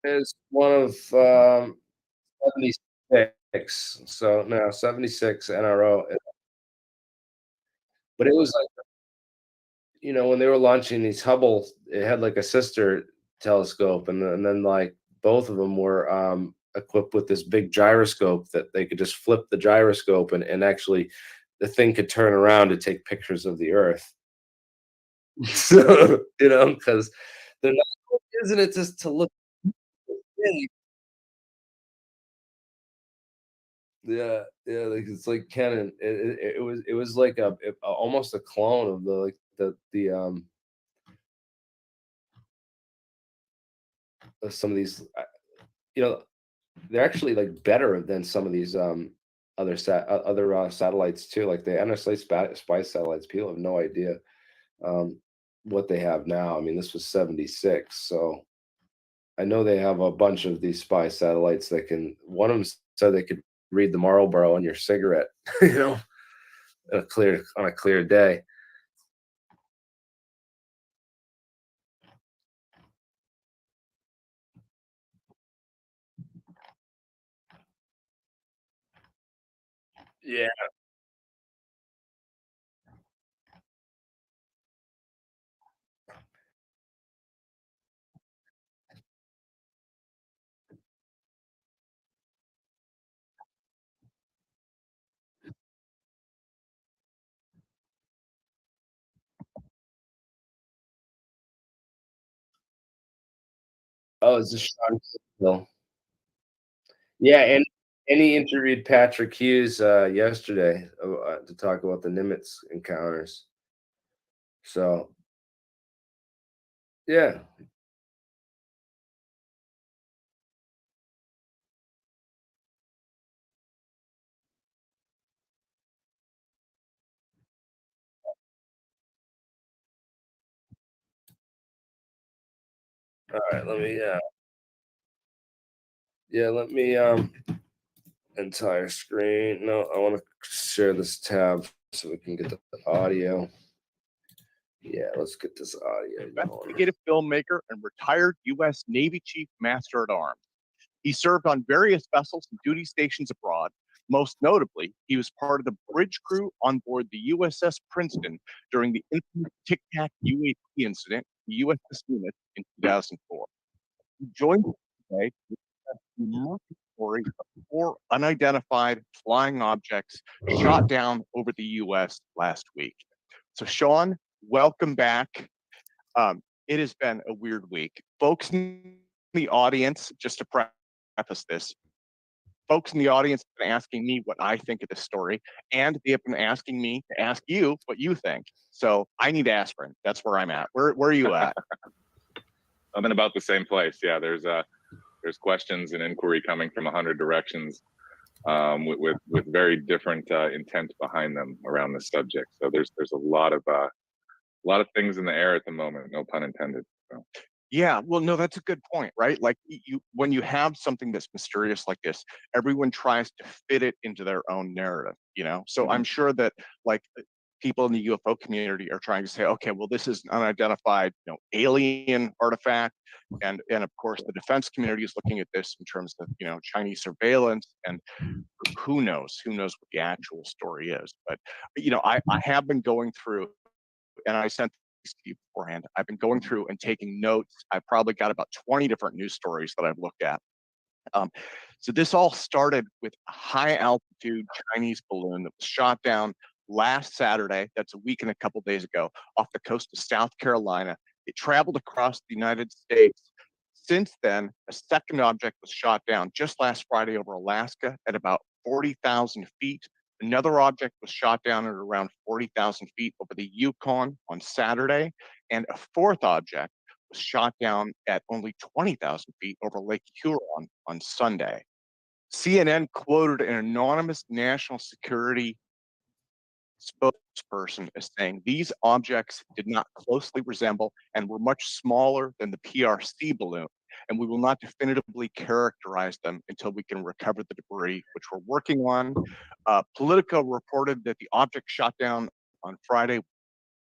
Is one of 76. So no, 76 NRO. But it was like, when they were launching these Hubble, it had like a sister telescope, and then like both of them were equipped with this big gyroscope that they could just flip the gyroscope, and actually the thing could turn around to take pictures of the Earth. So, because they're not, isn't it just to look big? Yeah, yeah, like it's like Canon. It was like almost a clone of the like the of some of these. You know, they're actually like better than some of these other satellites too. Like the NSA spy satellites, people have no idea um, what they have now. I mean, this was 76, so I know they have a bunch of these spy satellites that can. One of them said they could read the Marlboro on your cigarette. You know, on a clear day. Yeah. Oh, it's a Sean Hill. Yeah, and he interviewed Patrick Hughes yesterday to talk about the Nimitz encounters. So yeah. All right, let me yeah, let me entire screen. No, I want to share this tab so we can get the audio. Yeah, let's get this audio going. Investigative filmmaker and retired U.S. Navy Chief Master at Arms. He served on various vessels and duty stations abroad. Most notably, he was part of the bridge crew on board the USS Princeton during the infamous Tic-Tac UAP incident, the USS Unit, in 2004. He joined us today with a remarkable story of four unidentified flying objects shot down over the U.S. last week. So, Sean, welcome back. It has been a weird week. Folks in the audience, just to preface this, folks in the audience have been asking me what I think of this story, and they have been asking me to ask you what you think. So I need aspirin. That's where I'm at. Where are you at? I'm in about the same place. Yeah, there's questions and inquiry coming from 100 directions, with very different intent behind them around this subject. So there's a lot of things in the air at the moment, no pun intended. So. Yeah, well, no, that's a good point, right? Like when you have something that's mysterious like this, everyone tries to fit it into their own narrative, you know? So I'm sure that like people in the UFO community are trying to say, okay, well, this is an unidentified, alien artifact. And of course, the defense community is looking at this in terms of, Chinese surveillance, and who knows what the actual story is. But, I have been going through, and I sent these to you beforehand. I've been going through and taking notes. I've probably got about 20 different news stories that I've looked at. Um, so this all started with a high altitude Chinese balloon that was shot down last Saturday. That's a week and a couple days ago off the coast of South Carolina. It traveled across the United States. Since then, a second object was shot down just last Friday over Alaska at about 40,000 feet. Another object was shot down at around 40,000 feet over the Yukon on Saturday. And a fourth object was shot down at only 20,000 feet over Lake Huron on Sunday. CNN quoted an anonymous national security spokesperson as saying these objects did not closely resemble and were much smaller than the PRC balloon, and we will not definitively characterize them until we can recover the debris, which we're working on. Politico reported that the object shot down on Friday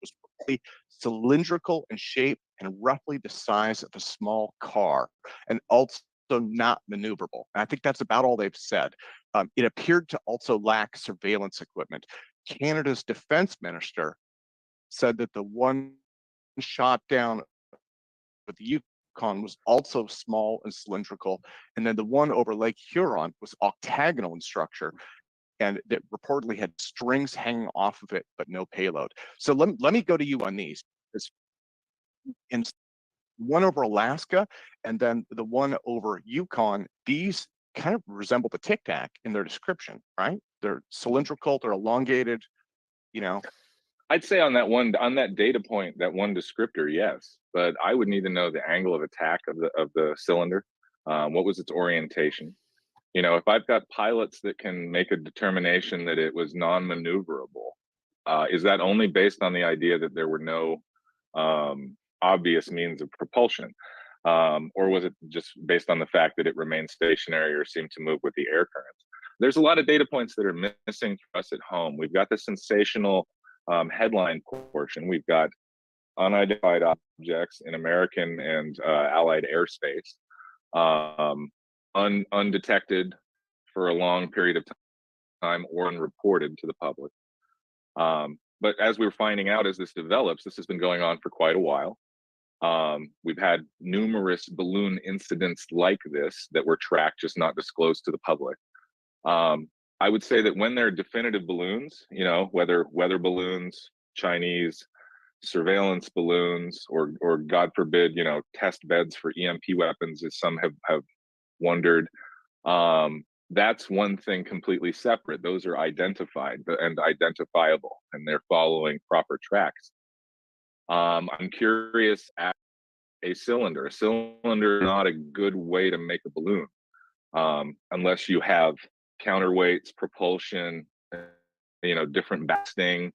was roughly cylindrical in shape and roughly the size of a small car, and also not maneuverable. And I think that's about all they've said. It appeared to also lack surveillance equipment. Canada's defense minister said that the one shot down with the Yukon was also small and cylindrical, and then the one over Lake Huron was octagonal in structure, and that reportedly had strings hanging off of it, but no payload. So let me go to you on these. In one over Alaska and then the one over Yukon, these kind of resemble the Tic Tac in their description, right? They're cylindrical, they're elongated, you know. I'd say on that data point, that one descriptor, yes, but I would need to know the angle of attack of the cylinder. What was its orientation? You know, if I've got pilots that can make a determination that it was non-maneuverable, is that only based on the idea that there were no obvious means of propulsion? Or was it just based on the fact that it remained stationary or seemed to move with the air currents? There's a lot of data points that are missing for us at home. We've got the sensational headline portion. We've got unidentified objects in American and Allied airspace, undetected for a long period of time or unreported to the public. But as we're finding out, as this develops, this has been going on for quite a while. We've had numerous balloon incidents like this that were tracked, just not disclosed to the public. I would say that when they're definitive balloons, you know, whether weather balloons, Chinese surveillance balloons, or God forbid, you know, test beds for EMP weapons, as some have wondered, that's one thing completely separate. Those are identified and identifiable, and they're following proper tracks. I'm curious at a cylinder. A cylinder is not a good way to make a balloon unless you have counterweights, propulsion, you know, different basting,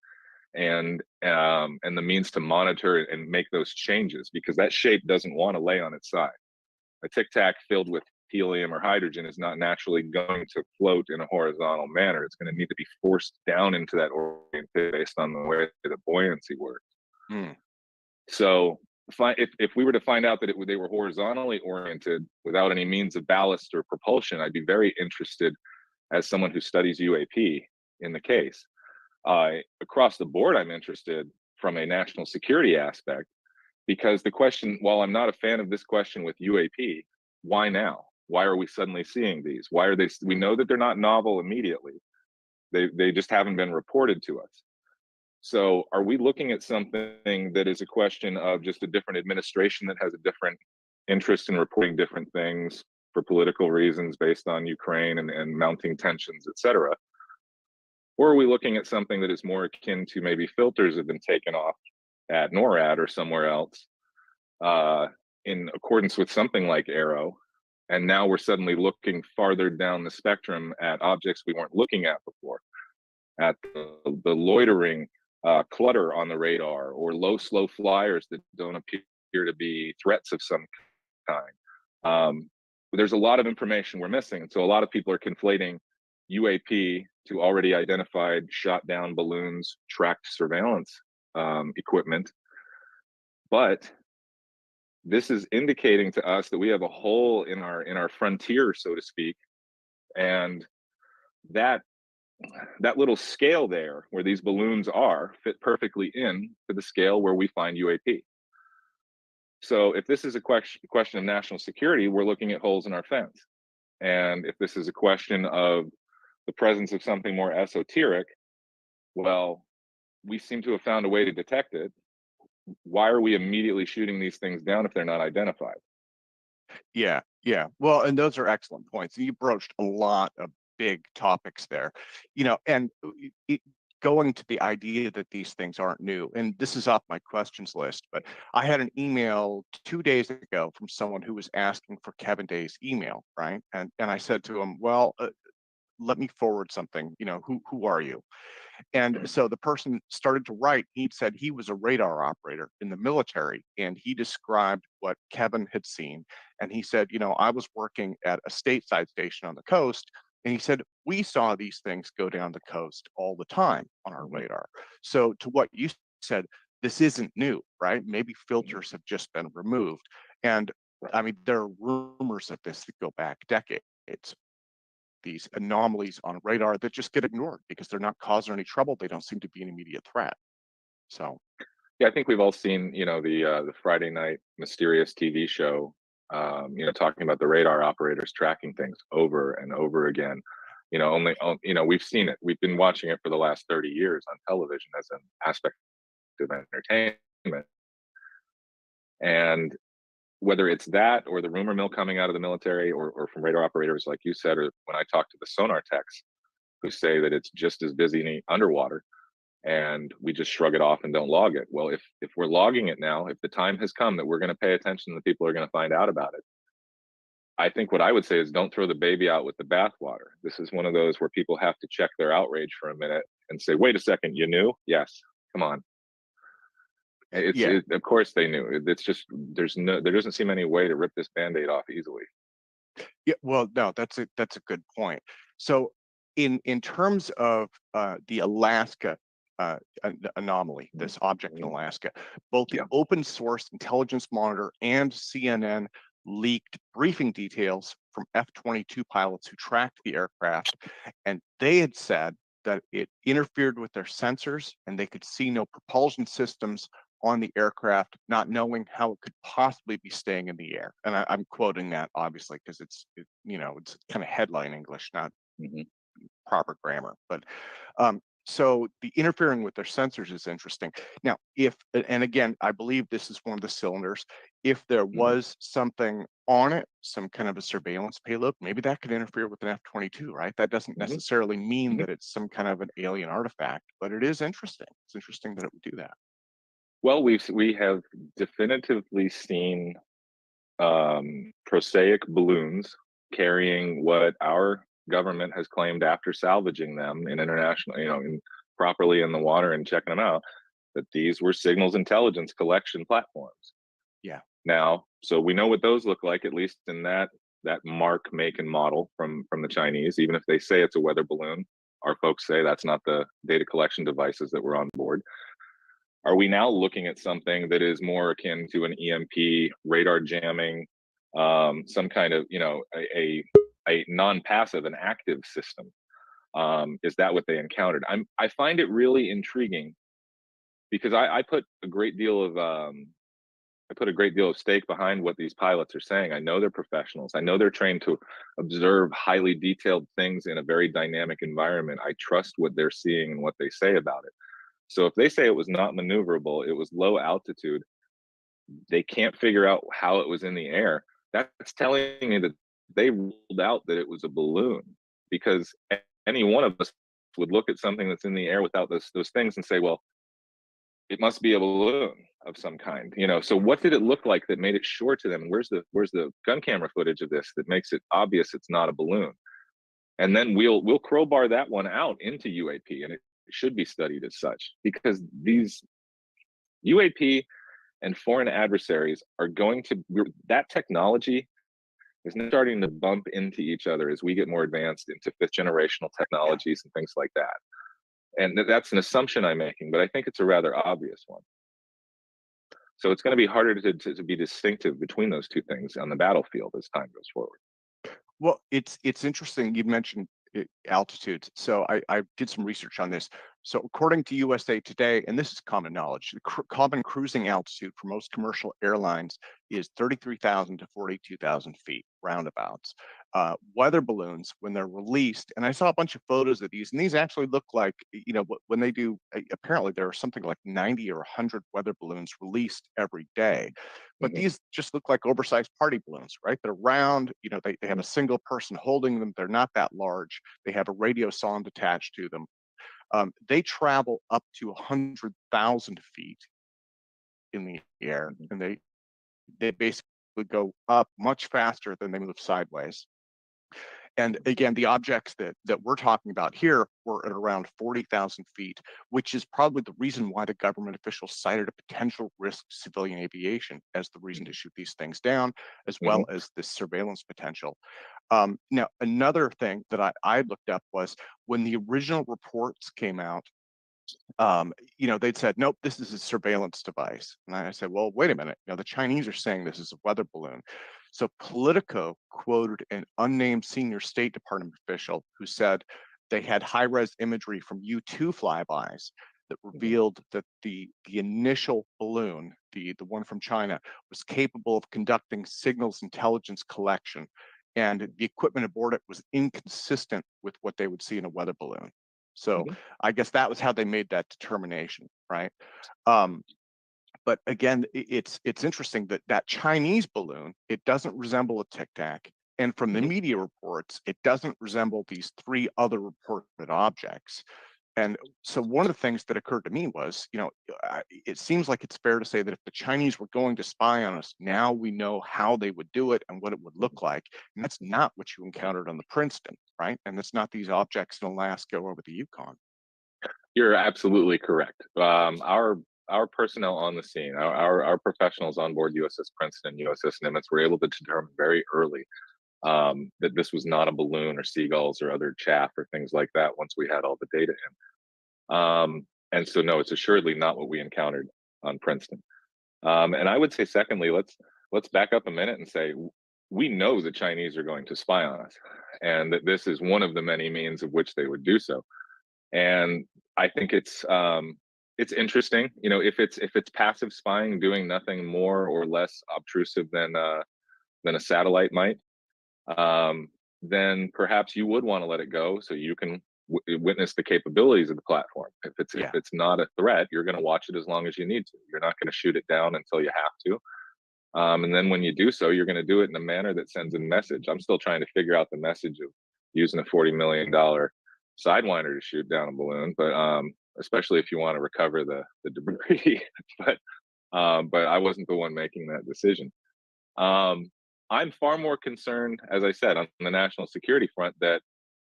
and the means to monitor and make those changes, because that shape doesn't want to lay on its side. A Tic Tac filled with helium or hydrogen is not naturally going to float in a horizontal manner. It's going to need to be forced down into that orientation based on the way the buoyancy works. So if we were to find out that they were horizontally oriented without any means of ballast or propulsion, I'd be very interested, as someone who studies UAP, in the case. Across the board, I'm interested from a national security aspect, because the question, while I'm not a fan of this question with UAP, why now? Why are we suddenly seeing these? Why are they? We know that they're not novel immediately. They just haven't been reported to us. So are we looking at something that is a question of just a different administration that has a different interest in reporting different things for political reasons based on Ukraine and mounting tensions, et cetera? Or are we looking at something that is more akin to maybe filters have been taken off at NORAD or somewhere else in accordance with something like Arrow, and now we're suddenly looking farther down the spectrum at objects we weren't looking at before, at the loitering clutter on the radar, or low, slow flyers that don't appear to be threats of some kind. There's a lot of information we're missing, and so a lot of people are conflating UAP to already identified shot down balloons, tracked surveillance equipment. But this is indicating to us that we have a hole in our frontier, so to speak, and that little scale there where these balloons are fit perfectly in to the scale where we find UAP. So if this is a question of national security, we're looking at holes in our fence. And if this is a question of the presence of something more esoteric, well, we seem to have found a way to detect it. Why are we immediately shooting these things down if they're not identified? Yeah. Well, and those are excellent points. You broached a lot of big topics there, you know, and going to the idea that these things aren't new, and this is off my questions list, but I had an email 2 days ago from someone who was asking for Kevin Day's email, right? And I said to him, well, let me forward something, you know, who are you? And so the person started to write. He said he was a radar operator in the military, and he described what Kevin had seen. And he said, you know, I was working at a stateside station on the coast, And he said, we saw these things go down the coast all the time on our radar. So to what you said, this isn't new, right? Maybe filters have just been removed. And I mean, there are rumors of this that go back decades. These anomalies on radar that just get ignored because they're not causing any trouble. They don't seem to be an immediate threat. So, yeah, I think we've all seen, the Friday night mysterious TV show, talking about the radar operators tracking things over and over again. We've seen it. We've been watching it for the last 30 years on television as an aspect of entertainment. And whether it's that or the rumor mill coming out of the military or from radar operators, like you said, or when I talk to the sonar techs who say that it's just as busy underwater and we just shrug it off and don't log it. Well, if we're logging it now, if the time has come that we're going to pay attention, that people are going to find out about it, I think what I would say is don't throw the baby out with the bathwater. This is one of those where people have to check their outrage for a minute and say, wait a second, you knew? Yes, come on. Of course they knew. It's just there doesn't seem any way to rip this Band-Aid off easily. Yeah, well, no, that's a good point. So in terms of the Alaska anomaly, this object in Alaska, both the open source intelligence monitor and CNN leaked briefing details from F-22 pilots who tracked the aircraft, and they had said that it interfered with their sensors and they could see no propulsion systems on the aircraft, not knowing how it could possibly be staying in the air. And I'm quoting that obviously because it's kind of headline English, not proper grammar. But so the interfering with their sensors is interesting. Now, and again, I believe this is one of the cylinders. If there was something on it, some kind of a surveillance payload, maybe that could interfere with an F-22, right? That doesn't necessarily mean that it's some kind of an alien artifact, but it is interesting. It's interesting that it would do that. Well, we have definitively seen prosaic balloons carrying what our government has claimed after salvaging them in international, properly in the water and checking them out, that these were signals intelligence collection platforms. Yeah. Now, so we know what those look like, at least in that mark, make, and model from the Chinese. Even if they say it's a weather balloon, our folks say that's not the data collection devices that were on board. Are we now looking at something that is more akin to an EMP, radar jamming, some kind of, a non-passive, an active system? Is that what they encountered? I find it really intriguing because I put a great deal of stake behind what these pilots are saying. I know they're professionals. I know they're trained to observe highly detailed things in a very dynamic environment. I trust what they're seeing and what they say about it. So if they say it was not maneuverable, it was low altitude, they can't figure out how it was in the air, that's telling me that they ruled out that it was a balloon, because any one of us would look at something that's in the air without those things and say, well, it must be a balloon of some kind. So what did it look like that made it sure to them? Where's the gun camera footage of this that makes it obvious it's not a balloon? And then we'll crowbar that one out into UAP, and it should be studied as such, because these UAP and foreign adversaries are that technology is starting to bump into each other as we get more advanced into fifth generational technologies and things like that. And that's an assumption I'm making, but I think it's a rather obvious one. So it's going to be harder to be distinctive between those two things on the battlefield as time goes forward. Well, it's interesting you mentioned altitudes. So I did some research on this. So according to USA Today, and this is common knowledge, the common cruising altitude for most commercial airlines is 33,000 to 42,000 feet, roundabouts. Weather balloons, when they're released, and I saw a bunch of photos of these, and these actually look like, when they do, apparently there are something like 90 or 100 weather balloons released every day. But these just look like oversized party balloons, right? They're round, they have a single person holding them. They're not that large. They have a radio sound attached to them. They travel up to 100,000 feet in the air, and they basically go up much faster than they move sideways. And again, the objects that we're talking about here were at around 40,000 feet, which is probably the reason why the government officials cited a potential risk to civilian aviation as the reason to shoot these things down, as well as this surveillance potential. Now, another thing that I looked up was when the original reports came out, they'd said, nope, this is a surveillance device. And I said, well, wait a minute. The Chinese are saying this is a weather balloon. So Politico quoted an unnamed senior State Department official who said they had high-res imagery from U-2 flybys that revealed that the initial balloon, the one from China, was capable of conducting signals intelligence collection, and the equipment aboard it was inconsistent with what they would see in a weather balloon. So I guess that was how they made that determination, right? But again, it's interesting that Chinese balloon, it doesn't resemble a Tic Tac, and from the media reports, it doesn't resemble these three other reported objects. And so one of the things that occurred to me was, it seems like it's fair to say that if the Chinese were going to spy on us, now we know how they would do it and what it would look like. And that's not what you encountered on the Princeton, right? And that's not these objects in Alaska or over the Yukon. You're absolutely correct. Our personnel on the scene, our professionals on board USS Princeton, USS Nimitz, were able to determine very early that this was not a balloon or seagulls or other chaff or things like that once we had all the data in. And so, no, it's assuredly not what we encountered on Princeton. And I would say, secondly, let's back up a minute and say, we know the Chinese are going to spy on us, and that this is one of the many means of which they would do so. And I think it's interesting, if it's passive spying, doing nothing more or less obtrusive than a satellite might, then perhaps you would want to let it go so you can witness the capabilities of the platform. If it's not a threat, you're going to watch it as long as you need to. You're not going to shoot it down until you have to. And then when you do so, you're going to do it in a manner that sends a message. I'm still trying to figure out the message of using a $40 million Sidewinder to shoot down a balloon, but especially if you want to recover the debris. but I wasn't the one making that decision. I'm far more concerned, as I said, on the national security front, that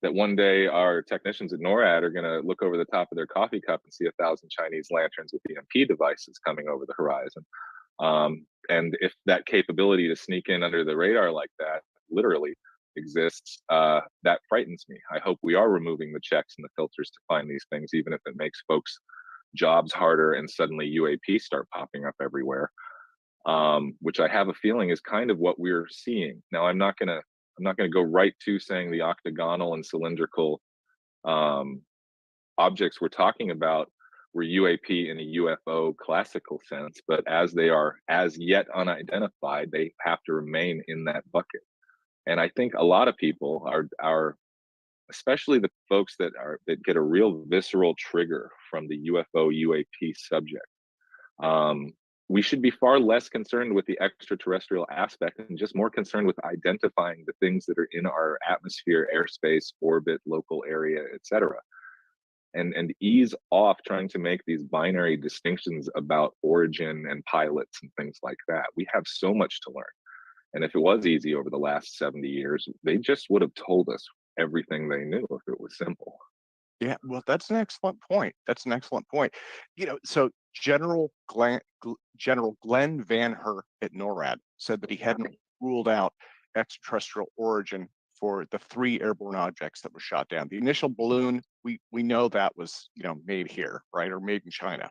one day our technicians at NORAD are going to look over the top of their coffee cup and see 1,000 Chinese lanterns with EMP devices coming over the horizon. And if that capability to sneak in under the radar like that literally exists, that frightens me. I hope we are removing the checks and the filters to find these things, even if it makes folks' jobs harder and suddenly UAP start popping up everywhere, which I have a feeling is kind of what we're seeing. Now, I'm not gonna go right to saying the octagonal and cylindrical objects we're talking about were UAP in a UFO classical sense, but as they are as yet unidentified, they have to remain in that bucket. And I think a lot of people are especially the folks that get a real visceral trigger from the UFO UAP subject. We should be far less concerned with the extraterrestrial aspect and just more concerned with identifying the things that are in our atmosphere, airspace, orbit, local area, etc. And ease off trying to make these binary distinctions about origin and pilots and things like that. We have so much to learn. And if it was easy over the last 70 years, they just would have told us everything they knew if it was simple. Yeah, well, that's an excellent point. So General Glenn Van Herk at NORAD said that he hadn't ruled out extraterrestrial origin for the 3 airborne objects that were shot down. The initial balloon, we know that was made here, right, or made in China.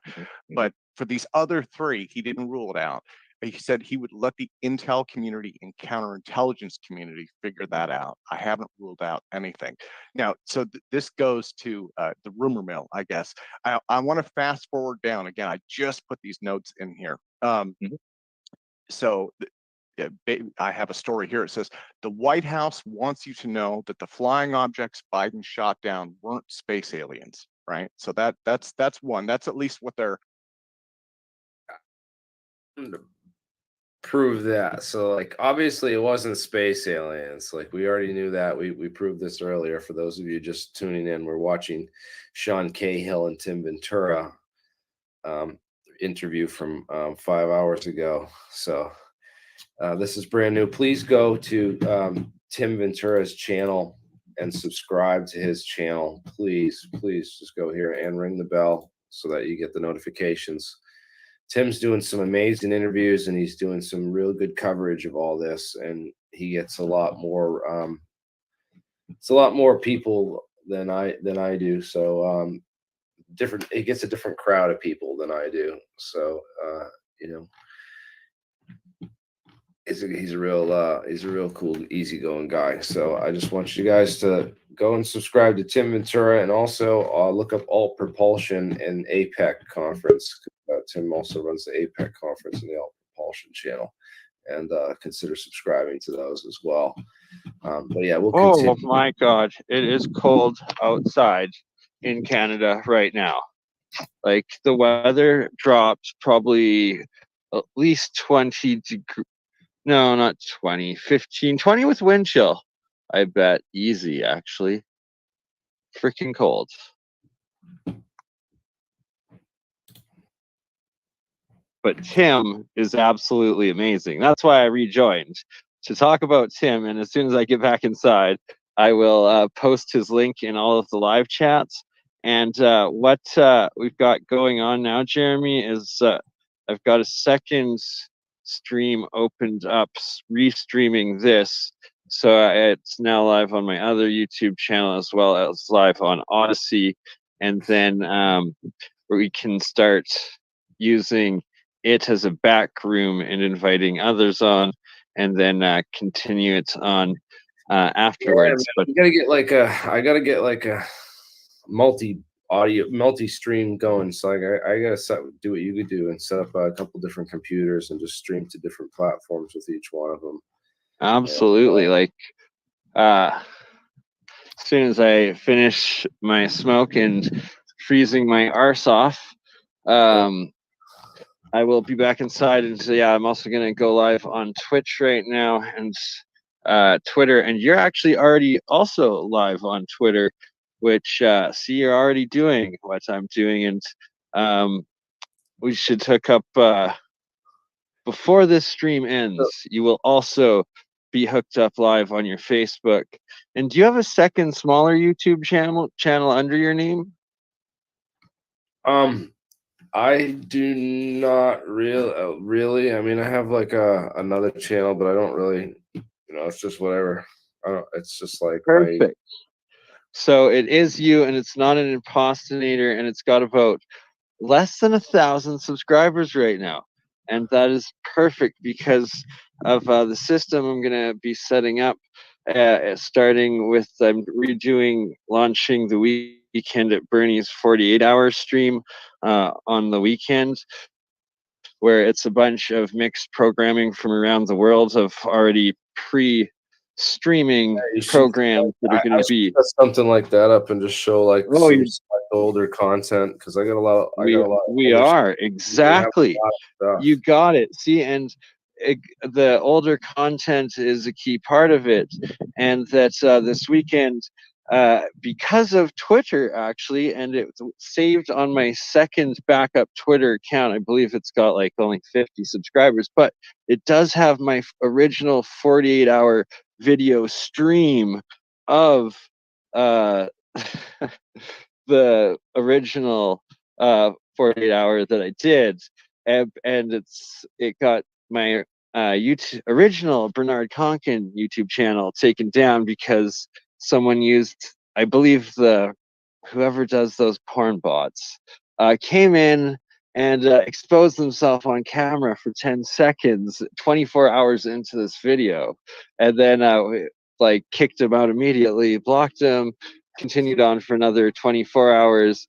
But for these other 3, he didn't rule it out. He said he would let the intel community and counterintelligence community figure that out. I haven't ruled out anything. Now, so this goes to the rumor mill, I guess. I want to fast forward down again. I just put these notes in here. So I have a story here. It says, the White House wants you to know that the flying objects Biden shot down weren't space aliens, right? So that's one. That's at least what they're prove that. So like obviously it wasn't space aliens. Like we already knew that. We proved this earlier. For those of you just tuning in, we're watching Sean Cahill and Tim Ventura interview from 5 hours ago. So this is brand new. Please go to Tim Ventura's channel and subscribe to his channel, please just go here and ring the bell so that you get the notifications. Tim's doing some amazing interviews, and he's doing some real good coverage of all this, and he gets a lot more it's a lot more people than I do. So different, it gets a different crowd of people than I do. So you know, he's a real cool, easygoing guy. So I just want you guys to go and subscribe to Tim Ventura, and also look up Alt Propulsion and APEC conference. Tim also runs the APEC conference and the Alt Propulsion channel, and consider subscribing to those as well. But yeah, we'll continue. Oh my God, it is cold outside in Canada right now. Like the weather dropped probably at least 20 degrees. No, not 20, 15, 20 with wind chill. I bet easy, actually. Freaking cold. But Tim is absolutely amazing. That's why I rejoined to talk about Tim. And as soon as I get back inside, I will post his link in all of the live chats. And what we've got going on now, Jeremy, is I've got a second stream opened up, restreaming this. So it's now live on my other YouTube channel as well as live on OdySee. And then we can start using it as a back room and inviting others on, and then continue it on afterwards. Yeah, but you gotta get like I gotta get like a multi-stream going. So I gotta do what you could do and set up a couple different computers and just stream to different platforms with each one of them. Absolutely. Like as soon as I finish my smoke and freezing my arse off, I will be back inside. And so, yeah, I'm also going to go live on Twitch right now and Twitter. And you're actually already also live on Twitter, which, see, you're already doing what I'm doing. And we should hook up before this stream ends. You will also be hooked up live on your Facebook. And do you have a second, smaller YouTube channel under your name? I do not really. I mean, I have like another channel, but I don't really, it's just whatever. It's just like perfect. So it is you, and it's not an imposter, and it's got about less than 1,000 subscribers right now. And that is perfect because of the system I'm going to be setting up, starting with launching the weekend at BurnEye's 48-hour stream on the weekend, where it's a bunch of mixed programming from around the world of already pre-streaming programs that are going to be something like that up and just show like some older content, because I got a lot. We are exactly. You got it. See, and the older content is a key part of it, and that this weekend, because of Twitter actually, and it's saved on my second backup Twitter account. I believe it's got like only 50 subscribers, but it does have my original 48-hour video stream of the original 48-hour that I did, and it got my original Bernard Conkin YouTube channel taken down because someone used, I believe whoever does those porn bots came in and exposed themselves on camera for 10 seconds 24 hours into this video, and then like kicked him out immediately, blocked him, continued on for another 24 hours,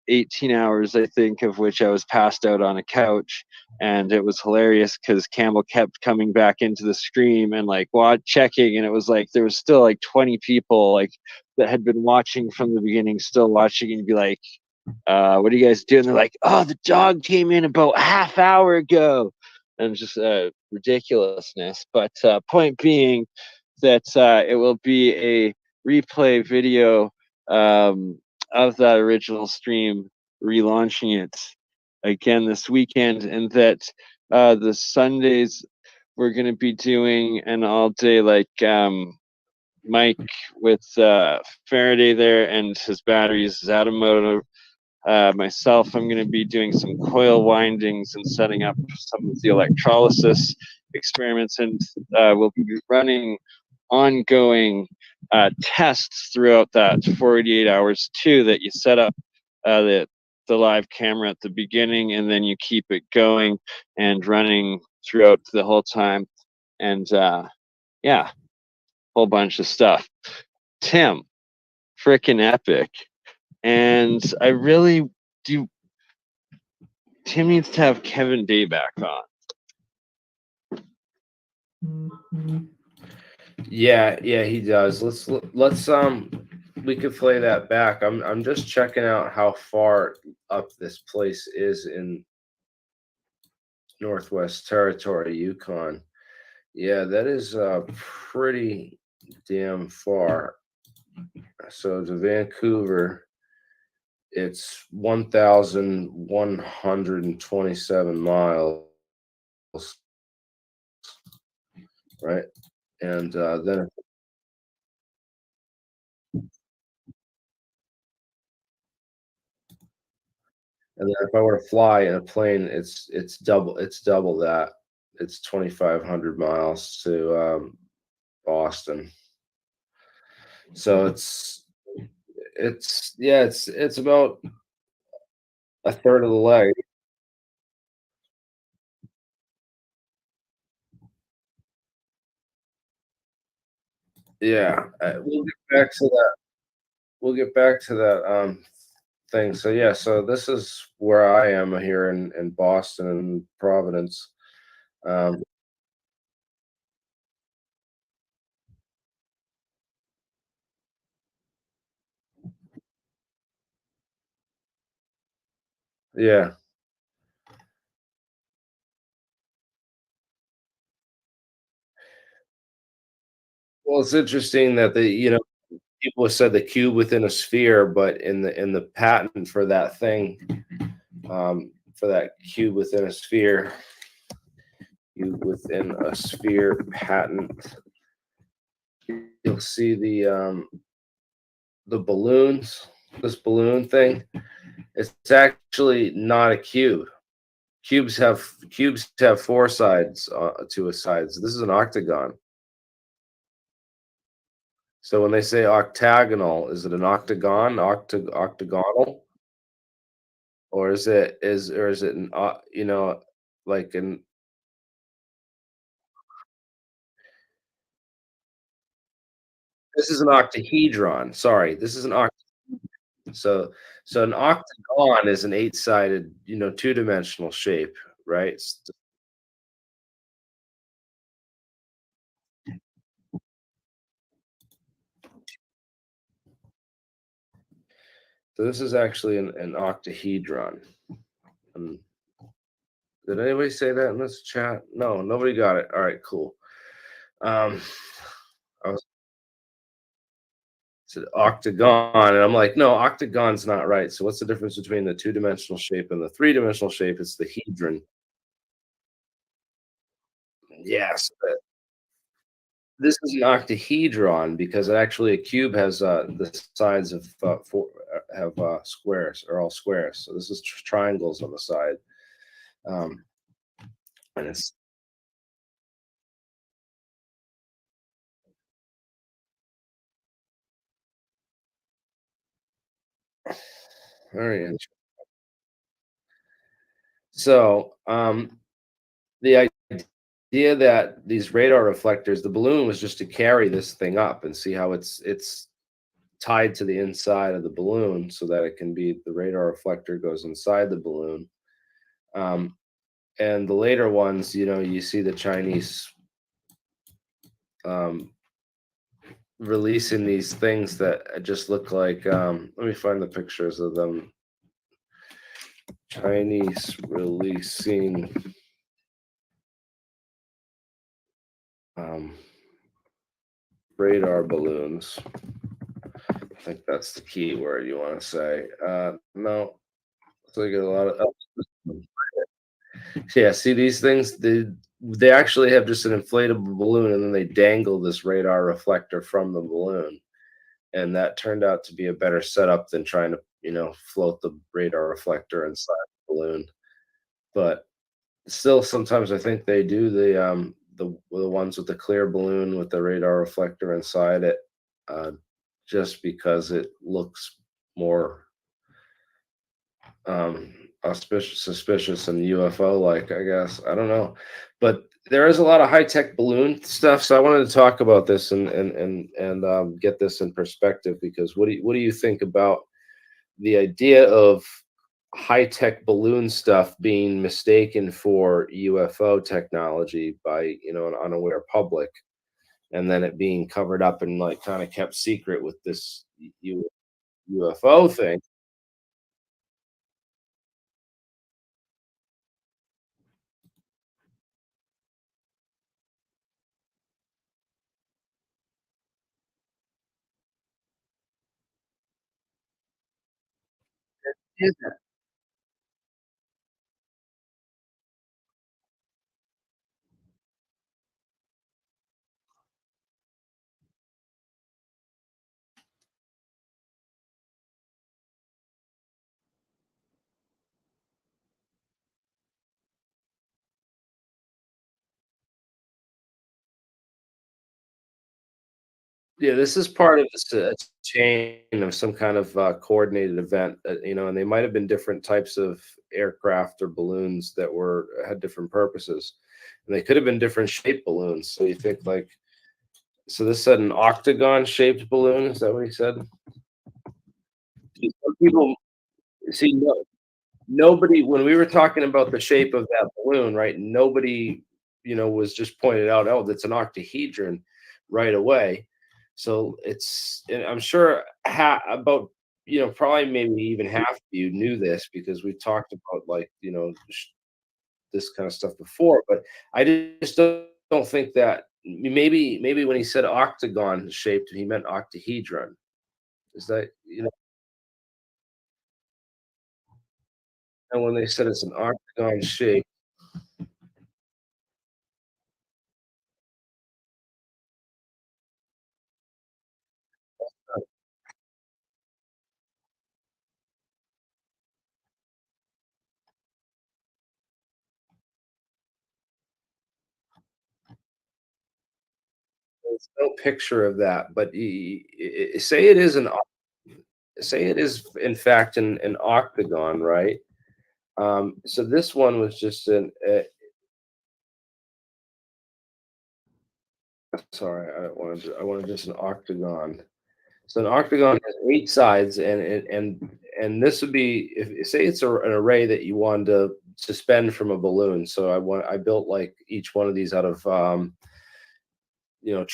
18 hours, I think, of which I was passed out on a couch. And it was hilarious because Campbell kept coming back into the stream and like checking, and it was like there was still like 20 people like that had been watching from the beginning, still watching, and you'd be like, what are you guys doing? They're like, oh, the dog came in about half hour ago. And just ridiculousness. But point being that it will be a replay video of that original stream, relaunching it again this weekend, and that the Sundays we're going to be doing an all day like Mike with Faraday there, and his batteries is Adamoto. Myself, I'm going to be doing some coil windings and setting up some of the electrolysis experiments, and we'll be running ongoing tests throughout that 48 hours too, that you set up the live camera at the beginning, and then you keep it going and running throughout the whole time. And yeah, whole bunch of stuff. Tim, freaking epic. And I really do. Tim needs to have Kevin Day back on. Yeah, he does. Let's we could play that back. I'm just checking out how far up this place is in Northwest Territory, Yukon. Yeah, that is pretty damn far. So to Vancouver, it's 1,127 miles, right? And then if I were to fly in a plane, it's double that. It's 2,500 miles to Boston. So it's about a third of the leg. Yeah, we'll get back to that. We'll get back to that thing. So yeah, so this is where I am here in Boston and Providence. Yeah. Well, it's interesting that people have said the cube within a sphere, but in the patent for that thing, for that cube within a sphere, cube within a sphere patent, you'll see the balloons, this balloon thing. It's actually not a cube. Cubes have four sides to a side. So this is an octagon. So when they say octagonal, is it an octagon, octagonal, or is it an like an this is an octahedron. Sorry, this is an oct. So an octagon is an eight-sided, two-dimensional shape, right? So this is actually an octahedron. Did anybody say that in this chat? No, nobody got it. All right, cool. I was said octagon, and I'm like, no, octagon's not right. So what's the difference between the two-dimensional shape and the three-dimensional shape? It's the hedron. Yes, this is an octahedron because actually a cube has the sides of four have squares, are all squares. So this is triangles on the side, and it's very interesting. So the idea that these radar reflectors, the balloon was just to carry this thing up and see how it's tied to the inside of the balloon so that it can be the radar reflector goes inside the balloon. And the later ones, you see the Chinese releasing these things that just look like let me find the pictures of them. Chinese releasing radar balloons. I think that's the key word you want to say. No, so you get a lot of yeah. See these things? they actually have just an inflatable balloon, and then they dangle this radar reflector from the balloon, and that turned out to be a better setup than trying to, float the radar reflector inside the balloon. But still, sometimes I think they do the ones with the clear balloon with the radar reflector inside it, uh, just because it looks more um suspicious and UFO like, I guess. I don't know. But there is a lot of high-tech balloon stuff, so I wanted to talk about this and get this in perspective, because what do you think about the idea of high-tech balloon stuff being mistaken for UFO technology by, an unaware public, and then it being covered up and like kind of kept secret with this UFO thing? Yeah, this is part of this chain of some kind of coordinated event, and they might have been different types of aircraft or balloons that were had different purposes, and they could have been different shaped balloons. So you think like, so this said an octagon shaped balloon. Is that what he said? See, some people see nobody when we were talking about the shape of that balloon, right? Nobody, was just pointed out, oh, that's an octahedron right away. So and I'm sure about, probably maybe even half of you knew this because we talked about like, this kind of stuff before, but I just don't think that maybe when he said octagon shaped, he meant octahedron. Is that, and when they said it's an octagon shape, there's no picture of that, but say it is say it is in fact an octagon, right? So this one was just sorry, I wanted just an octagon. So an octagon has 8 sides, and this would be, if say it's an array that you wanted to suspend from a balloon. So I built like each one of these out of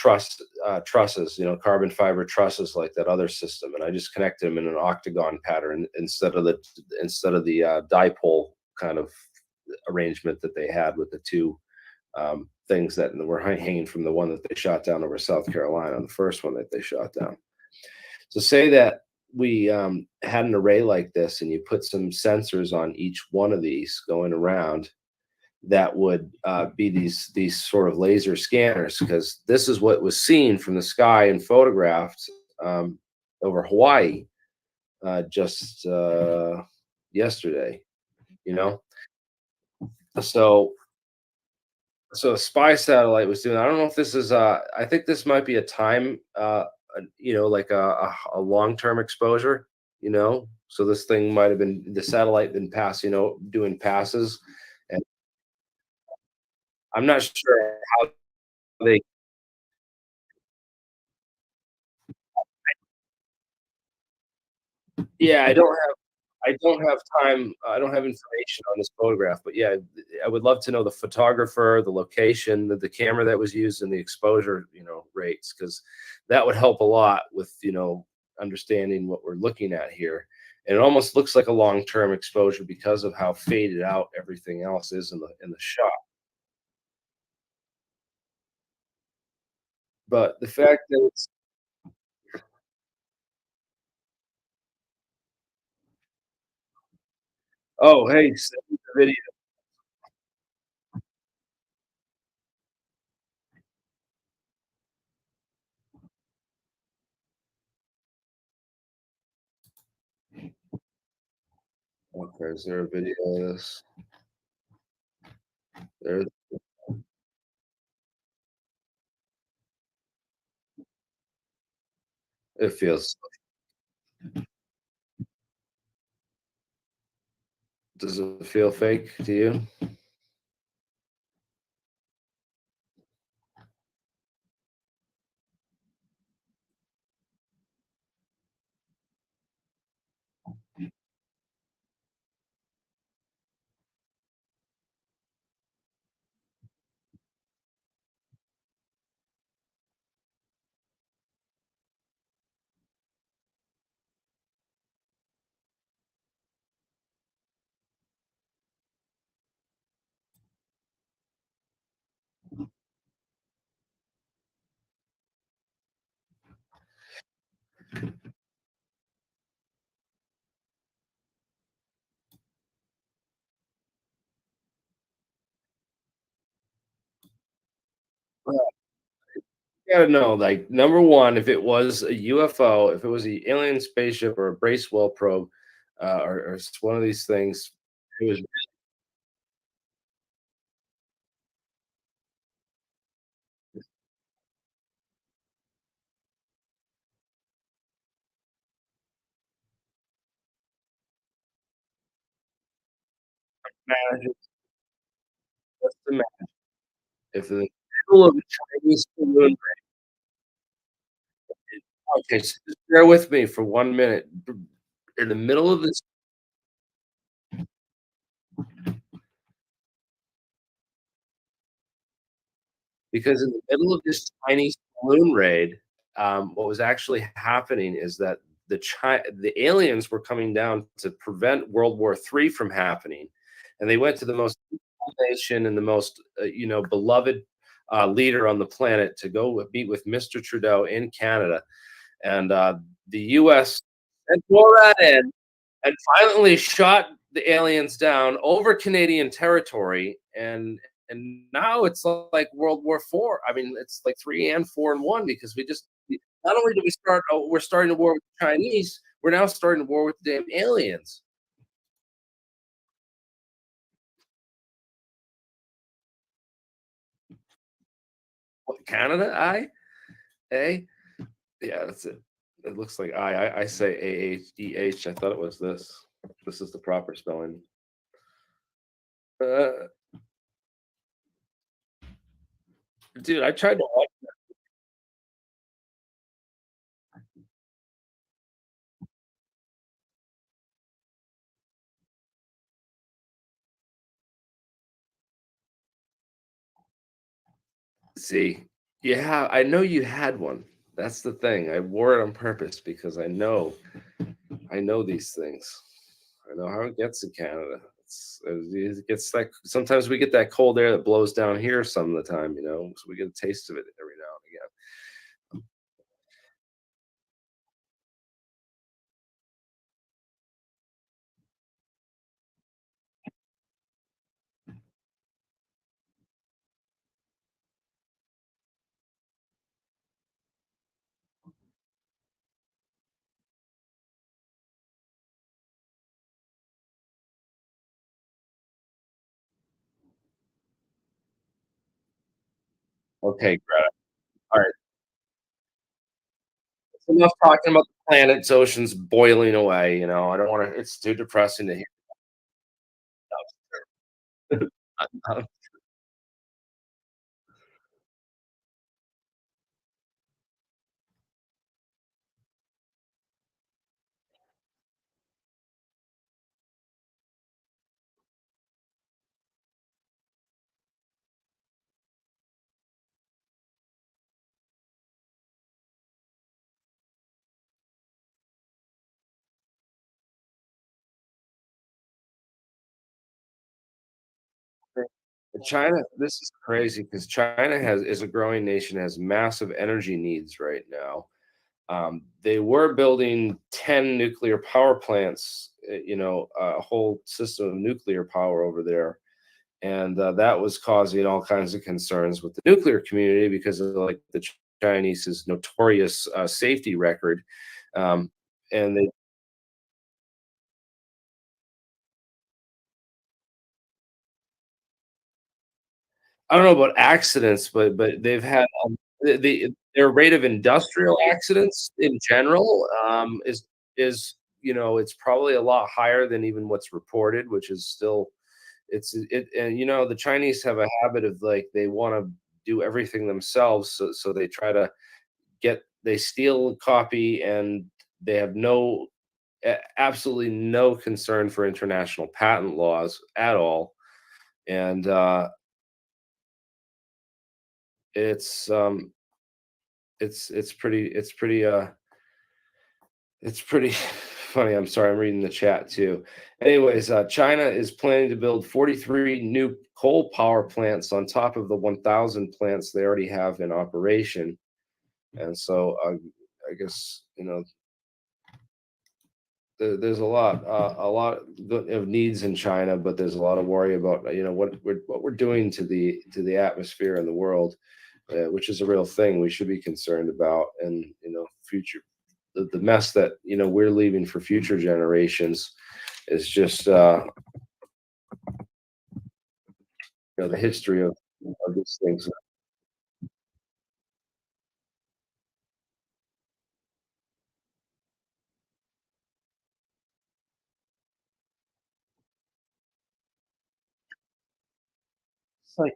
trusses, carbon fiber trusses like that other system, and I just connected them in an octagon pattern instead of the dipole kind of arrangement that they had with the two things that were hanging from the one that they shot down over South Carolina, the first one that they shot down. So say that we had an array like this, and you put some sensors on each one of these going around, that would be these sort of laser scanners, because this is what was seen from the sky and photographed over Hawaii just yesterday. You know, so a spy satellite was doing. I don't know if this is. I think this might be a time. Like a long term exposure. So this thing might have been the satellite been pass. Doing passes, and I'm not sure how they. Yeah, I don't have time. I don't have information on this photograph, but yeah, I would love to know the photographer, the location, the camera that was used, and the exposure, rates, because that would help a lot with, understanding what we're looking at here. And it almost looks like a long-term exposure because of how faded out everything else is in the shot. But the fact that it's oh, hey, send me the video. Okay, is there a video of this? There, it feels. Does it feel fake to you? You gotta know, like, number one, if it was a UFO, if it was an alien spaceship or a Bracewell probe, or one of these things, it was imagine, just imagine if in the middle of a Chinese balloon. Okay, so just bear with me for 1 minute. In the middle of this, because in the middle of this Chinese balloon raid, what was actually happening is that the aliens were coming down to prevent World War III from happening, and they went to the most peaceful nation and the most, beloved, leader on the planet to go meet with Mr. Trudeau in Canada, and, the US sent NORAD in and violently shot the aliens down over Canadian territory, and now it's like World War IV. I mean, it's like 3 and 4 and 1 because not only do we start we're starting a war with the Chinese, we're now starting a war with the damn aliens. What, Canada, I? A? Yeah, that's it. It looks like I say AHEH. I thought it was this. This is the proper spelling. Uh, dude, I tried to watch. See, yeah, I know you had one. That's the thing. I wore it on purpose because I know these things. I know how it gets in Canada. It gets like sometimes we get that cold air that blows down here some of the time, so we get a taste of it every now and again. Okay, Greta. All right. It's enough talking about the planets, oceans boiling away. I don't want to. It's too depressing to hear about. China, this is crazy because China is a growing nation, has massive energy needs right now. They were building 10 nuclear power plants, a whole system of nuclear power over there. And that was causing all kinds of concerns with the nuclear community because of like the Chinese's notorious safety record. Um, and they I don't know about accidents, but they've had, their rate of industrial accidents in general, is, it's probably a lot higher than even what's reported, which is still and, the Chinese have a habit of, like, they wanna do everything themselves, so they try to they steal, copy, and they have absolutely no concern for international patent laws at all, and, it's, it's pretty funny. I'm sorry, I'm reading the chat too. Anyways, China is planning to build 43 new coal power plants on top of the 1,000 plants they already have in operation. And so, I guess, there's a lot of needs in China, but there's a lot of worry about, what we're doing to the atmosphere and the world, which is a real thing we should be concerned about, and, future the mess that, we're leaving for future generations is just, the history of these things. It's like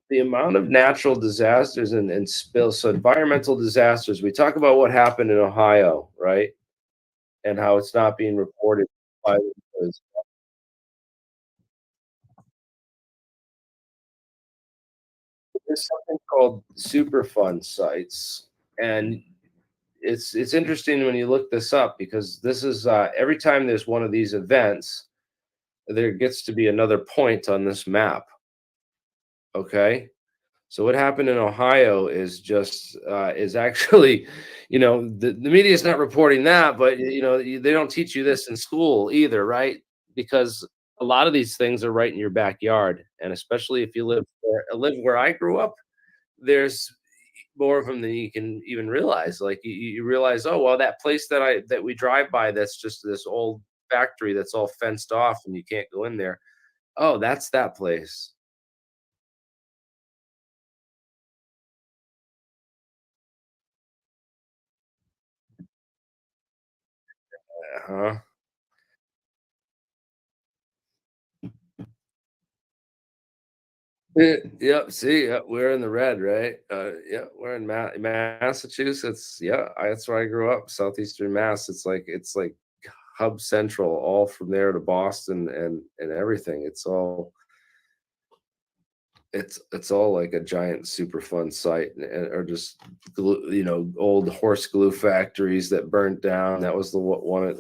the amount of natural disasters and spills. So environmental disasters. We talk about what happened in Ohio, right? And how it's not being reported by there's something called Superfund sites, and it's interesting when you look this up, because this is, every time there's one of these events, there gets to be another point on this map. Okay, so what happened in Ohio is actually, the media is not reporting that, but they don't teach you this in school either, right? Because a lot of these things are right in your backyard, and especially if you live where I grew up, there's more of them than you can even realize. Like, you realize, oh well, that place that we drive by, that's just this old factory that's all fenced off and you can't go in there. Oh, that's that place. Uh-huh. Yep. See, we're in the red, right? Yeah, we're in Massachusetts. Yeah, that's where I grew up, southeastern Mass. It's like hub central, all from there to Boston and everything. It's all like a giant super fun site, or just glue, old horse glue factories that burnt down. That was the one,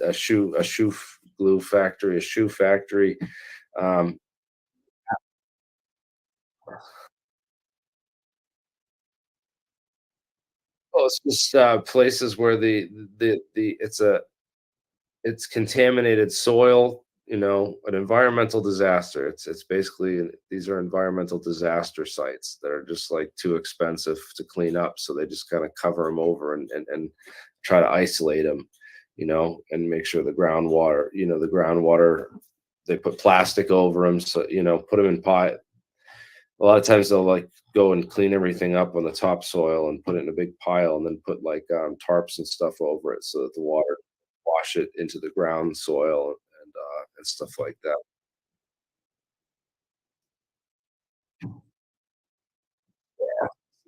glue factory, a shoe factory. Um, well, it's just, places where it's contaminated soil, an environmental disaster. It's basically, these are environmental disaster sites that are just, like, too expensive to clean up, so they just kind of cover them over, and try to isolate them, and make sure the groundwater, they put plastic over them, so, put them in pot. A lot of times they'll, like, go and clean everything up on the topsoil and put it in a big pile, and then put, like, tarps and stuff over it so that the water wash it into the ground soil, and stuff like that.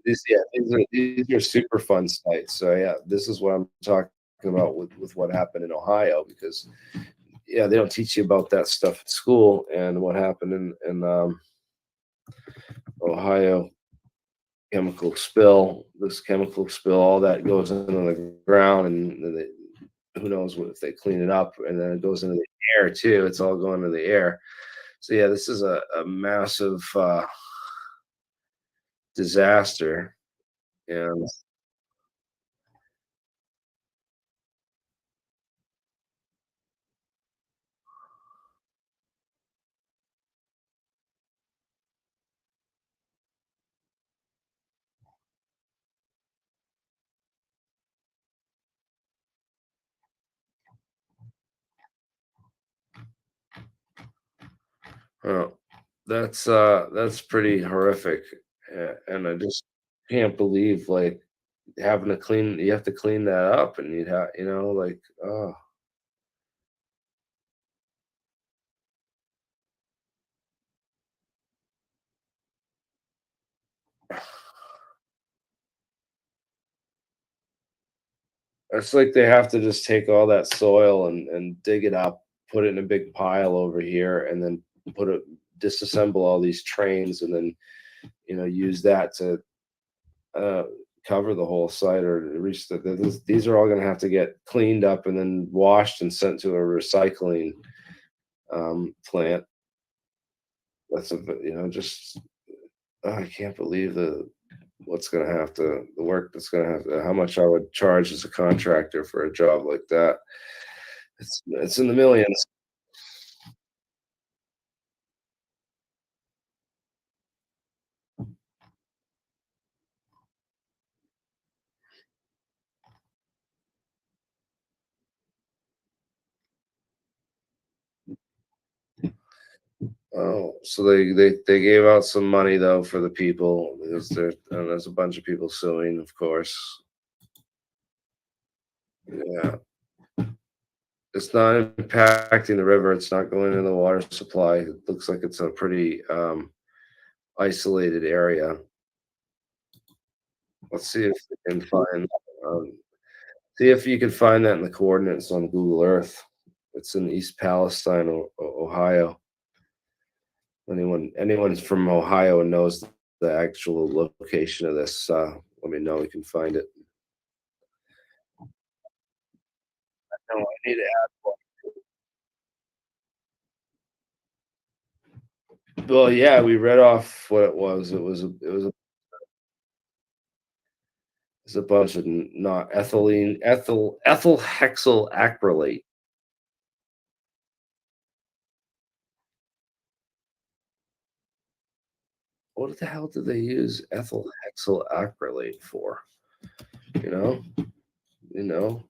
These are super fun sites. So yeah, this is what I'm talking about with what happened in Ohio, because yeah, they don't teach you about that stuff at school, and what happened in Ohio. This chemical spill, all that goes into the ground, and then who knows if they clean it up, and then it goes into the air too. It's all going into the air. So yeah, this is a massive, disaster, and uh, that's pretty horrific, and I just can't believe, like, having to clean you have to clean that up, and you'd have like, oh. It's like they have to just take all that soil and dig it up, put it in a big pile over here, and then put it disassemble all these trains, and then use that to uh, cover the whole site or to reach these are all going to have to get cleaned up and then washed and sent to a recycling plant. That's just I can't believe what's going to have to the work that's going to have to how much I would charge as a contractor for a job like that. It's in the millions. Oh, so they gave out some money though for the people because there's a bunch of people suing, of course. Yeah, it's not impacting the river. It's not going into the water supply. It looks like it's a pretty isolated area. Let's see if we can find. Um, See if you can find that in the coordinates on Google Earth. It's in East Palestine, Ohio. Anyone from Ohio and knows the actual location of this, let me know. We can find it. No, I need to add one. Well, yeah, we read off what it was. It's a bunch of not ethylene, ethyl hexyl acrylate. What the hell did they use ethyl hexyl acrylate for? You know, you know.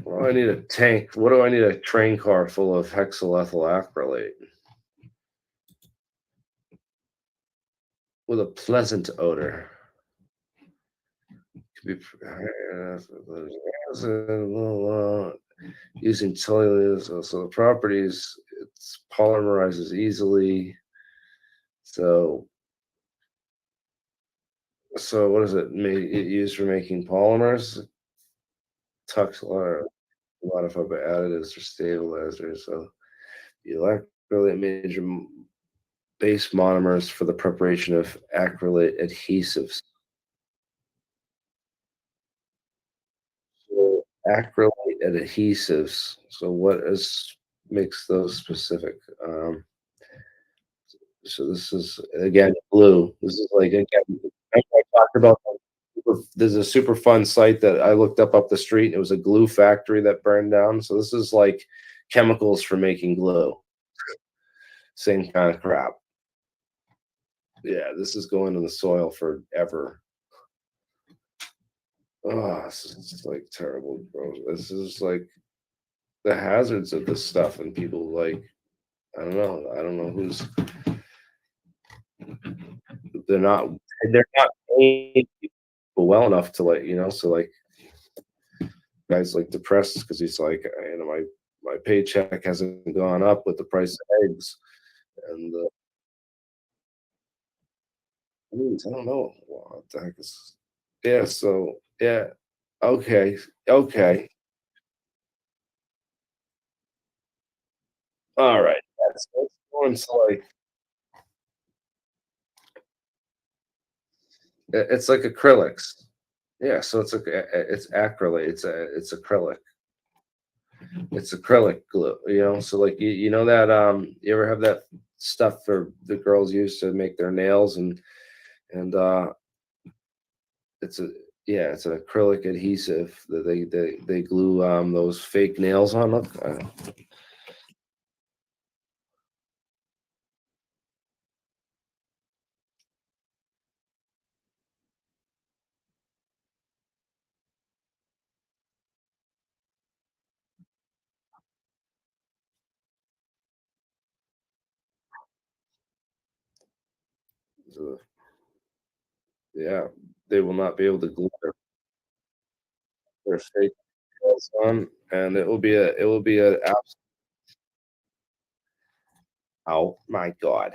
Well, I need a tank. What do I need a train car full of hexyl ethyl acrylate with a pleasant odor? Could be using cellulose. So the properties, it's polymerizes easily. So what is it? It used for making polymers? Tucks a lot of other additives or stabilizers. So the electrolyte major base monomers for the preparation of acrylate adhesives. So acrylate adhesives. So what is makes those specific? So this is again glue. This is like again. I talked about. There's a super fun site that I looked up the street. It was a glue factory that burned down. So this is like chemicals for making glue. Same kind of crap. Yeah, this is going in the soil forever. Oh, this is like terrible, bro. This is like the hazards of this stuff, and people like I don't know. I don't know who's they're not they're not paying people well enough to so like guys like depressed because he's like my paycheck hasn't gone up with the price of eggs and I don't know what the heck is yeah so yeah okay okay all right that's going to like it's like acrylics. Yeah, so it's acrylate. It's acrylic. It's acrylic glue. So like that you ever have that stuff for the girls use to make their nails and it's a yeah, it's an acrylic adhesive that they glue those fake nails on. Look, So, yeah, they will not be able to glue their fake nails on, and it will be a abs oh my god.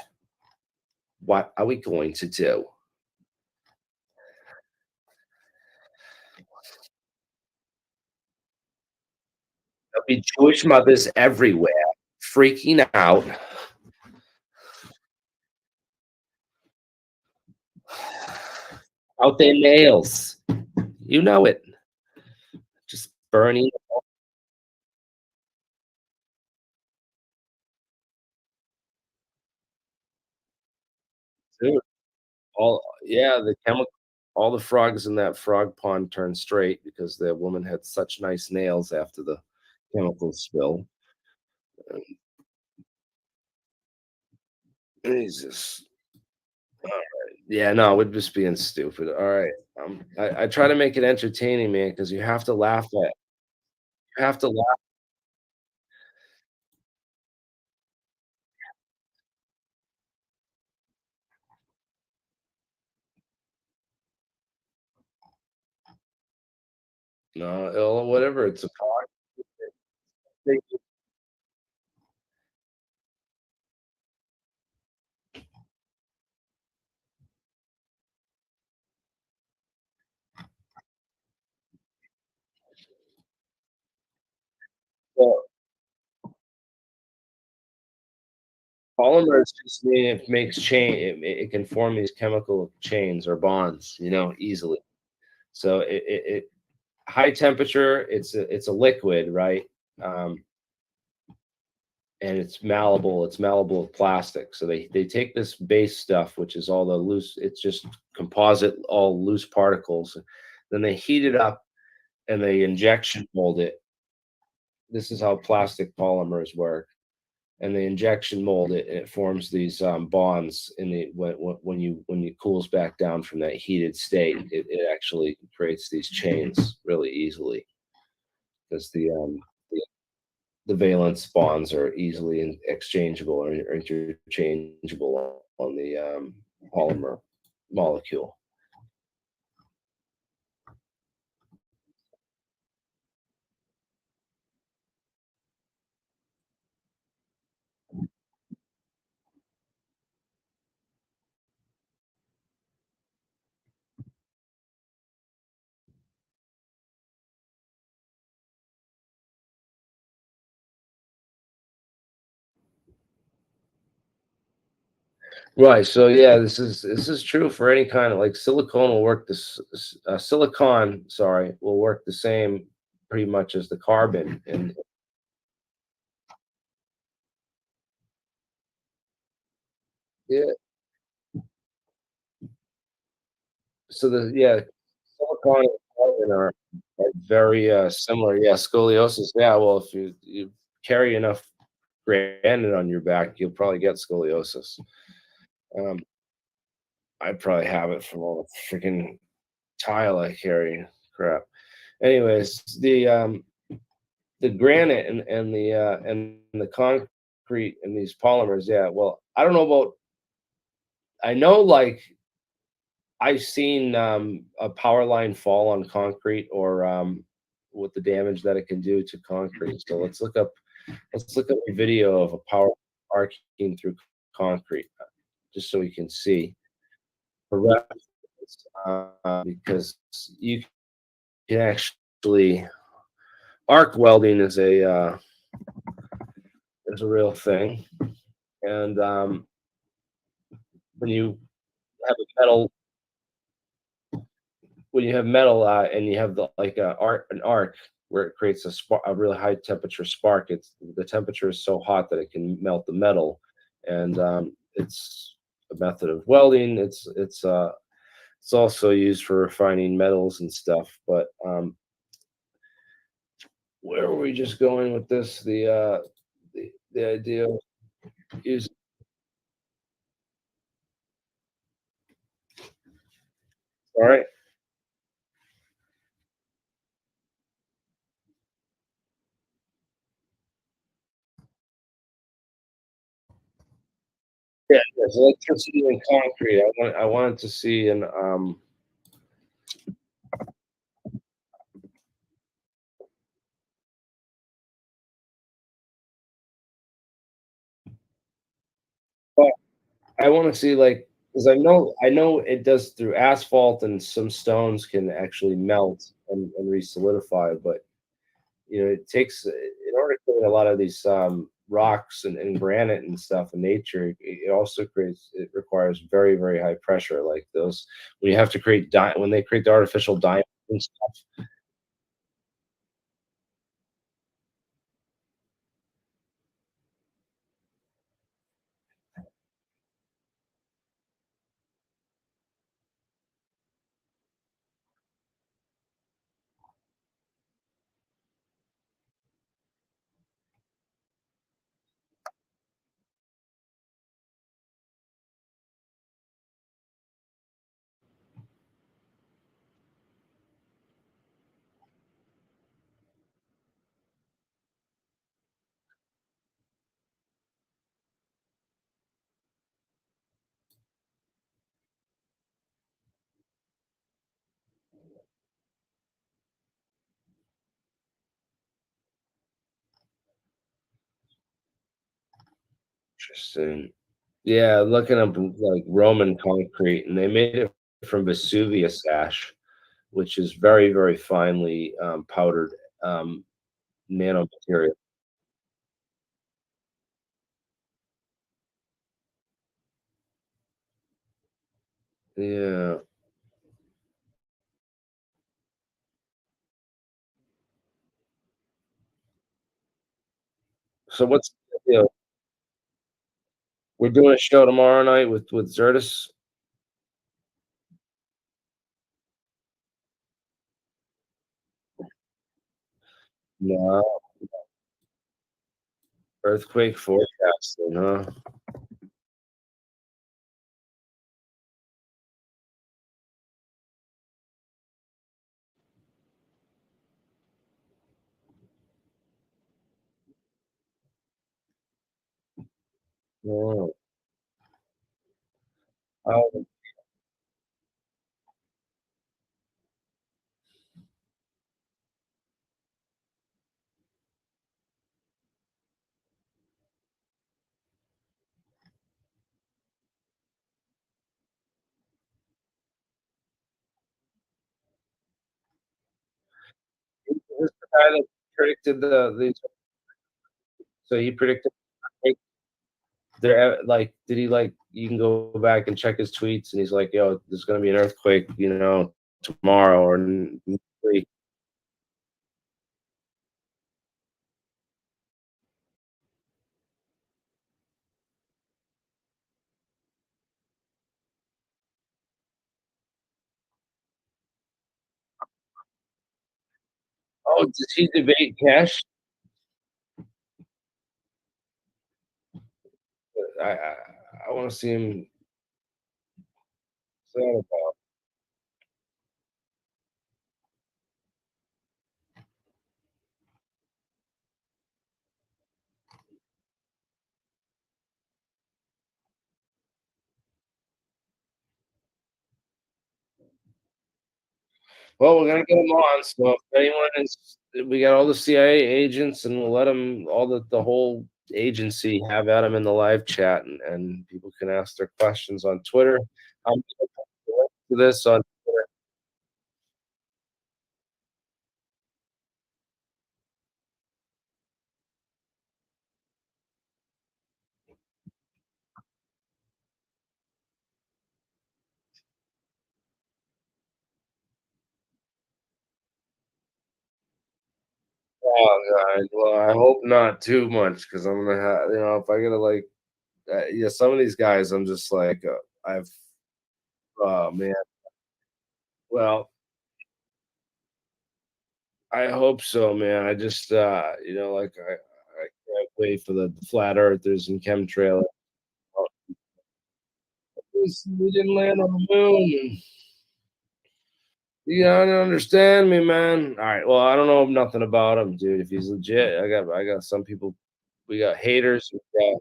What are we going to do? There'll be Jewish mothers everywhere freaking out their nails. You know it. Just burning. Dude, all yeah, the chemical all the frogs in that frog pond turned straight because the woman had such nice nails after the chemical spill. Jesus. Yeah, no, we're just being stupid. All right. I try to make it entertaining, man, because you have to laugh at you have to laugh. No, whatever. It's a con. Well, polymers just mean it makes chain. It can form these chemical chains or bonds, easily. So it high temperature. It's a liquid, right? Um, and it's malleable. It's malleable with plastic. So they take this base stuff, which is all the loose. It's just composite, all loose particles. Then they heat it up and they injection mold it. This is how plastic polymers work. And they injection mold it, and it forms these bonds. In the when you cools back down from that heated state, it actually creates these chains really easily because the valence bonds are easily exchangeable or interchangeable on the polymer molecule. Right. So yeah, this is true for any kind of like silicone will work silicon, sorry, will work the same pretty much as the carbon. And yeah, so the yeah, silicon and carbon are very similar. Yeah, scoliosis. Yeah, well, if you carry enough granite on your back, you'll probably get scoliosis. Um, I probably have it from all the freaking tile I carry. Crap. Anyways, the granite and the concrete and these polymers, yeah. Well, I don't know about. I know, like I've seen a power line fall on concrete or with the damage that it can do to concrete. So let's look up a video of a power arcing through concrete, just so we can see for reference, because you can actually arc welding is a real thing, and when you have a metal when you have metal and you have an arc where it creates a really high temperature spark. It's the temperature is so hot that it can melt the metal, and it's a method of welding. It's also used for refining metals and stuff. But where were we just going with this? The idea of using. All right. Yeah, there's electricity and concrete. I wanted to see an but I want to see like because I know it does through asphalt and some stones can actually melt and re-solidify, but it takes in order to create a lot of these rocks and granite and stuff in nature, it also it requires very, very high pressure. Like those when you have to create when they create the artificial diamonds and stuff. Interesting. Yeah, looking up like Roman concrete, and they made it from Vesuvius ash, which is very, very finely powdered um, nanomaterial. Yeah. So what's we're doing a show tomorrow night with Zertis. No, earthquake forecasting, huh? Oh, oh, who's the guy that predicted the so he predicted like, there like did he like you can go back and check his tweets and he's like, yo, there's gonna be an earthquake, tomorrow or next week. Oh, does he debate cash? I want to see him say about. Well, we're gonna get him on. So if anyone is, we got all the CIA agents, and we'll let them all the whole agency have at him in the live chat, and people can ask their questions on Twitter. I'm gonna put the link to this on Twitter. Oh God! Well, I hope not too much because I'm gonna have, if I gotta like, yeah, some of these guys, I'm just like, oh man. Well, I hope so, man. I just, like I can't wait for the flat earthers and chemtrail. We didn't land on the moon. You gotta understand me, man. All right. Well, I don't know nothing about him, dude. If he's legit, I got some people. We got haters. We got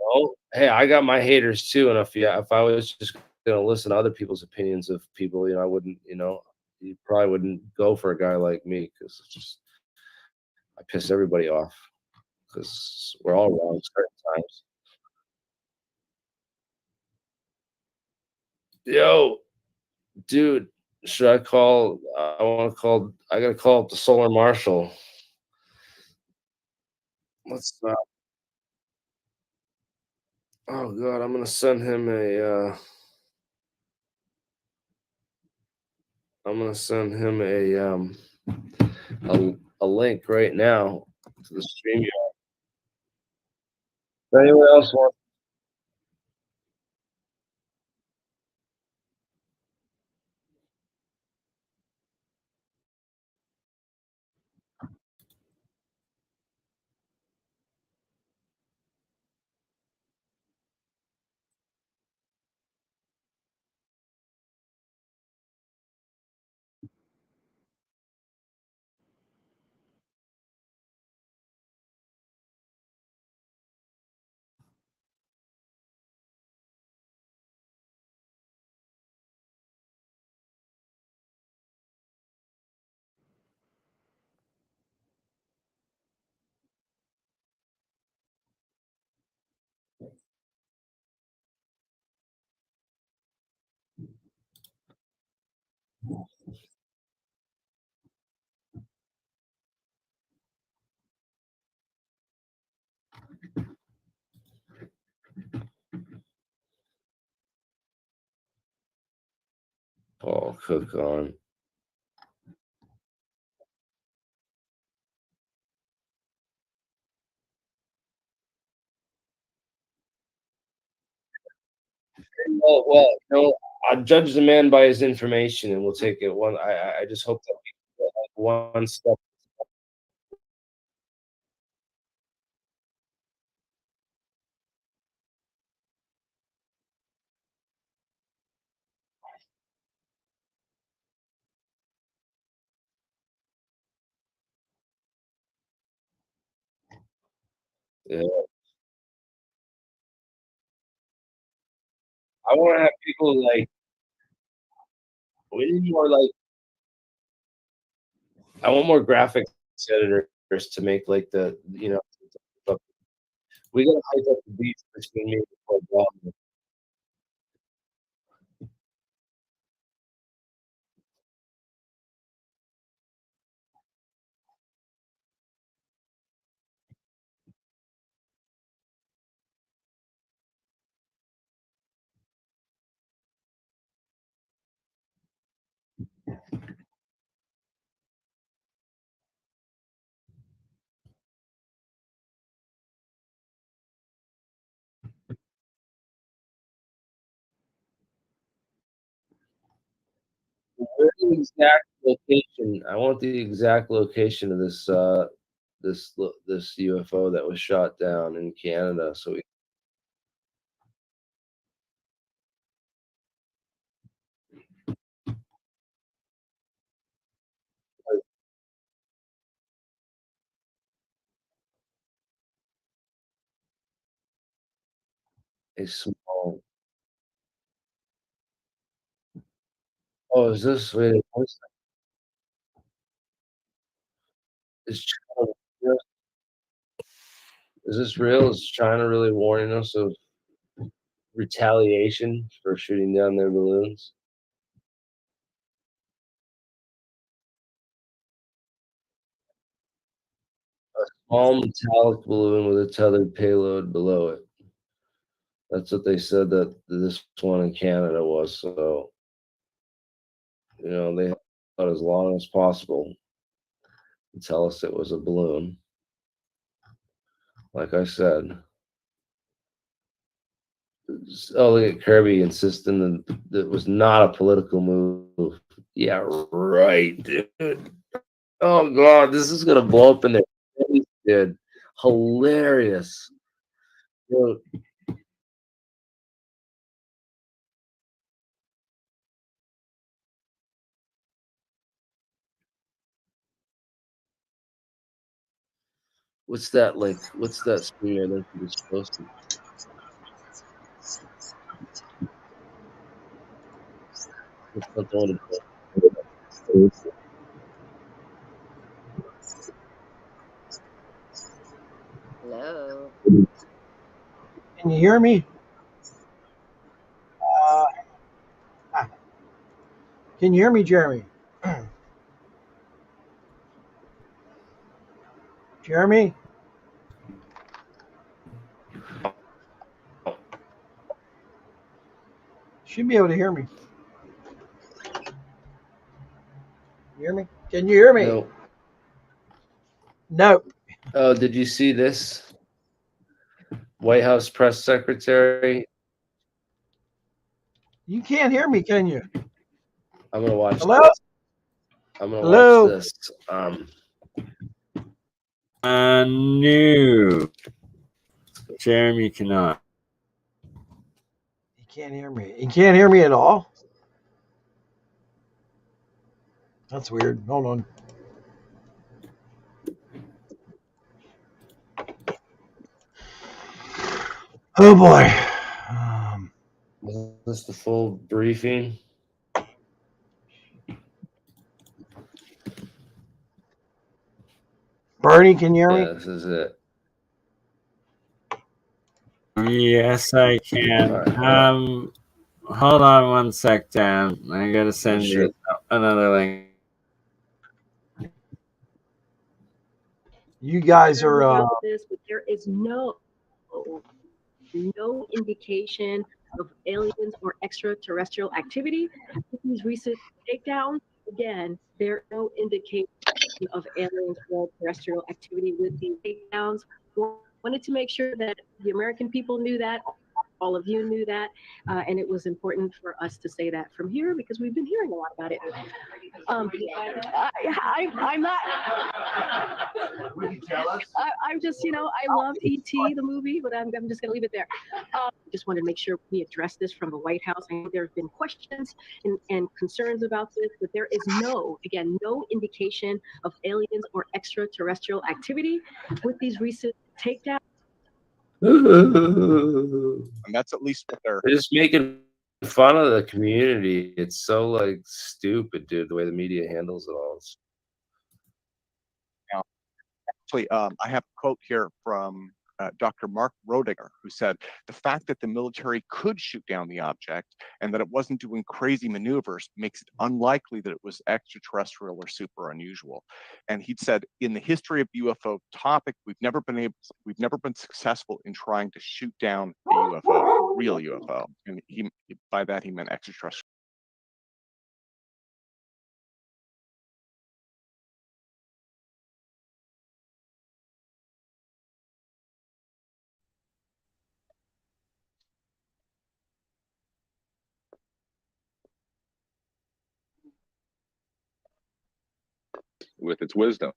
Oh, hey, I got my haters too, and if I was just gonna listen to other people's opinions of people, I wouldn't, you probably wouldn't go for a guy like me because it's just I piss everybody off because we're all wrong certain times. Yo, dude, should I call? I want to call. I gotta call up the solar marshal. Let's. Oh God, I'm gonna send him a. I'm gonna send him a link right now to the stream. If anyone else wants, Paul Cook on. Well, I judge the man by his information, and we'll take it one. I just hope that we get like one step. Yeah. I want to have people like we need more like I want more graphics editors to make like we gotta hype up the beats between me and Paul. Where's the exact location? I want the exact location of this UFO that was shot down in Canada. So a small. Oh, is this wait? Is China, is this real? Is China really warning us of retaliation for shooting down their balloons? Small metallic balloon with a tethered payload below it. That's what they said that this one in Canada was. So, they thought as long as possible to tell us it was a balloon. Like I said. Oh, look at Kirby insisting that it was not a political move. Yeah, right, dude. Oh God, this is gonna blow up in their face, dude. Hilarious. Dude, what's that like? What's that screen I think you just posted? Hello. Can you hear me? Can you hear me, Jeremy? Jeremy? Should be able to hear me. You hear me? Can you hear me? No. No. Oh, did you see this? White House press secretary. You can't hear me, can you? I'm gonna watch. Hello? This. I'm gonna Hello? watch this. No. Jeremy cannot. He can't hear me. He can't hear me at all? That's weird. Hold on. Oh boy. Is this the full briefing? Bernie, can you hear Yeah, me? this is it. Yes, I can. Alright, Hold on one sec, Dan. I gotta send sure. you another link. You guys are About this, but there is no indication of aliens or extraterrestrial activity. With these recent takedowns, again, there is no indication of aliens or terrestrial activity with these takedowns. Wanted to make sure that the American people knew that, all of you knew that, and it was important for us to say that from here because we've been hearing a lot about it. I'm not. I'm just, I loved E.T. the movie, but I'm just going to leave it there. Just wanted to make sure we address this from the White House. I know there have been questions and concerns about this, but there is no indication of aliens or extraterrestrial activity with these recent takedowns. And that's at least what they're just making fun of the community. It's so like stupid, dude, the way the media handles it all. actually. I have a quote here from Dr. Mark Rodinger, who said, the fact that the military could shoot down the object and that it wasn't doing crazy maneuvers makes it unlikely that it was extraterrestrial or super unusual. And he'd said, in the history of the UFO topic, we've never been successful in trying to shoot down a UFO, a real UFO. And by that, he meant extraterrestrial. with its wisdom.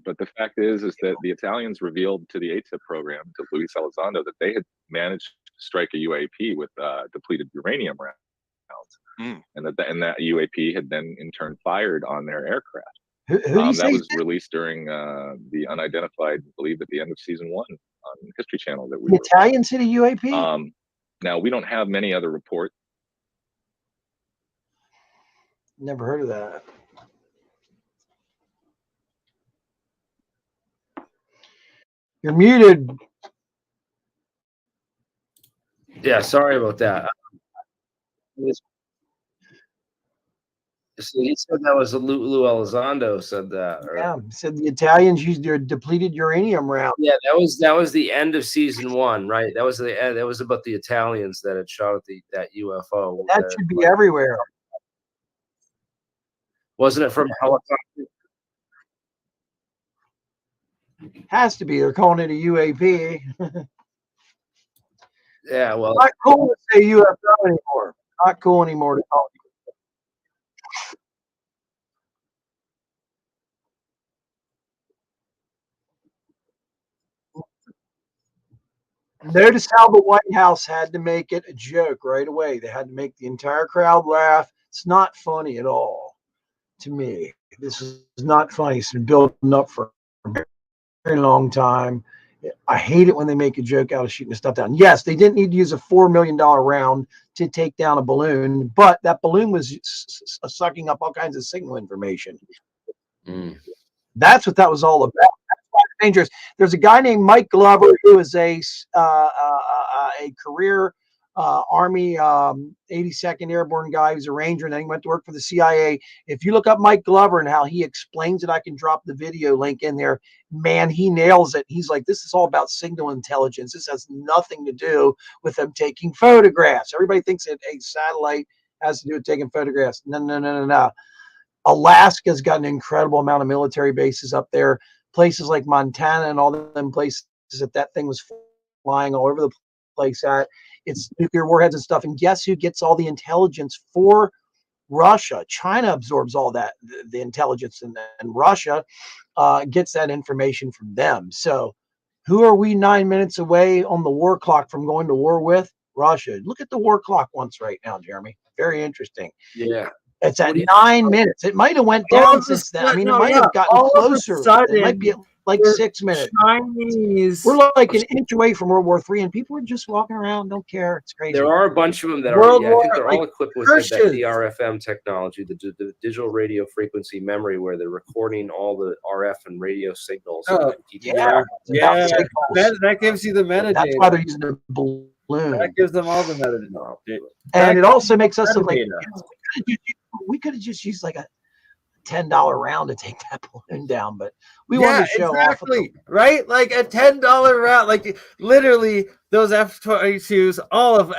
But the fact is that the Italians revealed to the ATIP program, to Luis Elizondo, that they had managed to strike a UAP with depleted uranium rounds, and that UAP had then in turn fired on their aircraft. That was released during the Unidentified, I believe, at the end of season 1 on History Channel. That we the Italian city UAP. Now we don't have many other reports. Never heard of that. You're muted. Yeah, sorry about that. So he said that was Lou Elizondo said that. Or, Yeah, said the Italians used their depleted uranium round. yeah, that was the end of season 1, right? That was the end. That was about the Italians that had shot at that UFO. That should be everywhere. Wasn't it from a helicopter? Has to be. They're calling it a UAP. Yeah, well, Not cool to say UFO anymore. Not cool anymore to call it. Notice how the White House had to make it a joke right away. They had to make the entire crowd laugh. It's not funny at all to me. This is not funny. It's been building up for a very long time. I hate it when they make a joke out of shooting the stuff down. Yes, they didn't need to use a $4 million round to take down a balloon, but that balloon was sucking up all kinds of signal information. That's what that was all about. That's why it's dangerous. There's a guy named Mike Glover who is a career Army 82nd Airborne guy who's a Ranger, and then he went to work for the CIA. If you look up Mike Glover and how he explains it, I can drop the video link in there. Man, he nails it. He's like, this is all about signal intelligence. This has nothing to do with them taking photographs. Everybody thinks that a satellite has to do with taking photographs. No. Alaska's got an incredible amount of military bases up there. Places like Montana and all them places that thing was flying all over the place at. It's nuclear warheads and stuff. And guess who gets all the intelligence for Russia? China absorbs all that, the intelligence, and Russia gets that information from them. So who are we 9 minutes away on the war clock from going to war with? Russia. Look at the war clock once right now, Jeremy. Very interesting. Yeah. It's at 9 minutes. It might have went down since then. I mean, it might have gotten closer. It might be like 6 minutes. Chinese. We're like an inch away from World War III, and people are just walking around, don't care. It's crazy. There are a bunch of them that World are. Yeah, I think War, they're like all equipped with Christians. that DRFM technology, the digital radio frequency memory, where they're recording all the RF and radio signals. Oh, yeah. That gives you the metadata. That's why they're using a balloon. That gives them all the metadata. And it also makes us look like we could have just used like a $10 round to take that balloon down, but we wanted to show off. Right? Like a $10 round, like literally those F-22s, all of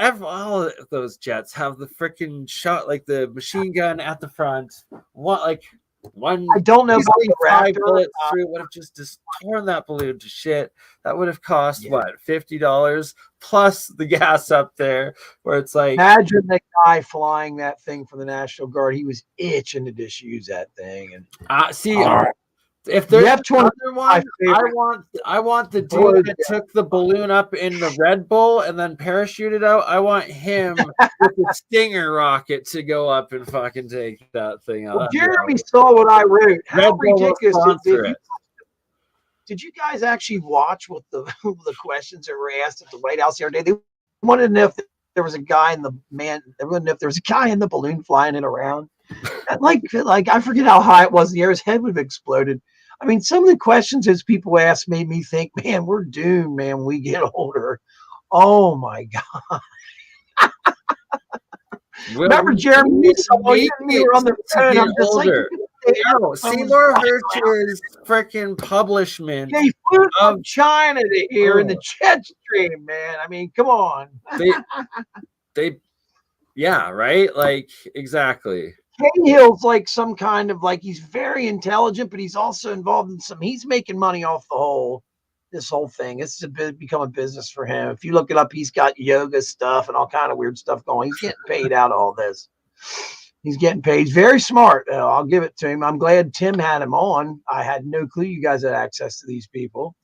those jets have the freaking shot, like the machine gun at the front. One I don't know about the 5 Raptor. bullets through would have just torn that balloon to shit. That would have cost what, $50 plus the gas up there, where it's like, imagine the guy flying that thing for the National Guard. He was itching to just use that thing. And if there's F-21, another one, I want the dude that took the balloon up in the Red Bull and then parachuted out. I want him with the Stinger rocket to go up and fucking take that thing out. Well, Jeremy saw what I wrote. How ridiculous did you guys actually watch what the questions that were asked at the White House the other day? They wanted to know if there was a guy in the they wanted to know if there was a guy in the balloon flying it around. like I forget how high it was in the air. His head would have exploded. I mean, some of the questions as people asked made me think, man, we're doomed, man, when we get older. Oh my God. Remember Jeremy? We were on the phone. I'm just older. Seymour Hersh's freaking publishment. They flew from China to here in the jet stream, man. I mean, come on. Yeah, right? Like, exactly. Cahill's like some kind of he's very intelligent, but he's also involved in he's making money off this whole thing. It's become a business for him. If you look it up, he's got yoga stuff and all kind of weird stuff going. He's getting paid out all this. He's getting paid. He's very smart. I'll give it to him. I'm glad Tim had him on. I had no clue you guys had access to these people.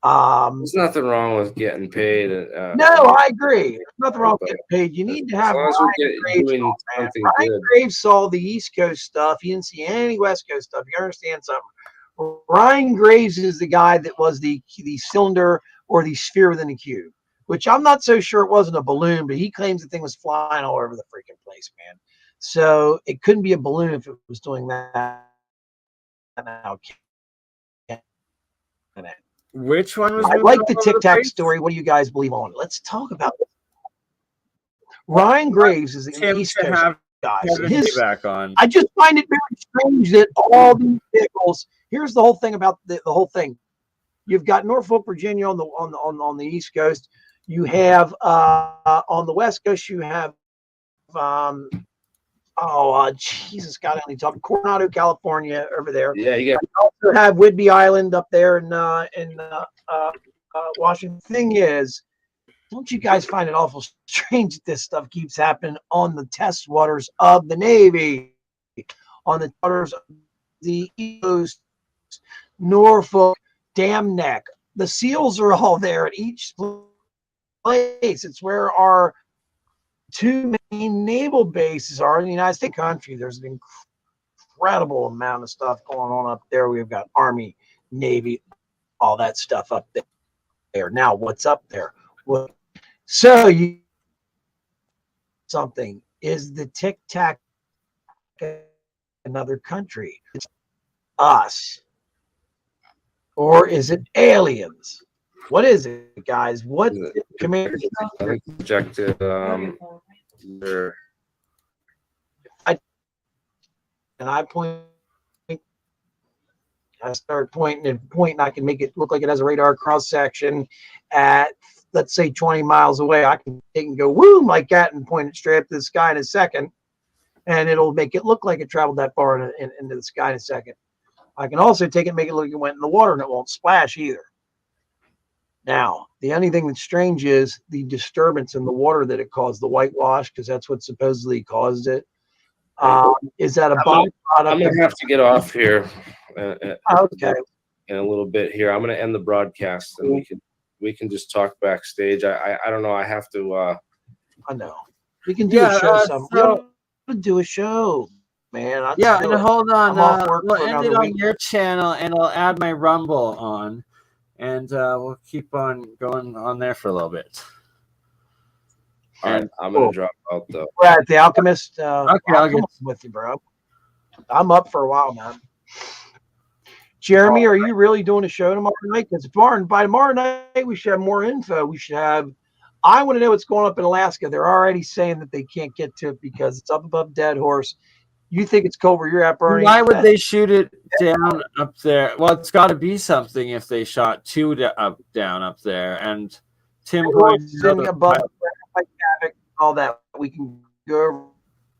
There's nothing wrong with getting paid. No, I agree. There's nothing wrong with getting paid. You need to have Ryan Graves saw the East Coast stuff. He didn't see any West Coast stuff. You understand something? Ryan Graves is the guy that was the cylinder or the sphere within a cube, which I'm not so sure it wasn't a balloon, but he claims the thing was flying all over the freaking place, man. So it couldn't be a balloon if it was doing that. Which one was? I like the Tictoc story. What do you guys believe on? Let's talk about it. Ryan Graves is the East Coast guy. Back on. I just find it very strange that all these vehicles. Here's the whole thing about the whole thing. You've got Norfolk, Virginia on the East Coast. You have on the West Coast. You have Jesus God, I only talk Coronado, California, over there. Yeah, you also have Whidbey Island up there in Washington. Thing is, don't you guys find it awful strange that this stuff keeps happening on the test waters of the Navy, on the waters of the East Coast, Norfolk, Dam Neck? The SEALs are all there at each place. It's where our two main naval bases are in the United States country. There's an incredible amount of stuff going on up there. We've got Army, Navy, all that stuff up there. Now, what's up there? Well, so you something is the Tic-Tac another country? It's us, or is it aliens? What is it, guys? What Commander? I think projected. They're- And I point. I start pointing, I can make it look like it has a radar cross section at, let's say, 20 miles away. I can take and go woo like that and point it straight up to the sky in a second, and it'll make it look like it traveled that far into the sky in a second. I can also take it and make it look like it went in the water, and it won't splash either. Now, the only thing that's strange is the disturbance in the water that it caused, the whitewash, because that's what supposedly caused it. Is that a byproduct? I'm gonna have to get off here. Okay. In a little bit here, I'm gonna end the broadcast, and we can just talk backstage. I don't know. I have to. I know. We can do a show. We do a show, man. And hold on. I'm off work We'll for end it another on week. your channel, and I'll add my Rumble on, and we'll keep on going on there for a little bit. All right, I'm gonna drop out though. We're at the Alchemist. Okay, I'll get with you, bro. I'm up for a while, man. Jeremy, are you really doing a show tomorrow night? Because by tomorrow night, we should have more info. We should have. I want to know what's going up in Alaska. They're already saying that they can't get to it because it's up above Dead Horse. You think it's cold where you're at, Bernie? Why would they shoot it down up there? Well, it's got to be something if they shot two down up there. And Tim above all that, we can go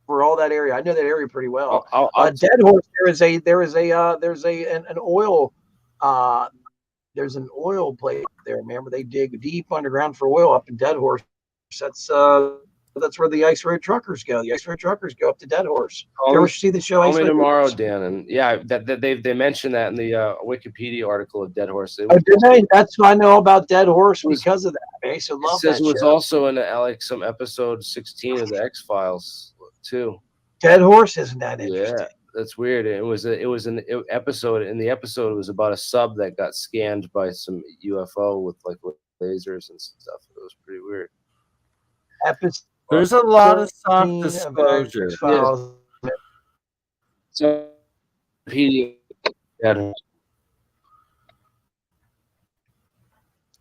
over all that area. I know that area pretty well. Dead Horse. There's an oil plate there. Remember, they dig deep underground for oil up in Dead Horse. That's where the ice road truckers go. The ice road truckers go up to Dead Horse. Did you ever see the show? Only tomorrow, Dan. And yeah, that they mentioned that in the Wikipedia article of Dead Horse. Did they? That's what I know about Dead Horse because of that. I so love it says that it was show. also in like some episode 16 of the X-Files too. Dead Horse isn't that interesting? Yeah, that's weird. It was an episode. In the episode, it was about a sub that got scanned by some UFO with like lasers and stuff. It was pretty weird. There's a lot of soft disclosure. So,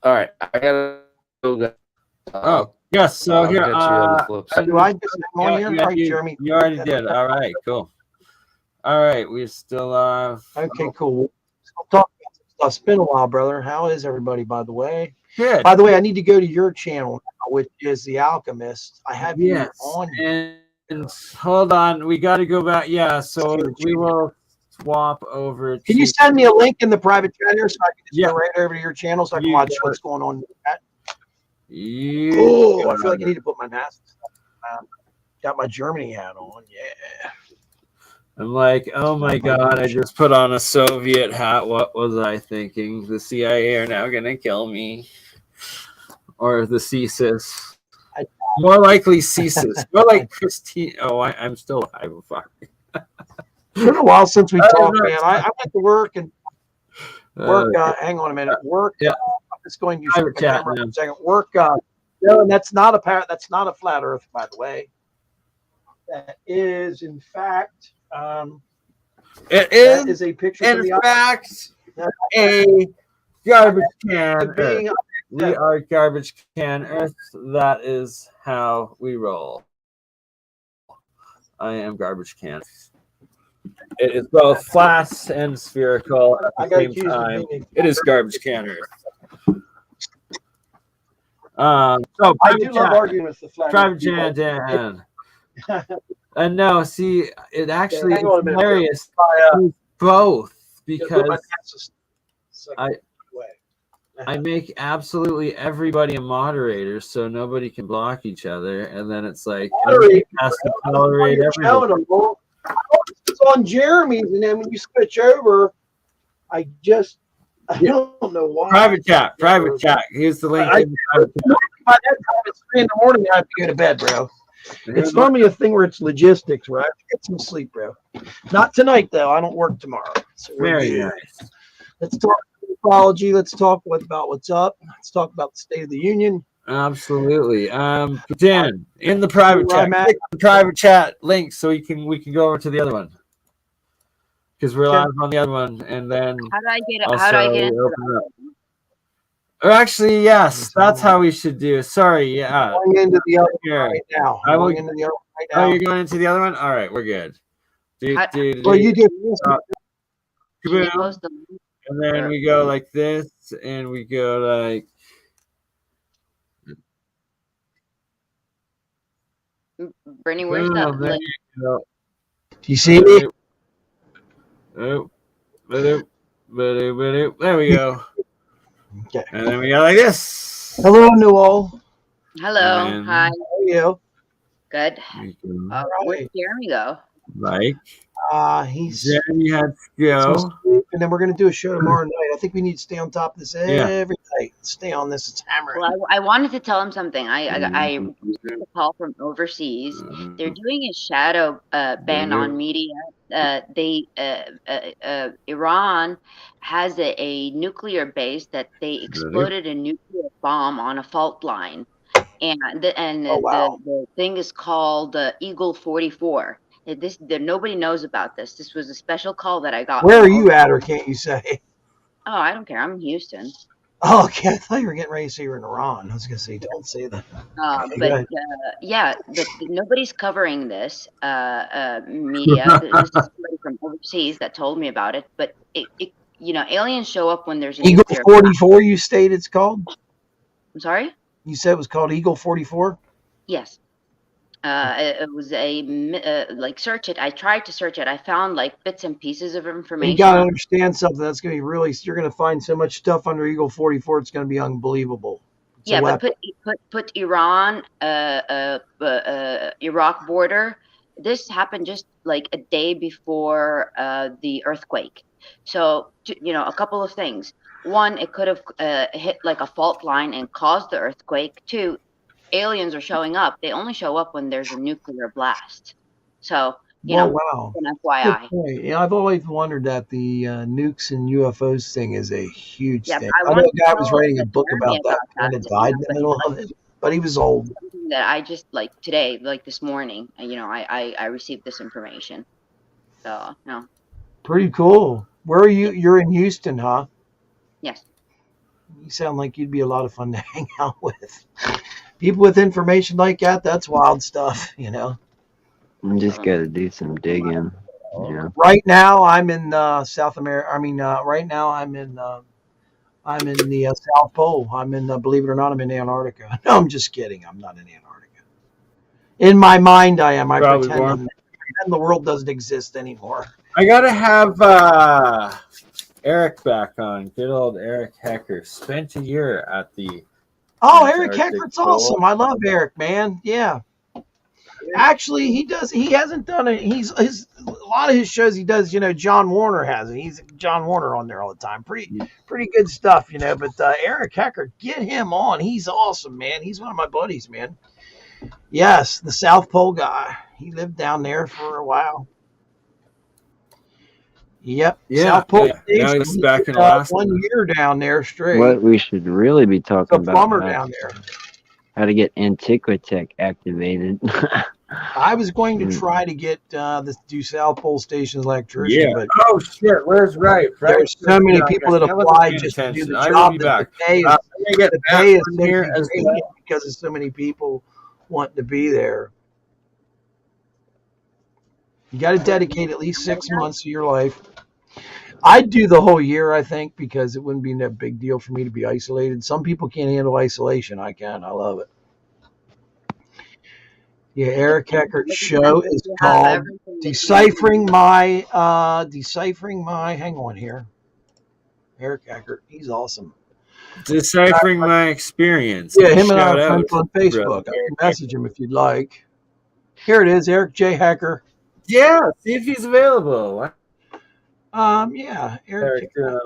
all right, I gotta go. Yes. So here, do I just on here? Right, Jeremy? You already did. All right, cool. All right, we still okay, cool. We'll talk about some stuff. It's been a while, brother. How is everybody, by the way? Good. By the way, I need to go to your channel now, which is the Alchemist. I have you on here. And hold on, we got to go back. Yeah, so we will swap over. Can you send me a link in the private chat here so I can just go right over to your channel so I can watch what's going on in the chat? Oh, I feel like I need to put my mask on. Got my Germany hat on. Yeah. I'm like, oh my God, I just put on a Soviet hat. What was I thinking? The CIA are now going to kill me. Or the CSIS. More likely CSIS. More like Christine. Oh, I'm still alive. It's been a while since we talked, man. I went to work and hang on a minute. Work. Yeah. I'm just going to use the camera for a second. Work. No, and that's not a flat Earth, by the way. That is, in fact, it is a picture. In fact, a garbage can Earth. We are garbage can Earth. That is how we roll. I am garbage can. It is both flat and spherical at the same time. It is garbage can Earth. So I do love arguing with the flat Private Jan Dan. And no, see, it actually is hilarious. Both, because I make absolutely everybody a moderator, so nobody can block each other, and then it's like has to tolerate everything. It's on Jeremy's, and then when you switch over, I don't know why. Private chat. Here's the link. By that time, it's 3 in the morning. I have to go to bed, bro. It's normally a thing where it's logistics, right? Get some sleep, bro. Not tonight, though. I don't work tomorrow. So very nice. Let's talk ufology. Let's talk about what's up. Let's talk about the State of the Union. Absolutely. Dan, in the private Where chat, I'm at. click the private chat link so we can go over to the other one. Because we're Okay. live on the other one, and then How do I get it? also How do I get we into open the it up. Or actually, yes, that's how we should do it. Sorry, yeah. Going into the other Here. one right now. I will- Going into the other one right Oh, now. you're going into the other one? All right, we're good. How- Well, you do. Can you Kaboom. post the link? And then we go like this, and we go like. Brittany, where's the boom, there link? you go. Do you see me? Oh, there we go. Okay. And then we go like this. Hello, Newell. Hello. And- Hi. How are you? Good. We go Where'd Right. Jeremy go? like He's Jeremy had to some go. sleep, and then we're going to do a show tomorrow night. I think we need to stay on top of this Yeah. every night. Stay on this. It's hammering. Well, I wanted to tell him something. I Mm-hmm. received a call from overseas. They're doing a shadow ban on media. Iran has a nuclear base that they exploded a nuclear bomb on a fault line, and Oh, wow. the thing is called Eagle 44. Nobody knows about this. This was a special call that I got. Where are from you at, or can't you say? Oh, I don't care. I'm in Houston. Oh, okay. I thought you were getting ready to say you're in Iran. I was going to say, don't say that. Okay, go ahead. Yeah, nobody's covering this media. This is somebody from overseas that told me about it. But aliens show up when there's a Eagle nuclear 44, you state it's called? I'm sorry? You said it was called Eagle 44? Yes. It was search it. I tried to search it. I found like bits and pieces of information. You got to understand something. That's going to be really, you're going to find so much stuff under Eagle 44. It's going to be unbelievable. It's yeah, but put Iran, Iraq border. This happened just like a day before the earthquake. So, a couple of things. One, it could have hit like a fault line and caused the earthquake. Two, aliens are showing up. They only show up when there's a nuclear blast. So, wow. an FYI. Good point. Yeah, I've always wondered that the nukes and UFOs thing is a huge thing. I I know a guy wanted was to writing a know book about that, kind of died in the middle of it, but he was old. Something that I just like today, like this morning, I received this information. So, no. Pretty cool. Where are you? You're in Houston, huh? Yes. You sound like you'd be a lot of fun to hang out with. People with information like that, that's wild stuff, I'm just gotta do some digging. Yeah. Right now, I'm in South America. I mean, right now I'm in the South Pole. I'm in, believe it or not, I'm in Antarctica. No, I'm just kidding. I'm not in Antarctica. In my mind, I am. I pretend the world doesn't exist anymore. I gotta have Eric back on. Good old Eric Hecker. Spent a year at the. Oh, Eric Hecker's awesome. I love Eric, man. Yeah. Actually, he hasn't done it. A lot of his shows he does, John Warner has it. He's John Warner on there all the time. Pretty good stuff, but Eric Hecker, get him on. He's awesome, man. He's one of my buddies, man. Yes, the South Pole guy. He lived down there for a while. Yep. Yeah. South Pole Yeah. Now he's back in Alaska. 1 year down there straight. What we should really be talking The about plumber how, down there. how to get Antiquitech activated. I was going to try to get do South Pole Station's electrician, Yeah. but Oh shit! Where's Right? there's so many people that apply just to do the I will job be that back. the pay is, I'm gonna get the Matt pay is on so here as great well. because of so many people wanting to be there. You got to dedicate at least 6 months of your life. I'd do the whole year, I think, because it wouldn't be a big deal for me to be isolated. Some people can't handle isolation. I can. I love it. Yeah, Eric Heckert's show is called Deciphering My. Hang on here. Eric Heckert, he's awesome. Deciphering my experience. Yeah, him and I Shout are friends out on to Facebook. brother. I can message him if you'd like. Here it is, Eric J. Hecker. Yeah, see if he's available. Yeah, Eric. Here,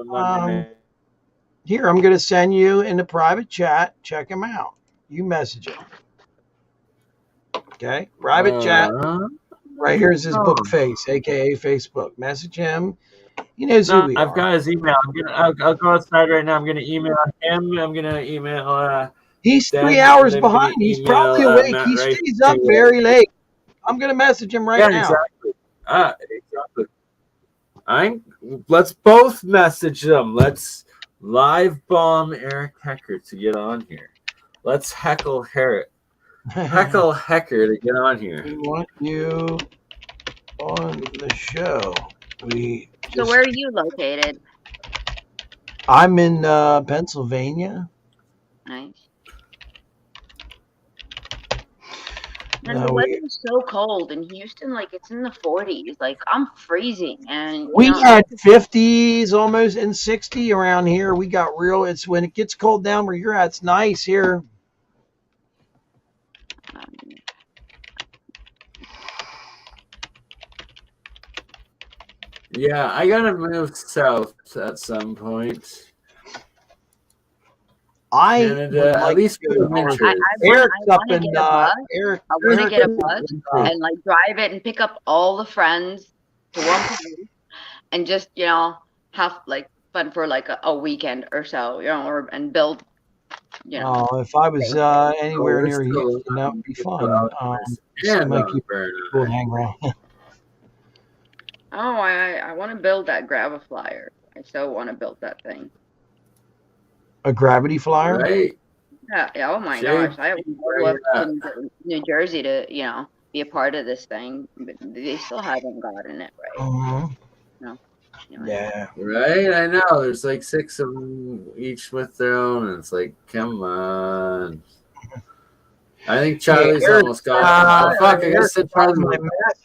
I'm going to send you in the private chat. Check him out. You message him. Okay, private chat. Right here is his book face, aka Facebook. Message him, He knows who we I've are. got his email. I'll go outside right now. I'm gonna email him. I'm gonna email He's Dan, 3 and hours then I'm gonna behind. He's email probably awake. Matt He Rice stays up to, very late. I'm gonna message him right yeah, now. exactly. Let's both message them. Let's live bomb Eric Hecker to get on here. Let's heckle Hecker to get on here. We want you on the show. So where are you located? I'm in Pennsylvania. Nice. And the weather is so cold in Houston, like it's in the 40s. Like I'm freezing, and We had 50s almost and 60 around here. We got real. It's when it gets cold down where you're at. It's nice here. Yeah, I gotta move south at some point. Canada, at least for the winter. Eric's up I in want to get a bus and like drive it and pick up all the friends to one place and just have like fun for like a weekend or so, and build. If I was anywhere near Houston, that would be fun. People hang around. I want to build that Graviflyer. I so want to build that thing. A gravity flyer? Right. Yeah. Oh my gosh. I would love to New Jersey to, be a part of this thing, but they still haven't gotten it right. No. Anyway. Yeah. Right. I know. There's like 6 of them each with their own, and it's like, come on. I think Charlie's almost got it. Fuck, I guess it's part of my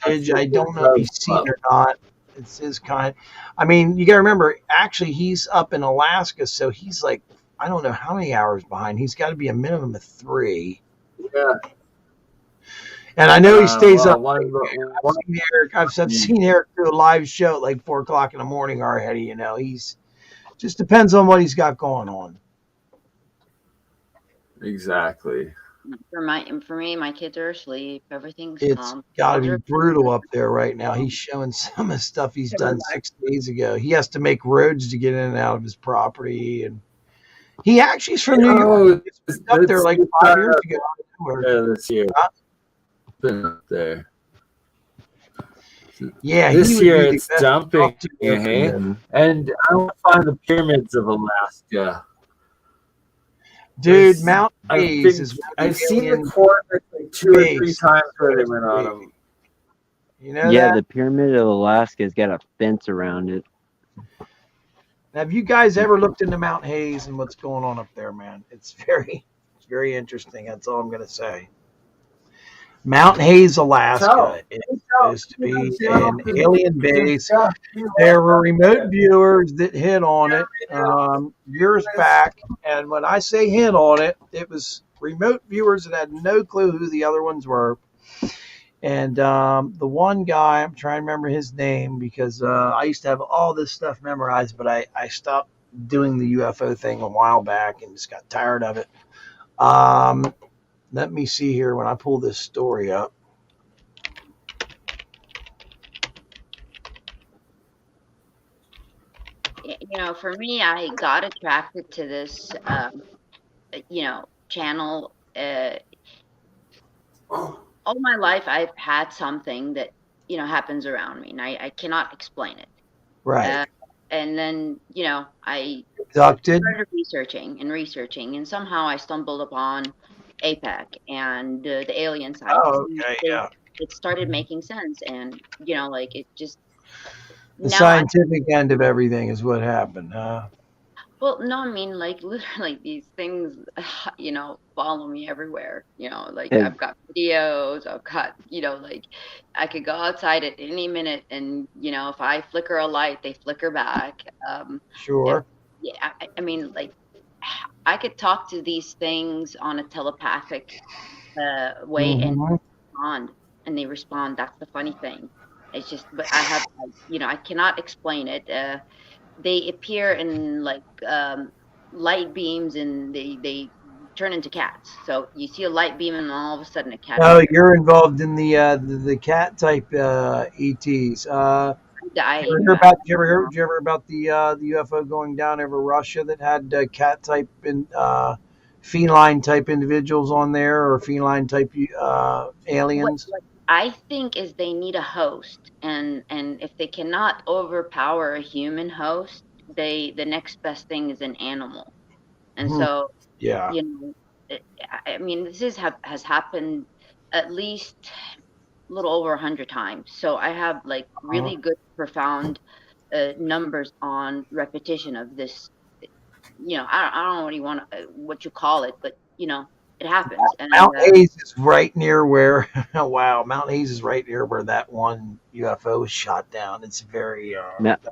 message. I don't know if he's seen it or not. It's his kind. I mean, you got to remember, actually, he's up in Alaska, so he's like, I don't know how many hours behind. He's got to be a minimum of 3. Yeah. And I know he stays up. I've seen Eric do a live show at like 4 o'clock in the morning already. He's just depends on what he's got going on. Exactly. For me, my kids are asleep. Everything's It's got to be brutal up there right now. He's showing some of the stuff he's done 6 days ago. He has to make roads to get in and out of his property, and he actually is from New York. He was up there like 5 years ago. Yeah, this year. Been up there. Yeah, this year it's dumping. And I don't find the pyramids of Alaska. Dude, Mount Hayes is. I've seen the coordinates like 2 or 3 times where they went on them. Yeah, the Pyramid of Alaska's got a fence around it. Have you guys ever looked into Mount Hayes and what's going on up there, man? It's very interesting. That's all I'm going to say. Mount Hayes, Alaska. It used to be an alien base. There were remote viewers that hit on it years back. And when I say hit on it, it was remote viewers that had no clue who the other ones were. And the one guy, I'm trying to remember his name because I used to have all this stuff memorized, but I stopped doing the UFO thing a while back and just got tired of it. Let me see here when I pull this story up. For me, I got attracted to this, channel. All my life, I've had something that, happens around me, and I cannot explain it. Right. And then, I started researching, and somehow I stumbled upon APEC and the alien side. Oh, okay, yeah. It started making sense, and it just the scientific end of everything is what happened, huh? Well, no, I mean, like literally these things, follow me everywhere. I've got videos, I've got, I could go outside at any minute, and if I flicker a light, they flicker back. Sure. Yeah, I mean, like, I could talk to these things on a telepathic way and they respond. That's the funny thing. It's just, but I cannot explain it. They appear in like light beams, and they turn into cats. So you see a light beam, and all of a sudden a cat. Oh, you're involved in the cat type ETs. I Did you ever hear about the UFO going down over Russia that had cat type and feline type individuals on there, or feline type aliens? what I think is they need a host, and if they cannot overpower a human host, the next best thing is an animal. And Hmm. so, Yeah. you know, I mean, has happened at least a little over 100 times. So I have like really good, profound numbers on repetition of this. You know, I don't know what you want, what you call it, but you know, it happens. And Mount Hayes is right near where. Wow, Mount Hayes is right near where that one UFO was shot down. It's very.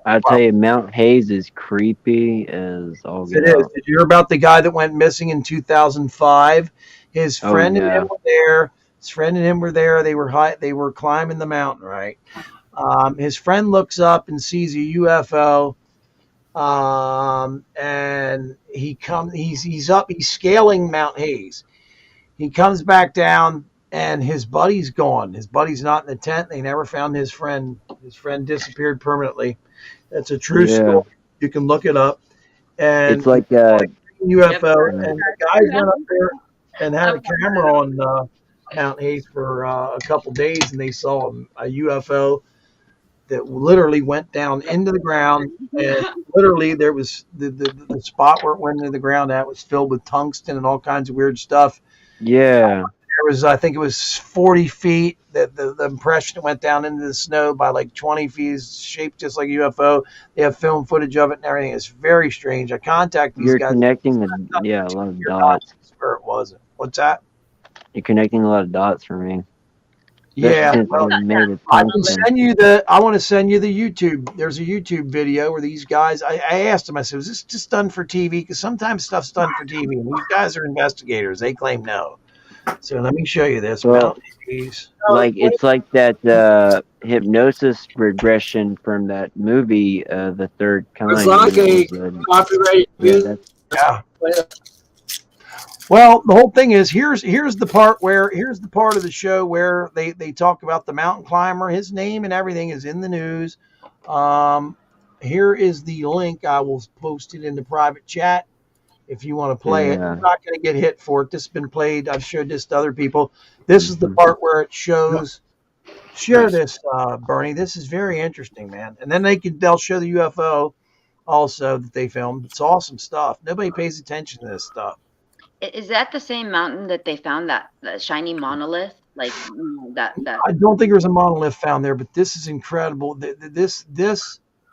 I'll tell you, Mount Hayes is creepy as all It get is. out. Did you hear about the guy that went missing in 2005? His Oh, friend and yeah. him were there. His friend and him were there. They were climbing the mountain, right? His friend looks up and sees a UFO. And he's up. He's scaling Mount Hayes. He comes back down, and his buddy's gone. His buddy's not in the tent. They never found his friend. His friend disappeared permanently. That's a true Yeah. story. You can look it up. And It's like UFO, and the guys went up there and had a camera on Mount Hayes for a couple days, and they saw a UFO that literally went down into the ground, and literally there was the spot where it went into the ground at was filled with tungsten and all kinds of weird stuff. yeah. There was, I think it was 40 feet. The impression went down into the snow by like 20 feet, shaped just like a UFO. They have film footage of it and everything. It's very strange. I contacted these You're guys. connecting a lot of dots. Where it wasn't. What's that? You're connecting a lot of dots for me. Yeah. Since Well, they made it I want to send you the YouTube. There's a YouTube video where these guys. I asked them. I said, "Was this just done for TV?" Because sometimes stuff's done for TV. And these guys are investigators. They claim no. So let me show you this. Well, Mountain like it's like that hypnosis regression from that movie, The Third Kind. It's like a copyright. Yeah, Yeah. Well, the whole thing is here's the part of the show where they talk about the mountain climber. His name and everything is in the news. Here is the link. I will post it in the private chat if you want to play it. You're not going to get hit for it. This has been played. I've showed this to other people. This is the part where it shows. Share this, Bernie. This is very interesting, man. And then they'll show the UFO also that they filmed. It's awesome stuff. Nobody pays attention to this stuff. Is that the same mountain that they found that shiny monolith? Like that. I don't think there's a monolith found there, but this is incredible. This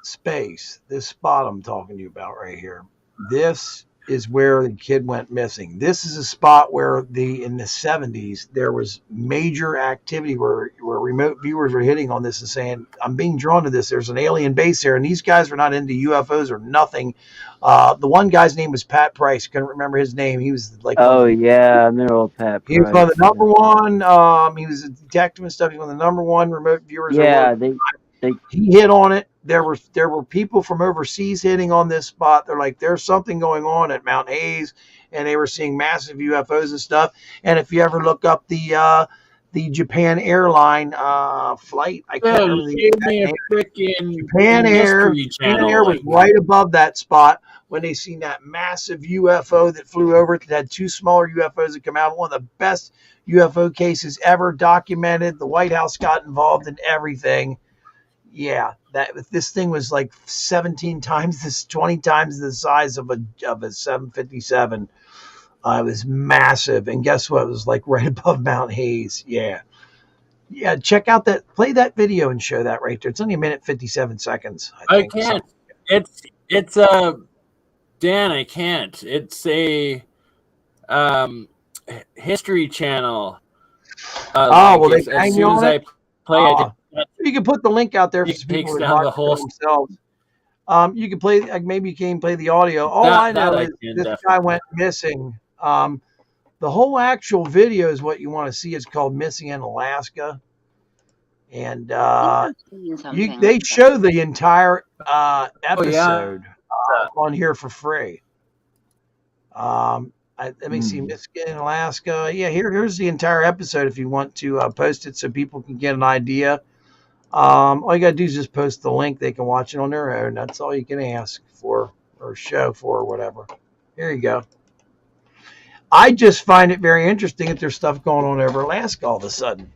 space, this spot I'm talking to you about right here, this is where the kid went missing. This is a spot where in the 70s there was major activity where remote viewers were hitting on this and saying, "I'm being drawn to this. There's an alien base there," and these guys were not into UFOs or nothing. The one guy's name was Pat Price. Couldn't remember his name. He was like, oh yeah, I remember old Pat Price. He was one of the number one. He was a detective and stuff. He was one of the number one remote viewers. Yeah, he hit on it. There were people from overseas hitting on this spot. They're like, there's something going on at Mount Hayes, and they were seeing massive UFOs and stuff. And if you ever look up the Japan airline flight, I can't remember the name. Japan Air was right above that spot when they seen that massive UFO that flew over it that had two smaller UFOs that come out. One of the best UFO cases ever documented. The White House got involved in everything. Yeah, this thing was like 17 times 20 times the size of a 757. It was massive, and guess what? It was like right above Mount Hayes. Yeah, check out play that video and show that right there. It's only 1:57. I can't. It's Dan. I can't. It's a History Channel. They as hang soon on as I it? play it. You can put the link out there for It people takes to down watch the whole themselves. You can play, maybe you can play the audio. All I know is this guy went missing. The whole actual video is what you want to see. It's called Missing in Alaska. And they show the entire episode on here for free. Let me see, Missing in Alaska. Yeah, here's the entire episode if you want to post it so people can get an idea. All you gotta do is just post the link. They can watch it on their own. That's all you can ask for or show for or whatever. Here you go. I just find it very interesting that there's stuff going on over Alaska all of a sudden.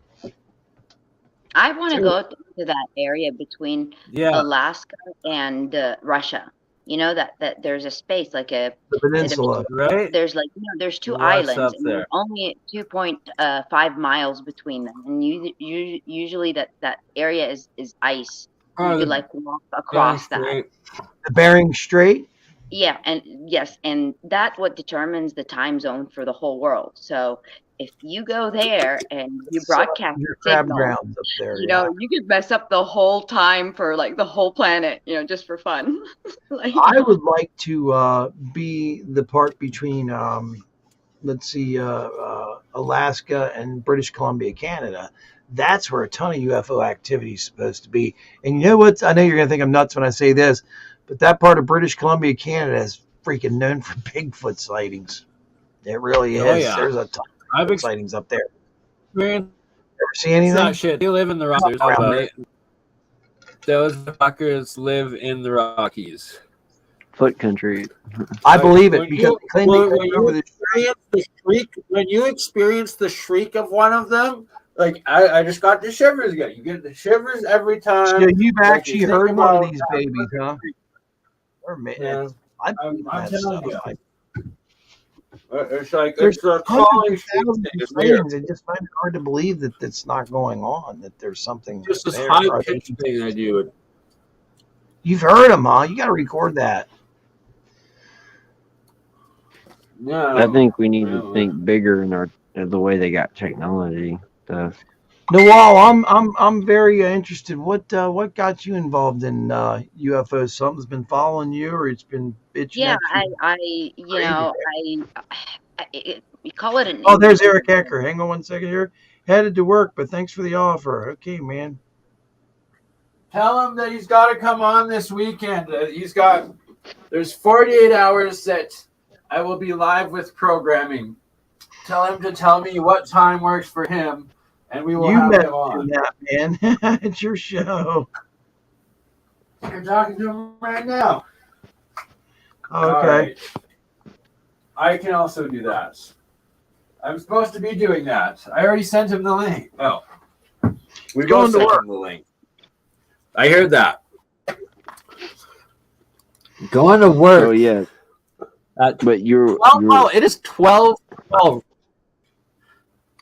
I want to go to that area between Alaska and Russia. You know that there's a space like the peninsula, right? There's like there's two What's islands, up and there? there's only 2.5 miles between them, and usually that area is ice. You could like walk across that. The Bering Strait. Yeah, and yes, and that's what determines the time zone for the whole world. So if you go there and you broadcast your the crab signal, grounds up there. you know, you could mess up the whole time for like the whole planet, you know, just for fun. Like, I would like to be the part between, let's see, Alaska and British Columbia, Canada. That's where a ton of UFO activity is supposed to be. And you know what? I know you're going to think I'm nuts when I say this, but that part of British Columbia, Canada is freaking known for Bigfoot sightings. It really is. Oh, yeah. There's a ton of sightings up there. Man, ever see anything? Not shit. They live in the Rockies. Those fuckers live in the Rockies. Foot country. I believe it because when you experience the shriek of one of them, like I just got the shivers again. You get the shivers every time. So you've actually heard one of these babies, huh? Yeah. I'm telling you. It's like There's it's a hundreds calling of thousands of there. sightings. I just find it hard to believe that that's not going on. That there's something. Just this there. high pitched thing I do. You've heard them, huh? You got to record that. No, I think we need to think bigger in the way they got technology stuff. Noel, I'm very interested. What got you involved in UFOs? Something's been following you, or it's been itching? yeah, at you? we call it an. Oh, there's Eric Ecker. Hang on one second here. Headed to work, but thanks for the offer. Okay, man. Tell him that he's got to come on this weekend. There's 48 hours that I will be live with programming. Tell him to tell me what time works for him, and we will have him on. That, man. It's your show. You're talking to him right now. Okay. Right. I can also do that. I'm supposed to be doing that. I already sent him the link. Oh. We both sent him the link. I heard that. Going to work. Oh yeah. But you're it is 12:12.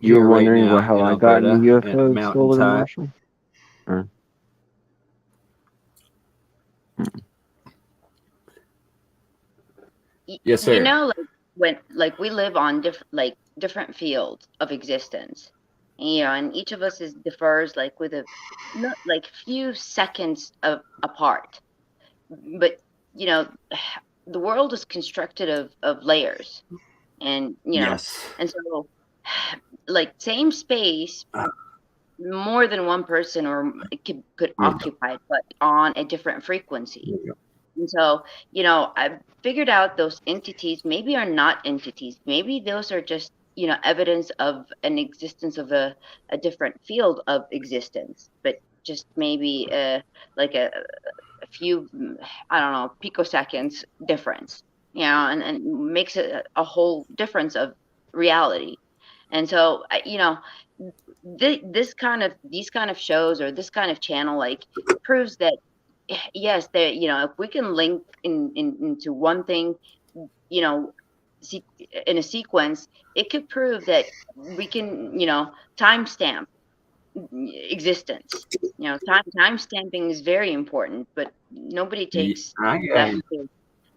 You were Right wondering now how in I got Alberta, into at UFO Mountain stolen Time. Marshall? Or- Yes, sir. You know, like we live on different fields of existence, you know, and each of us differs like with like few seconds apart. But you know, the world is constructed of layers, and you know, and so like same space, more than one person or it could occupy, but on a different frequency. And so, you know, I've figured out those entities maybe are not entities. Maybe those are just, you know, evidence of an existence of a different field of existence, but just maybe like a few, I don't know, picoseconds difference, you know, and makes it a whole difference of reality. And so, you know, these kind of shows or this kind of channel like proves that yes, that, you know, if we can link into one thing, you know, in a sequence, it could prove that we can, you know, timestamp existence. You know, time stamping is very important, but nobody takes that into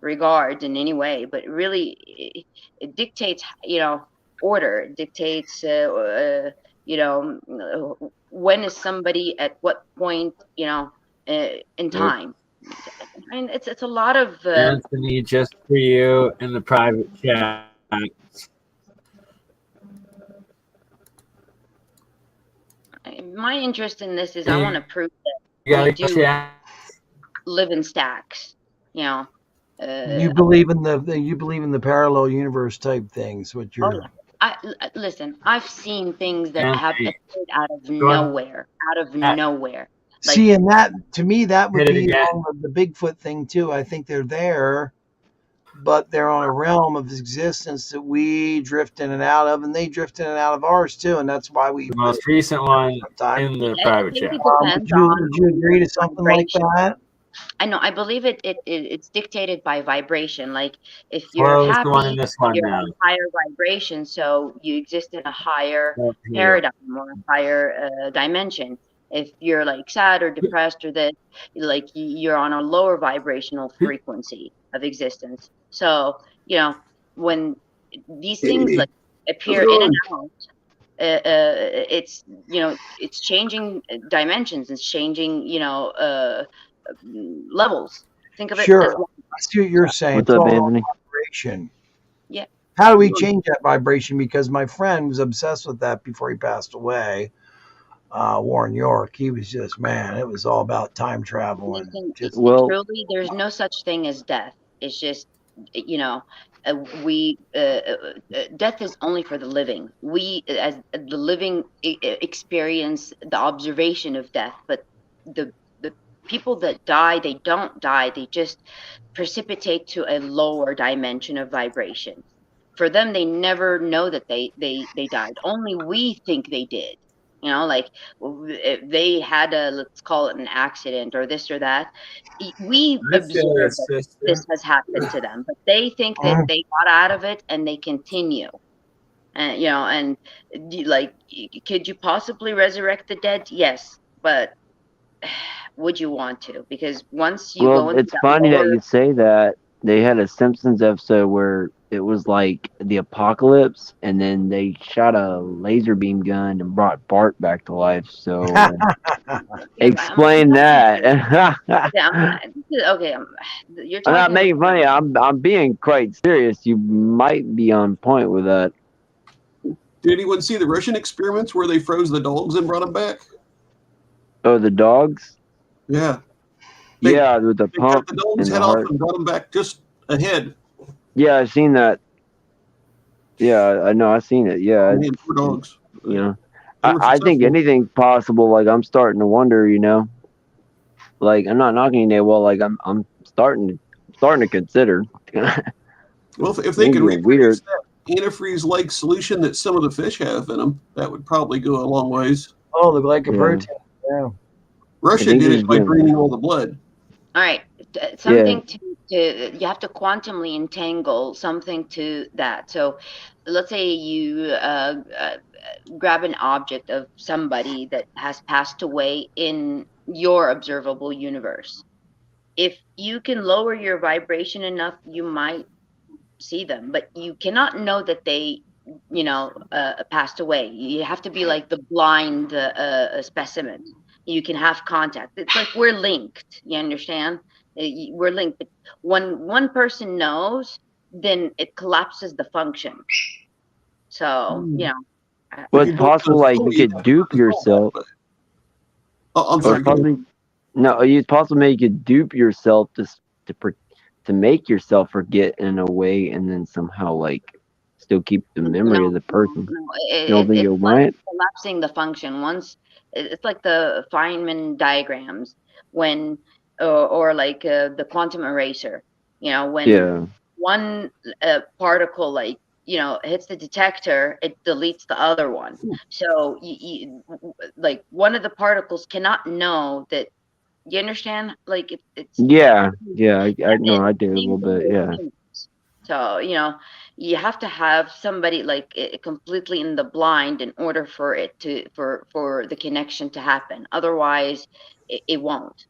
regard in any way. But really, it dictates, you know, order. It dictates, you know, when is somebody at what point, you know, in time. I mean, it's a lot of Anthony, just for you in the private chat. My interest in this is I want to prove that You we got do live in stacks. You know, you believe in the parallel universe type things. What you're? Listen. I've seen things that Anthony, have appeared out of nowhere. Like, See, and that to me, that would Hit it be again. on the Bigfoot thing too. I think they're there, but they're on a realm of existence that we drift in and out of, and they drift in and out of ours too, and that's why we The most recent one time. in the I private think chat. it depends on Would you agree to something like vibration. that? I know. I believe it's dictated by vibration. Like, if you're Close the one in happy, this one you're now. on higher vibration, so you exist in a higher Oh, here you go. paradigm or a higher dimension. If you're like sad or depressed or that, like you're on a lower vibrational frequency of existence. So, you know, when these things like appear in and out, it's, you know, it's changing dimensions, it's changing, you know, levels. Think of it as Sure. one. I see what you're saying. What's It's up, all Anthony? vibration. Yeah. How do we change that vibration? Because my friend was obsessed with that before he passed away. Warren York, he was just, man, it was all about time travel and Listen, just Well, truly, there's no such thing as death. It's just, you know, death is only for the living. We, as the living, experience the observation of death, but the people that die, they don't die. They just precipitate to a lower dimension of vibration. For them, they never know that they died. Only we think they did. You know, like, if they had a, let's call it an accident or this or that, we I feel observe it, that sister. this has happened to them, but they think that they got out of it and they continue. And, you know, and like, could you possibly resurrect the dead? Yes, but would you want to? Because once you go well, into it's that funny that lower, you say that. They had a Simpsons episode where it was like the apocalypse, and then they shot a laser beam gun and brought Bart back to life. So explain that. yeah, okay, you're I'm not talking making about, funny. I'm being quite serious. You might be on point with that. Did anyone see the Russian experiments where they froze the dogs and brought them back? Oh, the dogs? Yeah. Yeah, with the They cut pump the dog's and the head off heart. and brought them back just ahead. Yeah, I've seen that. Yeah, I know. I've seen it. Yeah, Man, poor dogs. you know, They were I think successful. anything's possible. Like, I'm starting to wonder. You know, like, I'm not knocking it. Well, like, I'm starting to consider. Well, if they Maybe could weird. reproduce that antifreeze-like solution that some of the fish have in them, that would probably go a long ways. oh, the glycoprotein. Yeah. Russia think did he's it by gonna- draining all the blood. all right, something to you have to quantumly entangle something to that. So let's say you grab an object of somebody that has passed away in your observable universe. If you can lower your vibration enough, you might see them, but you cannot know that they, you know, passed away. You have to be like the blind specimen. You can have contact. It's like we're linked. You understand? We're linked. But when one person knows, then it collapses the function. So, you know. Well, If it's you go to possible. the Like, you Philly, could dupe yourself. Oh, I'm Or sorry. Go ahead. possibly, no, it's possible you could dupe yourself to make yourself forget in a way, and then somehow like still keep the memory of the person. No, You don't think you'll want it? collapsing the function. Once it's like the Feynman diagrams when, or like the quantum eraser. You know, when Yeah. one particle, like, you know, hits the detector, it deletes the other one. So like one of the particles cannot know that. You understand? Like it's Yeah. I know. I do a same little thing bit. with Yeah. humans. So, you know, you have to have somebody like completely in the blind in order for it to for the connection to happen. Otherwise, it won't.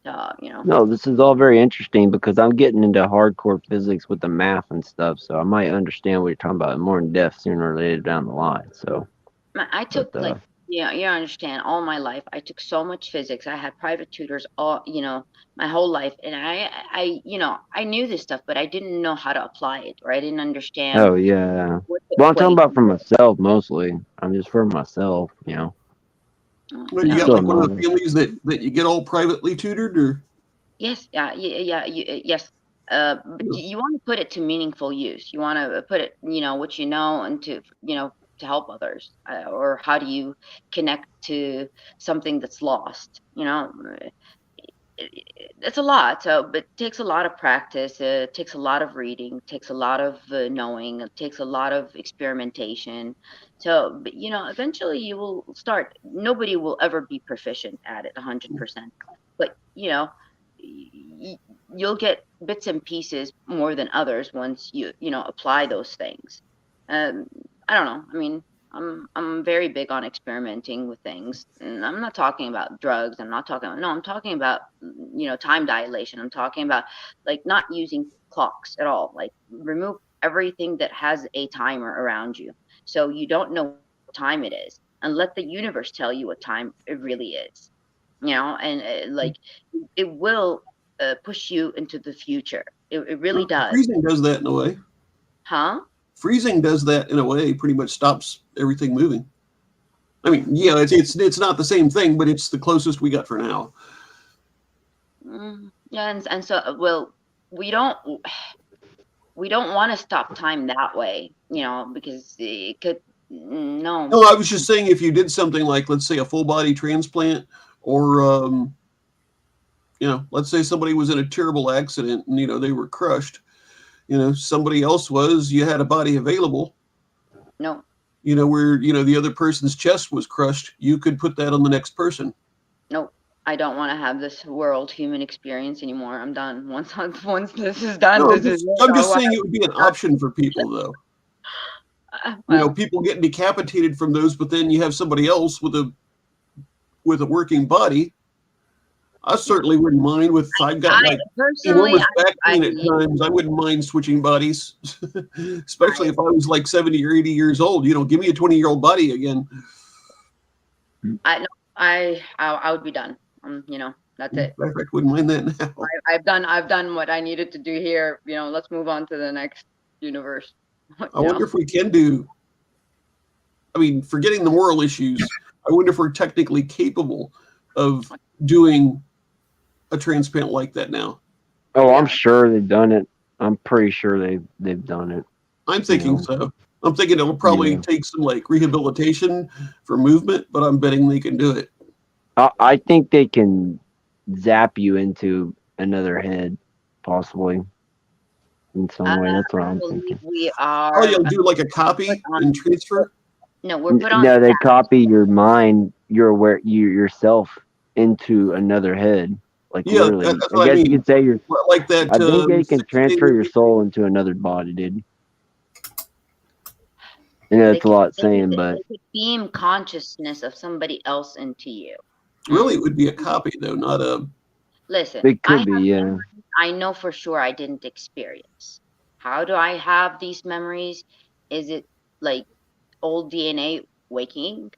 You know. No, this is all very interesting because I'm getting into hardcore physics with the math and stuff, so I might understand what you're talking about more in depth sooner or later down the line. So, I took like, yeah, you understand, all my life I took so much physics. I had private tutors all, you know, my whole life, and I you know, I knew this stuff, but I didn't know how to apply it, or I didn't understand. oh yeah. what the Well, I'm talking about equation for was. myself mostly. I'm just for myself, you know. Well, you Yeah. got Still like one of the not. families that you get all privately tutored, or Yes, yes. But you want to put it to meaningful use. You want to put it, you know, what you know, into, you know, to help others, or how do you connect to something that's lost? You know, it's a lot. So, but it takes a lot of practice. It takes a lot of reading. Takes a lot of knowing. It takes a lot of experimentation. So, but, you know, eventually you will start. Nobody will ever be proficient at it 100%. But you know, you'll get bits and pieces more than others once you know apply those things. I don't know. I mean, I'm very big on experimenting with things, and I'm not talking about drugs. I'm not talking. No, I'm talking about you know time dilation. I'm talking about like not using clocks at all. Like remove everything that has a timer around you, so you don't know what time it is, and let the universe tell you what time it really is. You know, and like it will push you into the future. It really does. Freezing does that in a way. Huh? Freezing does that in a way. Pretty much stops everything moving. I mean, yeah, it's not the same thing, but it's the closest we got for now. Yeah, and so well, we don't want to stop time that way, you know, because it could no. No, I was just saying if you did something like, let's say, a full body transplant, or you know, let's say somebody was in a terrible accident and you know they were crushed. You know, somebody else was. You had a body available. No. You know, where you know the other person's chest was crushed. You could put that on the next person. No, I don't want to have this world human experience anymore. I'm done. Once this is done, No, this is it. I'm just saying it would be an option for people, though. Well, You know, people getting decapitated from those, but then you have somebody else with a working body. I certainly wouldn't mind. I've got like enormous back pain at times. I wouldn't mind switching bodies, especially if I was like 70 or 80 years old. You know, give me a 20-year-old body again. I would be done. You know, that's it. In fact, I wouldn't mind that now. I've done what I needed to do here. You know, let's move on to the next universe. I wonder if we can do. I mean, forgetting the moral issues, I wonder if we're technically capable of doing a transplant like that now. Oh, I'm sure they've done it. I'm pretty sure they've done it. I'm thinking so. I'm thinking it'll probably take some like rehabilitation for movement, but I'm betting they can do it. I think they can zap you into another head, possibly in some way. That's what I'm thinking. We are. Oh, you'll do like a copy and transfer? No, we're put on. No, they copy your mind, yourself into another head. Like literally, that's I what guess I mean. you could say like that. I think they can transfer your soul into another body, dude. I know it's a lot saying, but they could beam consciousness of somebody else into you. Really, it would be a copy though, not a. Listen, it could be, yeah. I know for sure I didn't experience. How do I have these memories? Is it like old DNA waking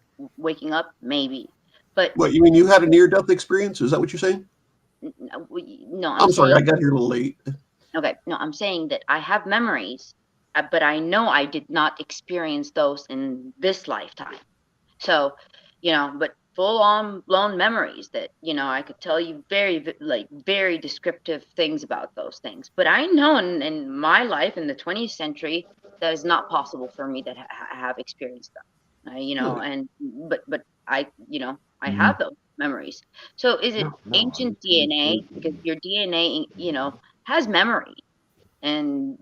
up? Maybe, but What you mean? You had a near-death experience? Is that what you're saying? No, I'm sorry, I got here a little late. Okay, no, I'm saying that I have memories, but I know I did not experience those in this lifetime. So, you know, but full-on blown memories that, you know, I could tell you very descriptive things about those things. But I know in my life in the 20th century, that is not possible for me that have experienced them. You know, and but I, you know, I have those memories. So is it ancient DNA? Because your DNA, you know, has memory, and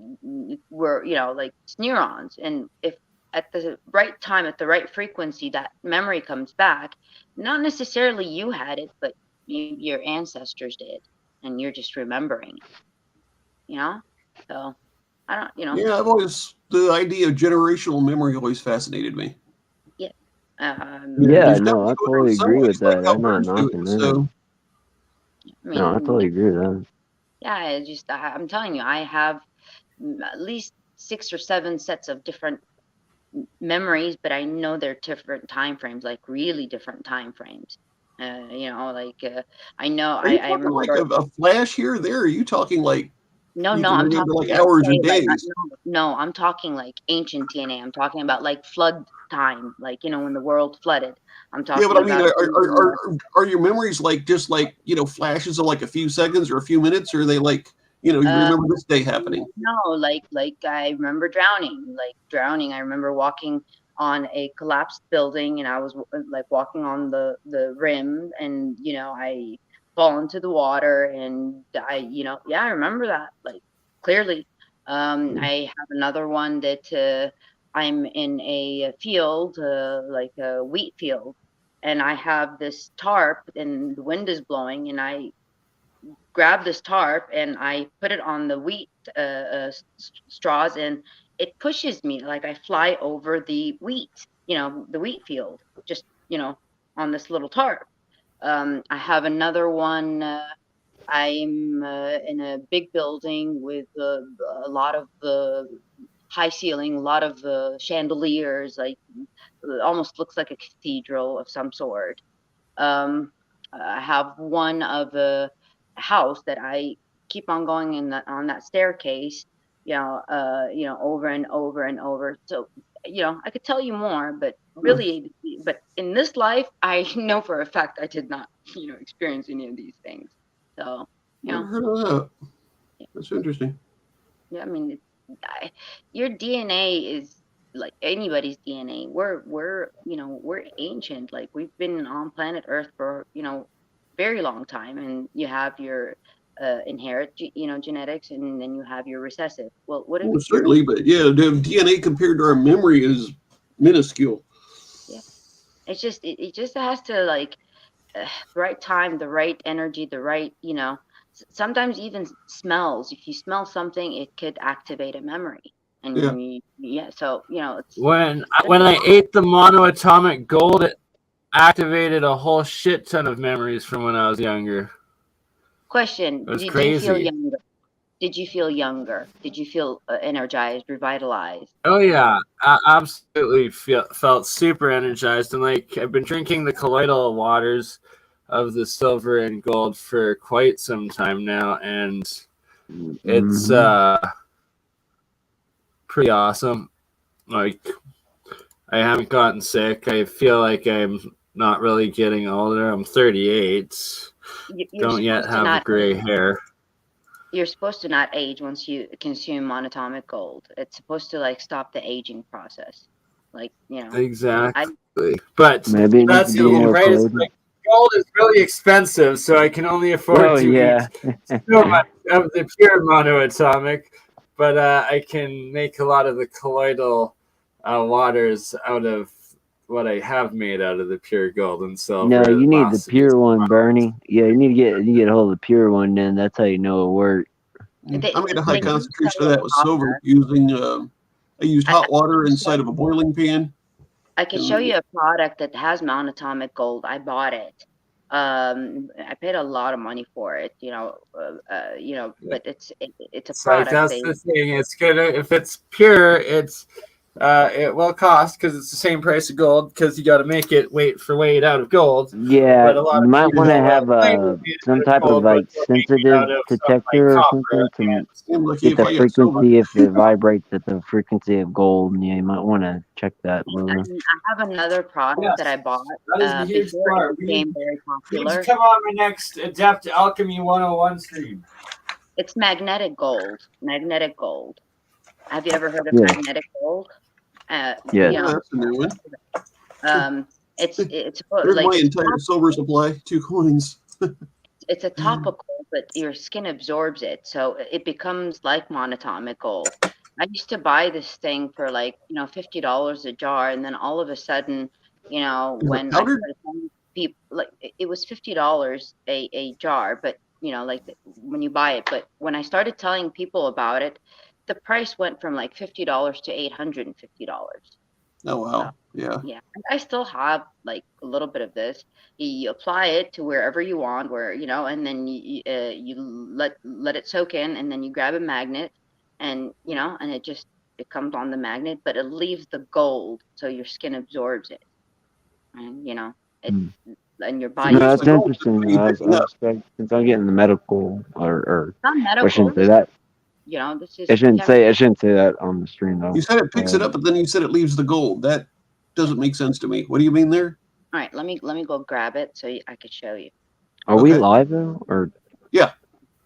we're, you know, like it's neurons, and if at the right time, at the right frequency, that memory comes back, not necessarily you had it, but your ancestors did, and you're just remembering it, you know? So I don't, you know. Yeah, the idea of generational memory always fascinated me. Yeah. Yeah, no, I totally agree with that. I'm not knocking that. So. No, I totally agree with that. Yeah, I'm telling you, I have at least 6 or 7 sets of different memories, but I know they're different time frames, like really different time frames. You know, like I know Are you I talking remember like a flash here or there? Or are you talking like no, you no, can I'm remember talking like hours or days? no, I'm talking like ancient DNA. I'm talking about like flood time, like, you know, when the world flooded. I'm talking Yeah, but I mean, about are your memories like just like, you know, flashes of like a few seconds or a few minutes, or are they like, you know, you remember this day happening? No, like I remember drowning. I remember walking on a collapsed building, and I was like walking on the rim, and I fall into the water, and I remember that like clearly. I have another one that I'm in a field, like a wheat field, and I have this tarp, and the wind is blowing, and I grab this tarp and I put it on the wheat straws, and it pushes me like I fly over the wheat, the wheat field, just on this little tarp. I have another one. I'm in a big building with a lot of high ceiling, a lot of chandeliers, like almost looks like a cathedral of some sort. Um, I have one of a house that I keep on going on that staircase, over and over and over. So, I could tell you more, but really, but in this life, I know for a fact I did not, experience any of these things. So, Never heard of that. That's interesting. yeah, I mean, your DNA is like anybody's DNA. We're ancient. Like we've been on planet Earth for very long time, and you have your inherit genetics, and then you have your recessive. Well, what if Well, certainly, but yeah, the DNA compared to our memory is minuscule. Yeah, it's just it just has to like the right time, the right energy, the right sometimes even smells. If you smell something, it could activate a memory. And so it's when I ate the monoatomic gold, it activated a whole shit ton of memories from when I was younger. Question: It was Did crazy. you feel younger? Did you feel younger? Did you feel energized, revitalized? Oh yeah, I absolutely felt super energized, and like I've been drinking the colloidal waters of the silver and gold for quite some time now, and it's pretty awesome. Like I haven't gotten sick. I feel like I'm not really getting older. I'm 38. Don't yet have gray hair. You're supposed to not age once you consume monatomic gold. It's supposed to like stop the aging process. Like, Exactly. But maybe that's the thing, right? It's like gold is really expensive, so I can only afford to eat so much of the pure monoatomic. But I can make a lot of the colloidal waters out of what I have made out of the pure gold and silver. No, you need the pure one, Bernie. Yeah, you need to get a hold of the pure one. Then that's how you know it works. I made a high concentration of that with silver using. I used hot water inside of a boiling pan. I can show you a product that has monatomic gold. I bought it. I paid a lot of money for it, but it's a product. Like that's the thing. It's gonna if it's pure, it will cost because it's the same price of gold because you got to make it weight for weight out of gold. Yeah, but a lot you might want to have some type of like sensitive detector or something to get the frequency if it vibrates at the frequency of gold. And yeah, you might want to check that. I have another product that I bought before it became very popular. Please come on my next Adept Alchemy 101 stream. It's magnetic gold. Magnetic gold. Have you ever heard of magnetic gold? That's a new one. It's There's like my entire silver supply, 2 coins. It's a topical, but your skin absorbs it, so it becomes like monatomic gold. I used to buy this thing for like $50 a jar, and then all of a sudden, when I started telling people, like it was $50 a jar, but like when you buy it, but when I started telling people about it, the price went from like $50 to $850. Oh wow! Yeah. I still have like a little bit of this. You apply it to wherever you want, and then you let it soak in, and then you grab a magnet, and and it comes on the magnet, but it leaves the gold, so your skin absorbs it, and and your body. No, that's interesting. Since I'm getting the medical or not medical. I shouldn't say that. This is. I shouldn't say that on the stream though. You said it picks it up, but then you said it leaves the gold. That doesn't make sense to me. What do you mean there? All right, let me go grab it so I could show you. Are we live though, or? Yeah.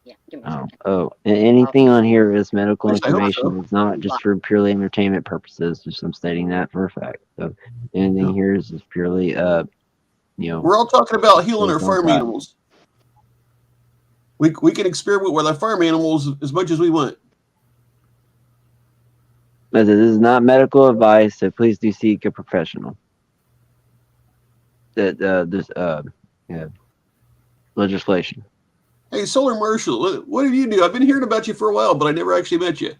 Yeah, give me a second. Anything on here is medical At least I hope information. so. It's not just for purely entertainment purposes. Just I'm stating that for a fact. So anything here is just purely, We're all talking about healing our based on farm fact. animals. We can experiment with our farm animals as much as we want. But this is not medical advice, so please do seek a professional. This legislation. Hey, Solar Marshal, what do you do? I've been hearing about you for a while, but I never actually met you.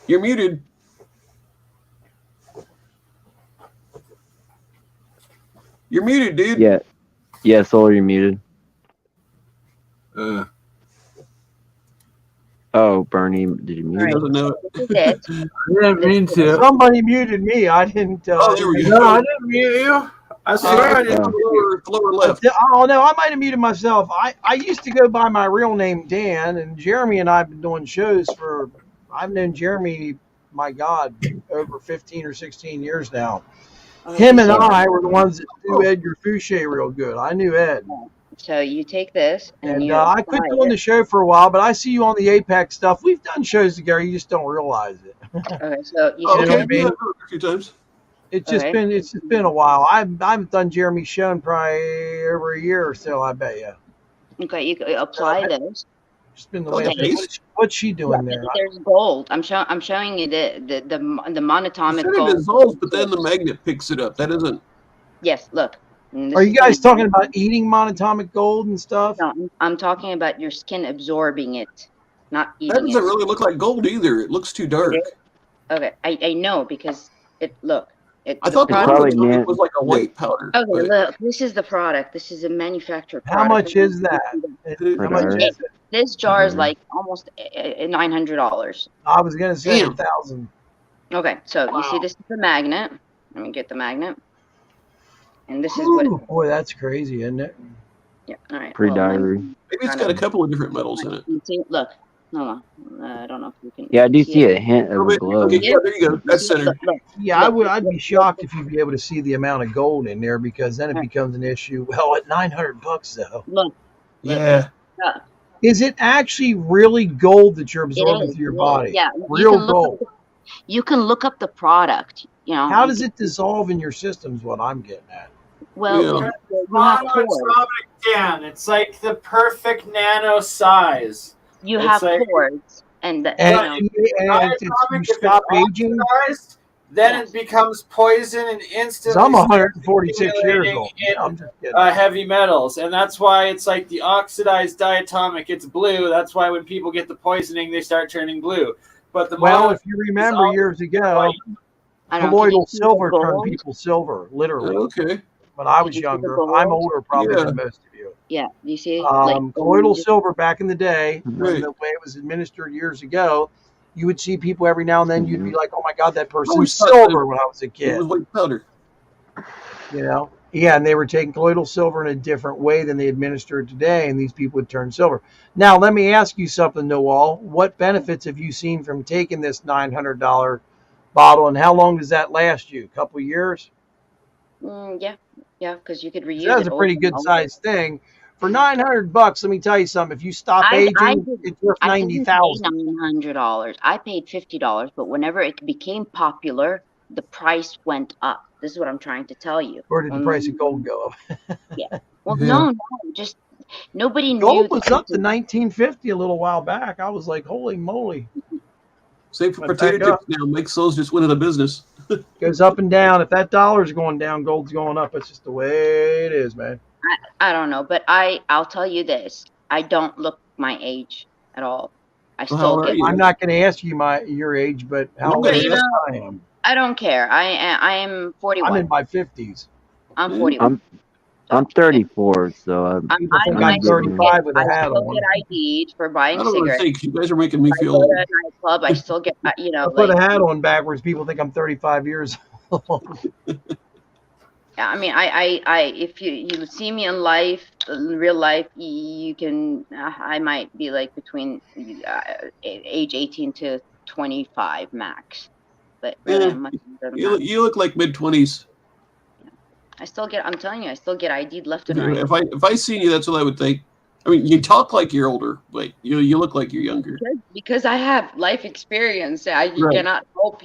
You're muted. You're muted, dude. Yeah, Solar, you're muted. Oh, Bernie, did you mute? He doesn't know it. This is it. I didn't mean to. Somebody muted me. I didn't. Oh, there we go. No, I didn't mute you. I swear I didn't. Lower left. Oh no, I might have muted myself. I used to go by my real name Dan, and Jeremy and I have been doing shows for. I've known Jeremy, my God, over 15 or 16 years now. Him and I were the ones that knew Edgar Fouché real good. I knew Ed. So you take this and you. I quit doing the show for a while, but I see you on the Apex stuff. We've done shows together. You just don't realize it. Okay, so you Oh, should okay, I mean? yeah, a few times. It's just been a while. I've done Jeremy's show in probably over a year or so. I bet you. Okay, you apply this. It's been the way. Okay. What's she doing there? There's gold. I'm showing you the monatomic It gold. dissolves, but then the magnet picks it up. That isn't. Yes, look. Are you guys talking about eating monatomic gold and stuff? No, I'm talking about your skin absorbing it, not eating That doesn't it. really look like gold either. It looks too dark. Okay, I know because look. I thought the probably monatomic was like a white powder. Okay, but look. This is the product. This is a manufactured How product. much is that? How much is it? This jar is like almost $900. I was gonna say Damn. 1,000. Okay, so you see this is the magnet. Let me get the magnet. And this is what. Ooh, boy, that's crazy, isn't it? Yeah. All right. Pre-diary. Maybe it's got a couple of different metals in it. You see, look. Hold on. I don't know if you can. Yeah, I do see a hint of a glow. Okay, yeah, there you go. That's center. Yeah, I'd be shocked if you'd be able to see the amount of gold in there because then it becomes an issue. Well, at $900 though. Look. Yeah. Is it actually really gold that you're absorbing through your body? Yeah. Real gold. You can look up the product. You know. How does it dissolve in your system is what I'm getting at. Well, Yeah. you have pores. Dan, it's like the perfect nano size. You It's have like- pores, and And Atomic, you if stop it's aging. oxidized, then it becomes poison and 'Cause instantly. I'm starts 146 years accumulating old. in, I'm just kidding. heavy metals, and that's why it's like the oxidized diatomic. It's blue. That's why when people get the poisoning, they start turning blue. But the Well, mono- if you remember years ago, I don't know, can colloidal you see the silver turned gold? people silver, literally. Okay. When I was Did you see the younger, gold? I'm older probably Yeah. than most of you. Yeah, you see, Colloidal silver back in the day, Right. when the way it was administered years ago, you would see people every now and then. You'd be like, "Oh my God, that person's always thought silver." When I was a It kid, was white powder. you know, yeah, and they were taking colloidal silver in a different way than they administer it today, and these people would turn silver. Now, let me ask you something, Noel. What benefits have you seen from taking this $900 bottle, and how long does that last you? A couple of years? yeah, because you could reuse That's it a pretty over and good over. sized thing. For $900, let me tell you something. If you stop aging, it's worth I didn't pay $90,000. $900. I paid $50, but whenever it became popular, the price went up. This is what I'm trying to tell you. Or did the price of gold go up? Yeah. Well, Yeah. no, just nobody knew. Gold was that up to $19.50 a little while back. I was like, holy moly. Same for Went potato back up. chips now. Mike Souls just went out of business. Goes up and down. If that dollar's going down, gold's going up. It's just the way it is, man. I don't know, but I'll tell you this. I don't look my age at all. I Well, how still old are get. you? I'm not going to ask you your age, but how I'm old gonna is ask- I am? I don't care. I am 41. I'm in my 50s. I'm 41. I'm 34, so People think I I'm 35 with a hat still on. get ID'd for I buying don't want to cigarettes. think. You guys are making me I feel go old. to a nightclub. I still get, I put a hat on backwards. People think I'm 35 years old. Yeah, I mean, I if you see me in life, in real life, you can. I might be like between age 18 to 25 max, but really, Yeah. I'm much older than You that. look like mid-20s. I still get. I'm telling you, I still get ID'd left and right. If I seen you, that's what I would think. I mean, you talk like you're older, but you look like you're younger. Because I have life experience. You Right. cannot hope,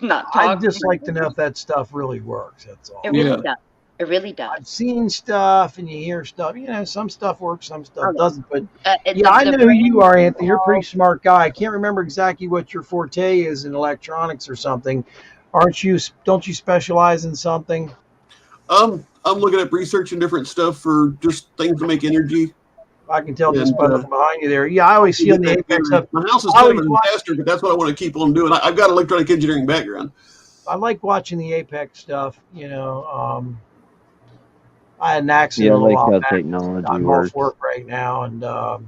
not talk. I'd just like to know if that stuff really works. That's all. It really Yeah. does. It really does. I've seen stuff and you hear stuff. Some stuff works, some stuff Okay. doesn't. But The I know who you are, brain Anthony. You're a pretty smart guy. I can't remember exactly what your forte is in electronics or something. Don't you specialize in something? I'm looking at researching different stuff for just things to make energy. I can tell just And, by looking behind you there. Yeah, I always see on the Apex stuff. My house is I kind of always a watch- disaster, but that's what I want to keep on doing. I've got an electronic engineering background. I like watching the Apex stuff. I had an accident Yeah, I a little like while how back. technology I'm works. off work right now, and I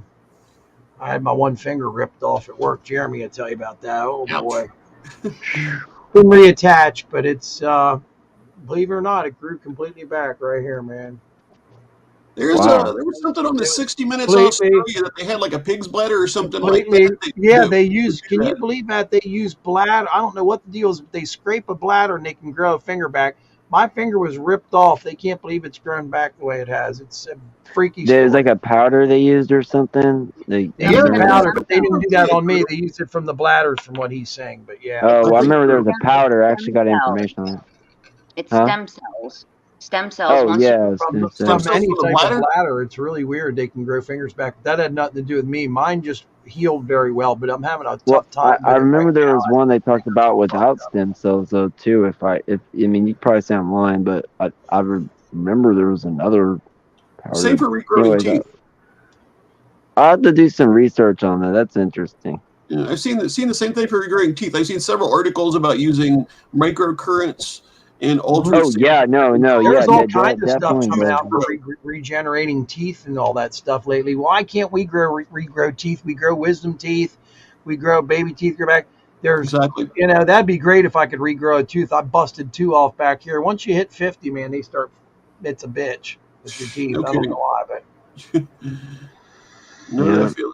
had my one finger ripped off at work. Jeremy will tell you about that. Oh boy, couldn't reattach, but it's believe it or not, it grew completely back right here, man. There was something on the 60 Minutes Completely. Australia that they had like a pig's bladder or something like Completely. that. Yeah, they use. Can you believe that they use bladder? I don't know what the deal is, but they scrape a bladder and they can grow a finger back. My finger was ripped off. They can't believe it's grown back the way it has. It's a freaky story. There's like a powder they used or something. They used the powder, but they didn't do that on me. They used it from the bladders, from what he's saying. But yeah. Oh, well, I remember there was a powder. I actually got information on it. It's Huh? stem cells. Stem cells. Oh, once yeah. From cells any from the type bladder? of bladder, it's really weird. They can grow fingers back. That had nothing to do with me. Mine just healed very well, but I'm having a Well, tough time. I with it remember right there now. was one they talked about without stem cells though too. I mean, you probably say I'm lying, but I remember there was another powder. Same for regrowing Anyways, teeth. I'll have to do some research on that. That's interesting. Yeah, I've seen the same thing for regrowing teeth. I've seen several articles about using microcurrents and ultra. Oh yeah, no, There's yeah, all kinds of stuff definitely coming does. out for regenerating teeth and all that stuff lately. Why can't we regrow teeth? We grow wisdom teeth, we grow baby teeth, grow back. There's Exactly. that'd be great if I could regrow a tooth. I busted 2 off back here. Once you hit 50, man, it's a bitch with your teeth. No I don't kidding. know why, but No, Yeah. I feel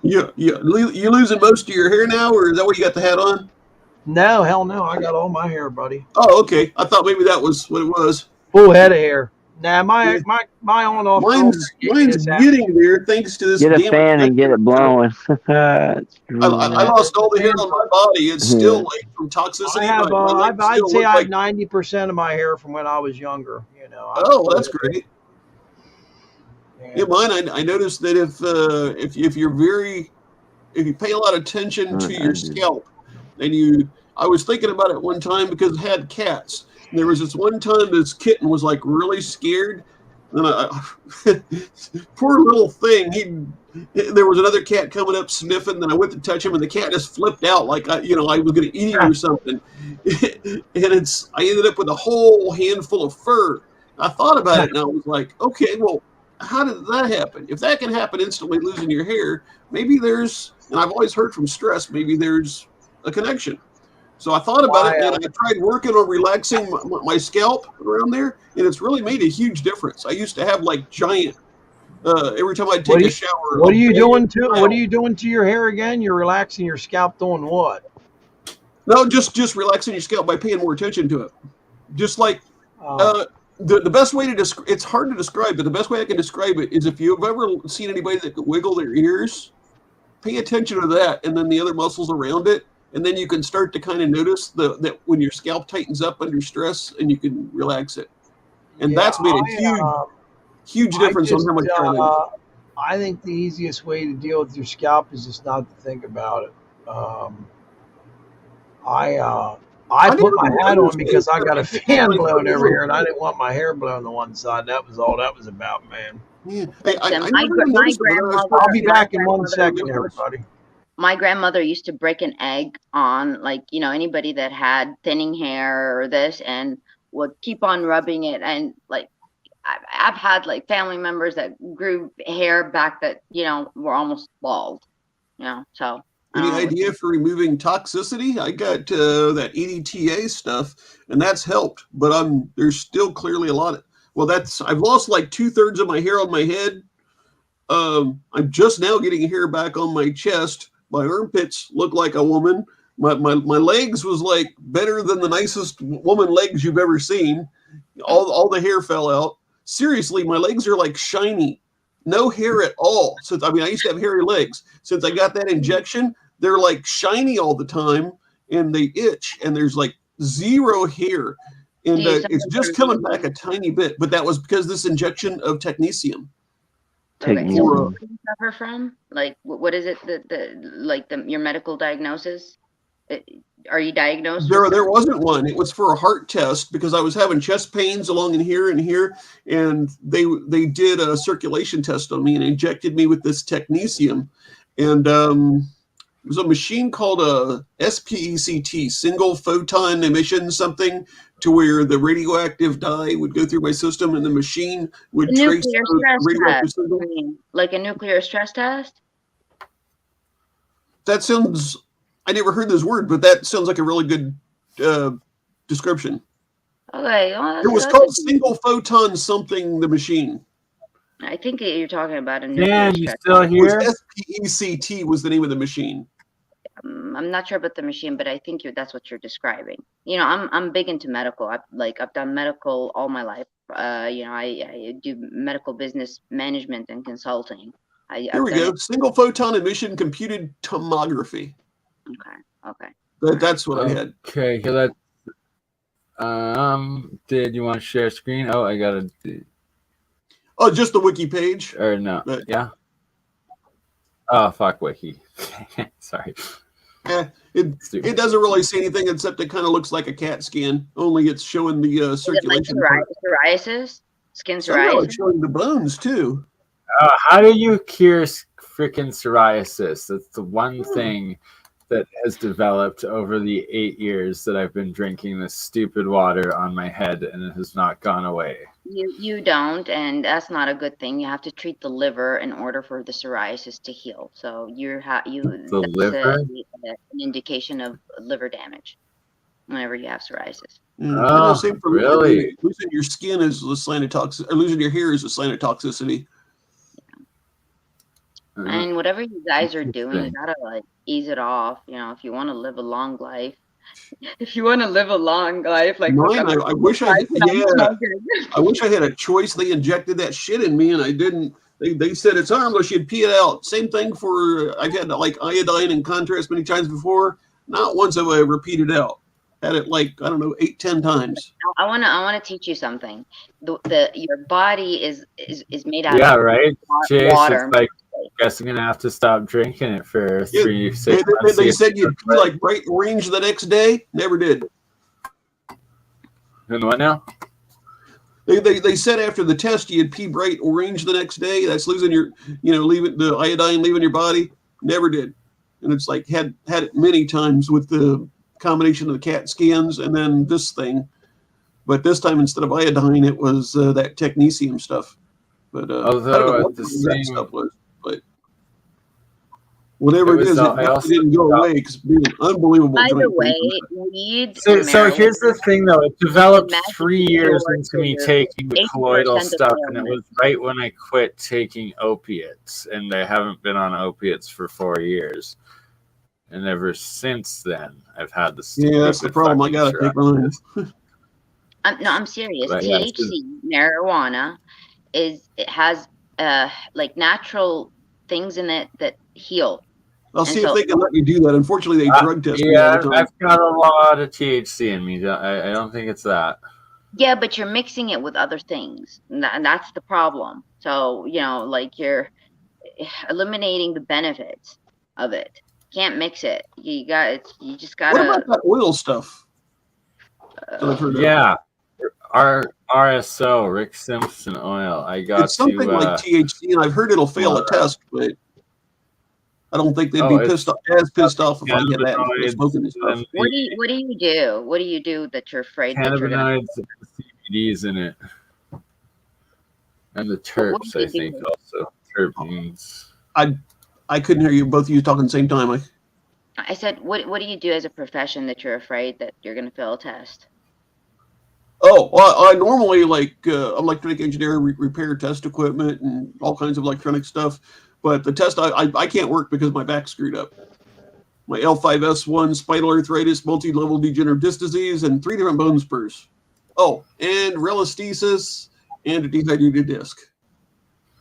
it. You losing most of your hair now, or is that what you got the hat on? no, hell no. I got all my hair, buddy. Oh, okay. I thought maybe that was what it was. Full head of hair. Nah, my on off. Mine's getting there thanks to this. Get a damn fan and get it blowing. I lost all the hair on my body. It's still like from toxicity. I have. my legs I'd still say look I have like- 90% of my hair from when I was younger. Oh, well, that's great. Yeah. Yeah, mine. I noticed that if you pay a lot of attention to your scalp, and I was thinking about it one time because I had cats. And there was this one time this kitten was like really scared. And poor little thing. There was another cat coming up sniffing. Then I went to touch him, and the cat just flipped out like I was going to eat him or something. And I ended up with a whole handful of fur. I thought about it, and I was like, okay, well, how did that happen? If that can happen instantly, losing your hair, maybe there's. And I've always heard from stress. Maybe there's a connection. So I thought about it, and I tried working on relaxing my scalp around there, and it's really made a huge difference. I used to have like giant. Every time I take a shower. What are you doing to your hair again? You're relaxing your scalp doing what? No, just relaxing your scalp by paying more attention to it. Just like the best way to describe it's hard to describe, but the best way I can describe it is if you've ever seen anybody that can wiggle their ears, pay attention to that, and then the other muscles around it. And then you can start to kind of notice that when your scalp tightens up under stress, and you can relax it. And that's made a huge difference on how much hair I lose. I think the easiest way to deal with your scalp is just not to think about it. I put my hat on because I got a fan blowing over here, and I didn't want my hair blown to one side. That was all that was about, man. Yeah. I'll be back in 1 second, everybody. My grandmother used to break an egg on, like, anybody that had thinning hair or this, and would keep on rubbing it. And like, I've had like family members that grew hair back that, were almost bald, so. Any idea for removing toxicity? I got that EDTA stuff, and that's helped, but there's still clearly a lot of, I've lost like 2/3 of my hair on my head. I'm just now getting hair back on my chest. My armpits look like a woman. My legs was like better than the nicest woman legs you've ever seen. All the hair fell out. Seriously, my legs are like shiny, no hair at all. Since I used to have hairy legs. Since I got that injection, they're like shiny all the time, and they itch, and there's like zero hair, and it's just coming back a tiny bit. But that was because this injection of technetium. Okay, so what do you suffer from? Like, what is it your medical diagnosis? Are you diagnosed? There wasn't one. It was for a heart test because I was having chest pains along in here and here, and they did a circulation test on me and injected me with this technetium, and it was a machine called a SPECT, single photon emission something, to where the radioactive dye would go through my system and the machine would trace the radioactive signal. Like a nuclear stress test? That sounds, I never heard this word, but that sounds like a really good description. Okay. Well, it was called single photon something, the machine. I think you're talking about a nuclear stress still here? SPECT was the name of the machine. I'm not sure about the machine, but I think that's what you're describing. You know, I'm big into medical. I've done medical all my life. You know, I do medical business management and consulting. Here we go. Single photon emission computed tomography. Okay. That's what I had. Okay. Let's. Did you want to share screen? Oh, I gotta. Oh, just the wiki page. Or no? Yeah. Oh, fuck wiki. Sorry. It doesn't really say anything except it kind of looks like a CAT scan. Only it's showing the circulation. Is it like psoriasis? Skin psoriasis? It's showing the bones too. How do you cure freaking psoriasis? That's the one thing that has developed over the 8 years that I've been drinking this stupid water on my head, and it has not gone away. You don't, and that's not a good thing. You have to treat the liver in order for the psoriasis to heal. So the liver? An indication of liver damage whenever you have psoriasis. Same for really? Losing your skin is a sign of toxicity, or losing your hair is a sign of toxicity. And whatever you guys are doing, you gotta like ease it off. You know, if you want to live a long life. If you want to live a long life, like mine, I wish I had a choice. They injected that shit in me, and I didn't. They said it's harmless. You'd pee it out. Same thing for I've had like iodine and contrast many times before. Not once have I ever peed it out. Had it like I don't know 8-10 times. I wanna teach you something. Your body is made out of right. Chase, water. It's like, I guess I'm gonna have to stop drinking it for 3-6 months. They said you'd pee like bright orange the next day. Never did. And what now? They said after the test you'd pee bright orange the next day. That's losing your the iodine leaving your body. Never did. And it's like had it many times with the combination of the CAT scans and then this thing. But this time instead of iodine, it was that technetium stuff. But I don't know what that stuff was. But whatever it is, it didn't go away because it was unbelievable. By the way, weed. So here's the thing, though. It developed 3 years into me taking the colloidal stuff, and it was right when I quit taking opiates, and I haven't been on opiates for 4 years. And ever since then, I've had the that's the problem. I gotta take mine. No, I'm serious. THC, marijuana, it has like natural things in it that heal. I'll see if they can let me do that. Unfortunately, they drug test me all the time. I've got a lot of THC in me. I don't think it's that. Yeah, but you're mixing it with other things, and that's the problem. So like you're eliminating the benefits of it. Can't mix it. You just gotta. What about that oil stuff? Yeah. RSO, Rick Simpson oil. I got it's something like THC, and I've heard it'll fail a test, but I don't think they'd be pissed off if I get that smoking this stuff. What do you do? What do you do that you're afraid that you're gonna... CBDs in it, and the terps. I think also terpenes. I couldn't hear you. Both of you talking at the same time. I said, what do you do as a profession that you're afraid that you're going to fail a test? Oh, well, I normally electronic engineer, repair test equipment and all kinds of electronic stuff. But the test, I can't work because my back's screwed up. My L5S1, spinal arthritis, multi-level degenerative disc disease, and 3 different bone spurs. Oh, and relisthesis and a dehydrated disc.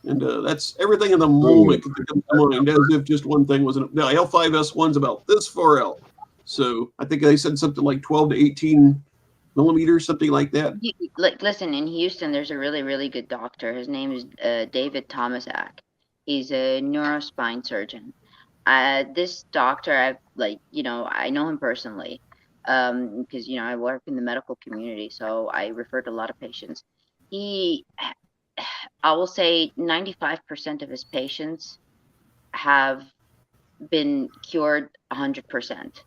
And that's everything in the moment that comes to mind, as if just one thing wasn't. Now, L5S1's about this far out. So I think they said something like 12 to 18 millimeters, something like that. Like, listen, in Houston, there's a really, really good doctor. His name is David Tomasak. He's a neurospine surgeon. This doctor, I know him personally, because I work in the medical community, so I refer to a lot of patients. I will say 95% of his patients have been cured 100%.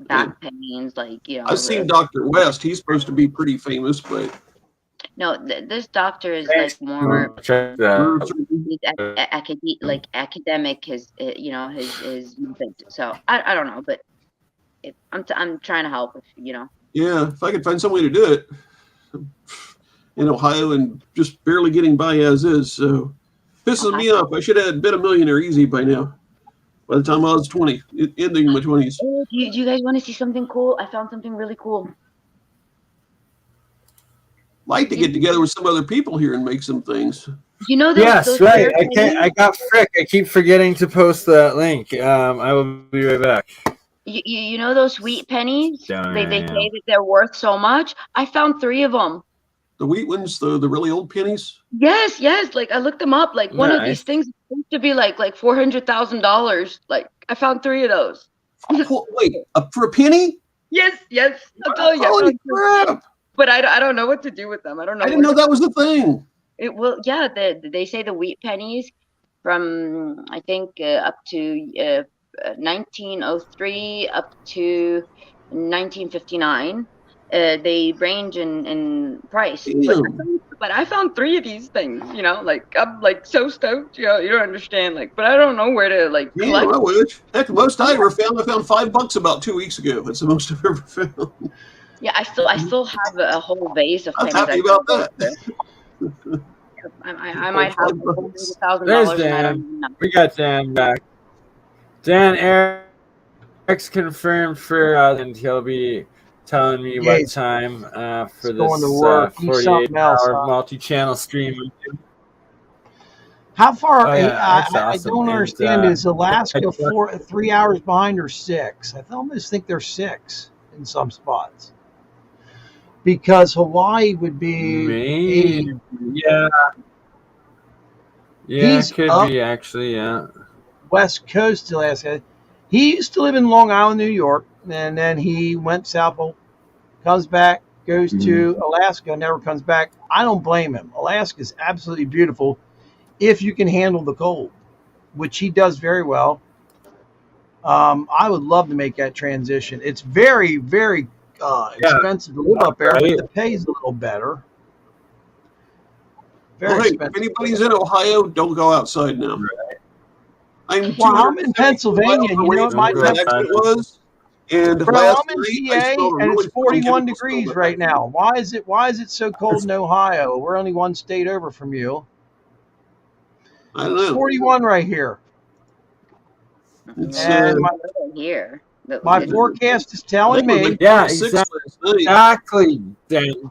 Back pains, I've seen Dr. West. He's supposed to be pretty famous, but no, this doctor is like more academic. His methods. So I don't know, but I'm trying to help. Yeah, if I could find some way to do it in Ohio and just barely getting by as is. So pisses me off. I should have been a millionaire easy by now. By the time I was 20, ending my 20s. Oh, do you guys want to see something cool? I found something really cool. Like to get together with some other people here and make some things. Yes, right. I got frick. I keep forgetting to post that link. I will be right back. You know those wheat pennies? They say that they're worth so much. I found 3 of them. The wheat ones, the really old pennies? Yes. Like I looked them up. Like one of these things is supposed to be like $400,000. Like I found 3 of those. Wait, for a penny? Yes. I'll tell you. Holy crap! But I don't know what to do with them. I don't know. I didn't know that was the thing. They say the wheat pennies from I think up to 1903 up to 1959. They range in price. But I found 3 of these things, I'm like so stoked, you don't understand, but I don't know where to collect. I wish. Heck, the most I ever found, I found $5 about 2 weeks ago. That's the most I've ever found. Yeah, I still have a whole vase of I'm pennies. happy about that. I might have $100,000. There's Dan. We got Dan back. Dan, Eric's confirmed for, and he'll be telling me what time for this 48-hour multi-channel stream. How far? Awesome. I don't understand. Is Alaska 3 hours behind or 6? I almost think they're 6 in some spots. Because Hawaii would be maybe, 8. Yeah, it could be actually, yeah. West Coast Alaska. He used to live in Long Island, New York, and then he went south, comes back, goes to Alaska, never comes back. I don't blame him. Alaska is absolutely beautiful if you can handle the cold, which he does very well. I would love to make that transition. It's very, very expensive to live up there, but the pay is a little better. Very expensive. If anybody's in Ohio, don't go outside now. I'm in Pennsylvania. You know what my temperature was? And I'm in PA, and it's 41 degrees right now. Why is it so cold in Ohio? We're only one state over from you. I don't know. It's 41 right here. And my forecast is telling me. Yeah, exactly. Dan.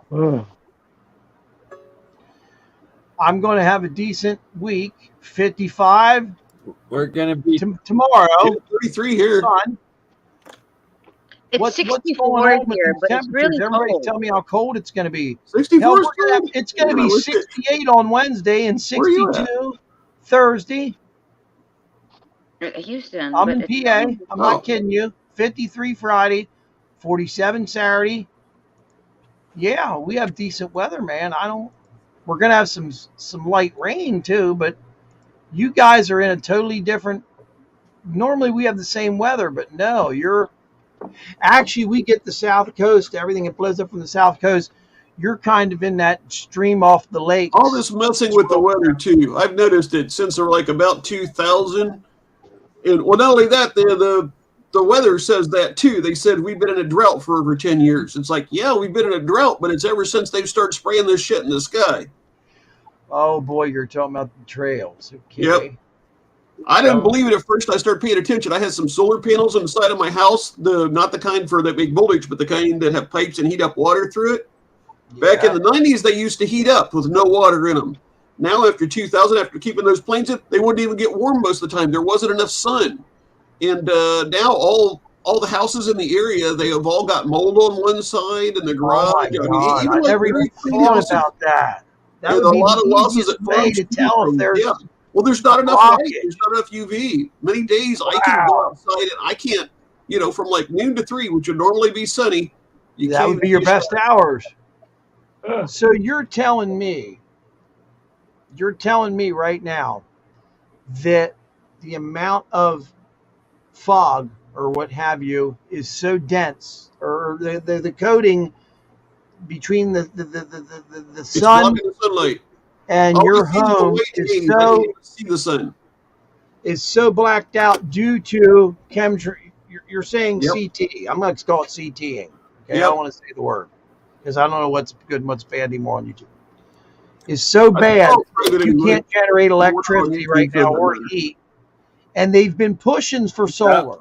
I'm going to have a decent week. 55. We're going to be tomorrow. 33 here. It's 64 here, but it's really Everybody cold. tell me how cold it's going to be. 64. It's going to be 68 on Wednesday and 62 Thursday. Houston. I'm in PA. I'm not kidding you. 53 Friday, 47 Saturday. Yeah, we have decent weather, man. We're going to have some light rain too, but you guys are in a totally different. Normally we have the same weather, but no, actually we get the South Coast, everything that blows up from the South Coast. You're kind of in that stream off the lake. All this messing with the weather too. I've noticed it since they're about 2000. And not only that, the weather says that too. They said we've been in a drought for over 10 years. It's we've been in a drought, but it's ever since they've started spraying this shit in the sky. Oh boy, you're talking about the trails. Okay. Yep. I didn't believe it at first. I started paying attention. I had some solar panels on the side of my house, not the kind for that big voltage, but the kind that have pipes and heat up water through it. Back in the 90s, they used to heat up with no water in them. Now, after 2000, after keeping those planes in, they wouldn't even get warm most of the time. There wasn't enough sun. And now all the houses in the area, they have all got mold on one side and the garage. Oh my God. I never even thought about that. That and would a be lot of the losses easiest at way farms. to tell if there's well, there's not a enough light. blockage. There's not enough UV. Many days I can go outside and I can't, from like noon to 3, which would normally be sunny. That would be your best hours. So you're telling me right now that the amount of fog or what have you is so dense, or the coating between the sun the sunlight and your home see the sun. Is so blacked out due to chemistry. You're saying CT. I'm going to call it CTing. Okay, I don't want to say the word because I don't know what's good and what's bad anymore on YouTube. It's so bad you can't generate electricity right now or heat, and they've been pushing for solar.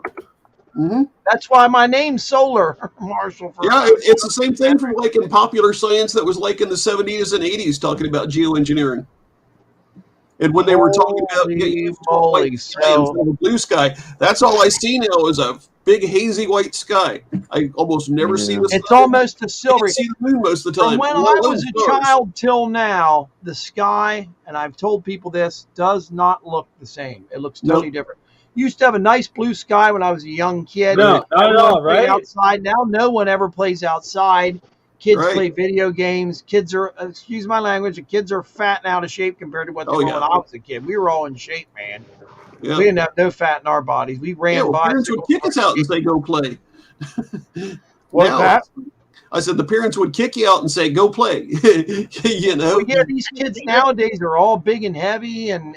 That's why my name's Solar Marshall. It's the same thing from like in popular science that was like in the 70s and 80s talking about geoengineering. And when they were talking about the blue sky, that's all I see now is a big hazy white sky. I almost never see the sun. It's almost a silver. See the moon most of the time. From when I was a child till now, the sky, and I've told people this, does not look the same. It looks totally different. Used to have a nice blue sky when I was a young kid. No, right? Outside. Now no one ever plays outside. Kids play video games. Kids are, excuse my language, the kids are fat and out of shape compared to what they were when I was a kid. We were all in shape, man. Yeah. We didn't have no fat in our bodies. We ran by. Parents would kick us out and say, go play. What's that? I said the parents would kick you out and say, "Go play." Well, these kids nowadays are all big and heavy, and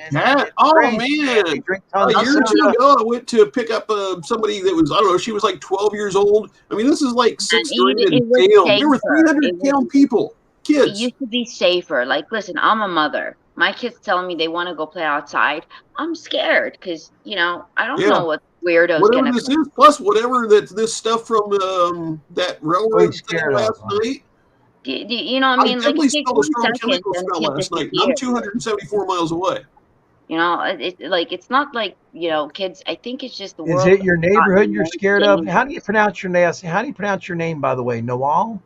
oh man, they drink tons a year or two ago, I went to pick up somebody that was, I don't know, she was like 12 years old. I mean, this is like 6th grade in Dale. There were 300 people, kids. It used to be safer. Like, listen, I'm a mother. My kids telling me they want to go play outside. I'm scared because I don't know what weirdos whatever this is, plus whatever this stuff from that railroad thing last night. You know what I mean? I definitely smelled a strong chemical smell last night. I'm 274 miles away. It's not like kids. I think it's just the world. Is it your neighborhood you're scared of? How do you pronounce your name? How do you pronounce your name, by the way? Noel?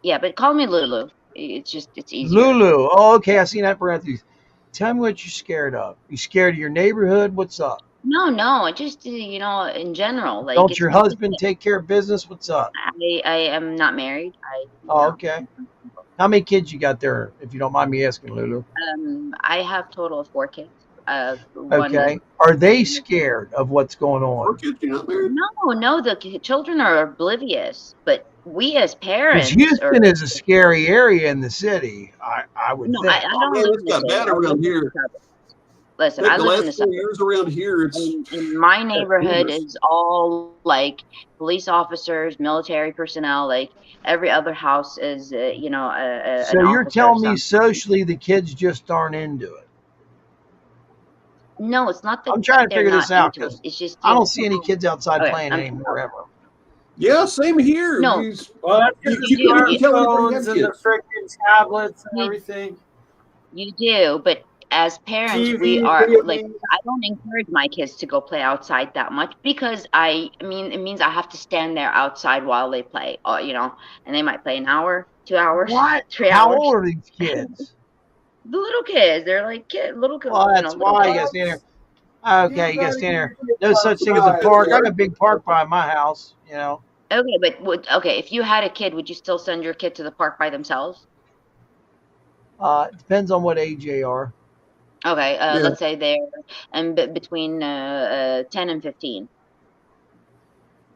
Yeah, but call me Lulu. It's easier. Lulu. Oh, okay. I seen that parentheses. Tell me what you're scared of. You scared of your neighborhood? What's up? No, just in general. Like, don't your husband take care of business? What's up? I am not married. Okay. How many kids you got there, if you don't mind me asking, Lulu? I have a total of 4 kids. Okay. Are they scared of what's going on? 4 kids, you're not married? No. The children are oblivious, but we as parents. Houston is a scary area in the city. I would think. I don't live in the city. Bad around here. Listen, I live in the last 4 years around here, in my neighborhood is all like police officers, military personnel. Like every other house is, so you're telling me socially the kids just aren't into it? No, it's not that. I'm trying to figure this out because it's just I don't see any kids outside playing anymore ever. Yeah, same here. No, well, that's because you phones and the freaking tablets and everything. You do, but as parents, TV, we are like, I don't encourage my kids to go play outside that much because it means I have to stand there outside while they play, and they might play an hour, 2 hours, 3 hours. How old are these kids? The little kids, they're like little kids. Well, that's why you gotta stand there. Okay, you gotta stand there. No such thing as a park. I got a big park by my house, Okay, but if you had a kid, would you still send your kid to the park by themselves? It depends on what age they are. Okay, let's say they're between 10 and 15.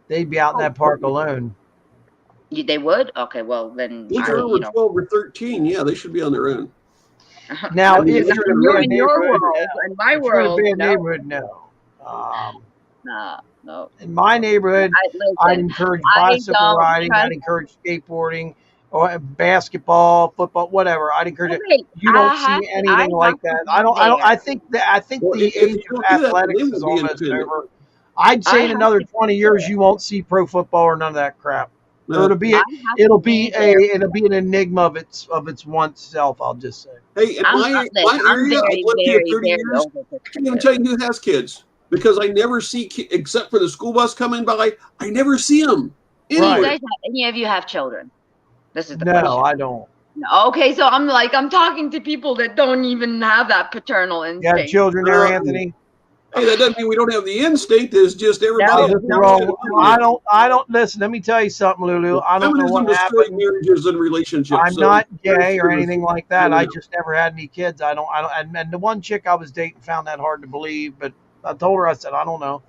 They'd be out in that park alone. They would? Okay, well then. If they're over 12 or 13, yeah, they should be on their own. Now, if you're in your world, in my world, neighborhood, no. No. In my neighborhood, I'd encourage bicycle riding. I'd encourage skateboarding, or basketball, football, whatever. I'd encourage it. You don't see anything like that. I think the age of athletics is almost over. I'd say in another 20 years, you won't see pro football or none of that crap. Or it'll be an enigma of its once self. I'll just say. Hey, in my area, I've lived here 30 years. I can't even tell you who has kids because I never see, except for the school bus coming by, I never see them. Anyway. Any of you have children? This is the question. No, I don't. No. Okay, so I'm talking to people that don't even have that paternal instinct. You got children there, Anthony? Hey, that doesn't mean we don't have the instinct. It's just everybody. I don't listen. Let me tell you something, Lulu. I don't know what happened. Marriages and relationships. I'm not gay or anything like that. I just never had any kids. I don't. And the one chick I was dating found that hard to believe. But I told her, I said, I don't know.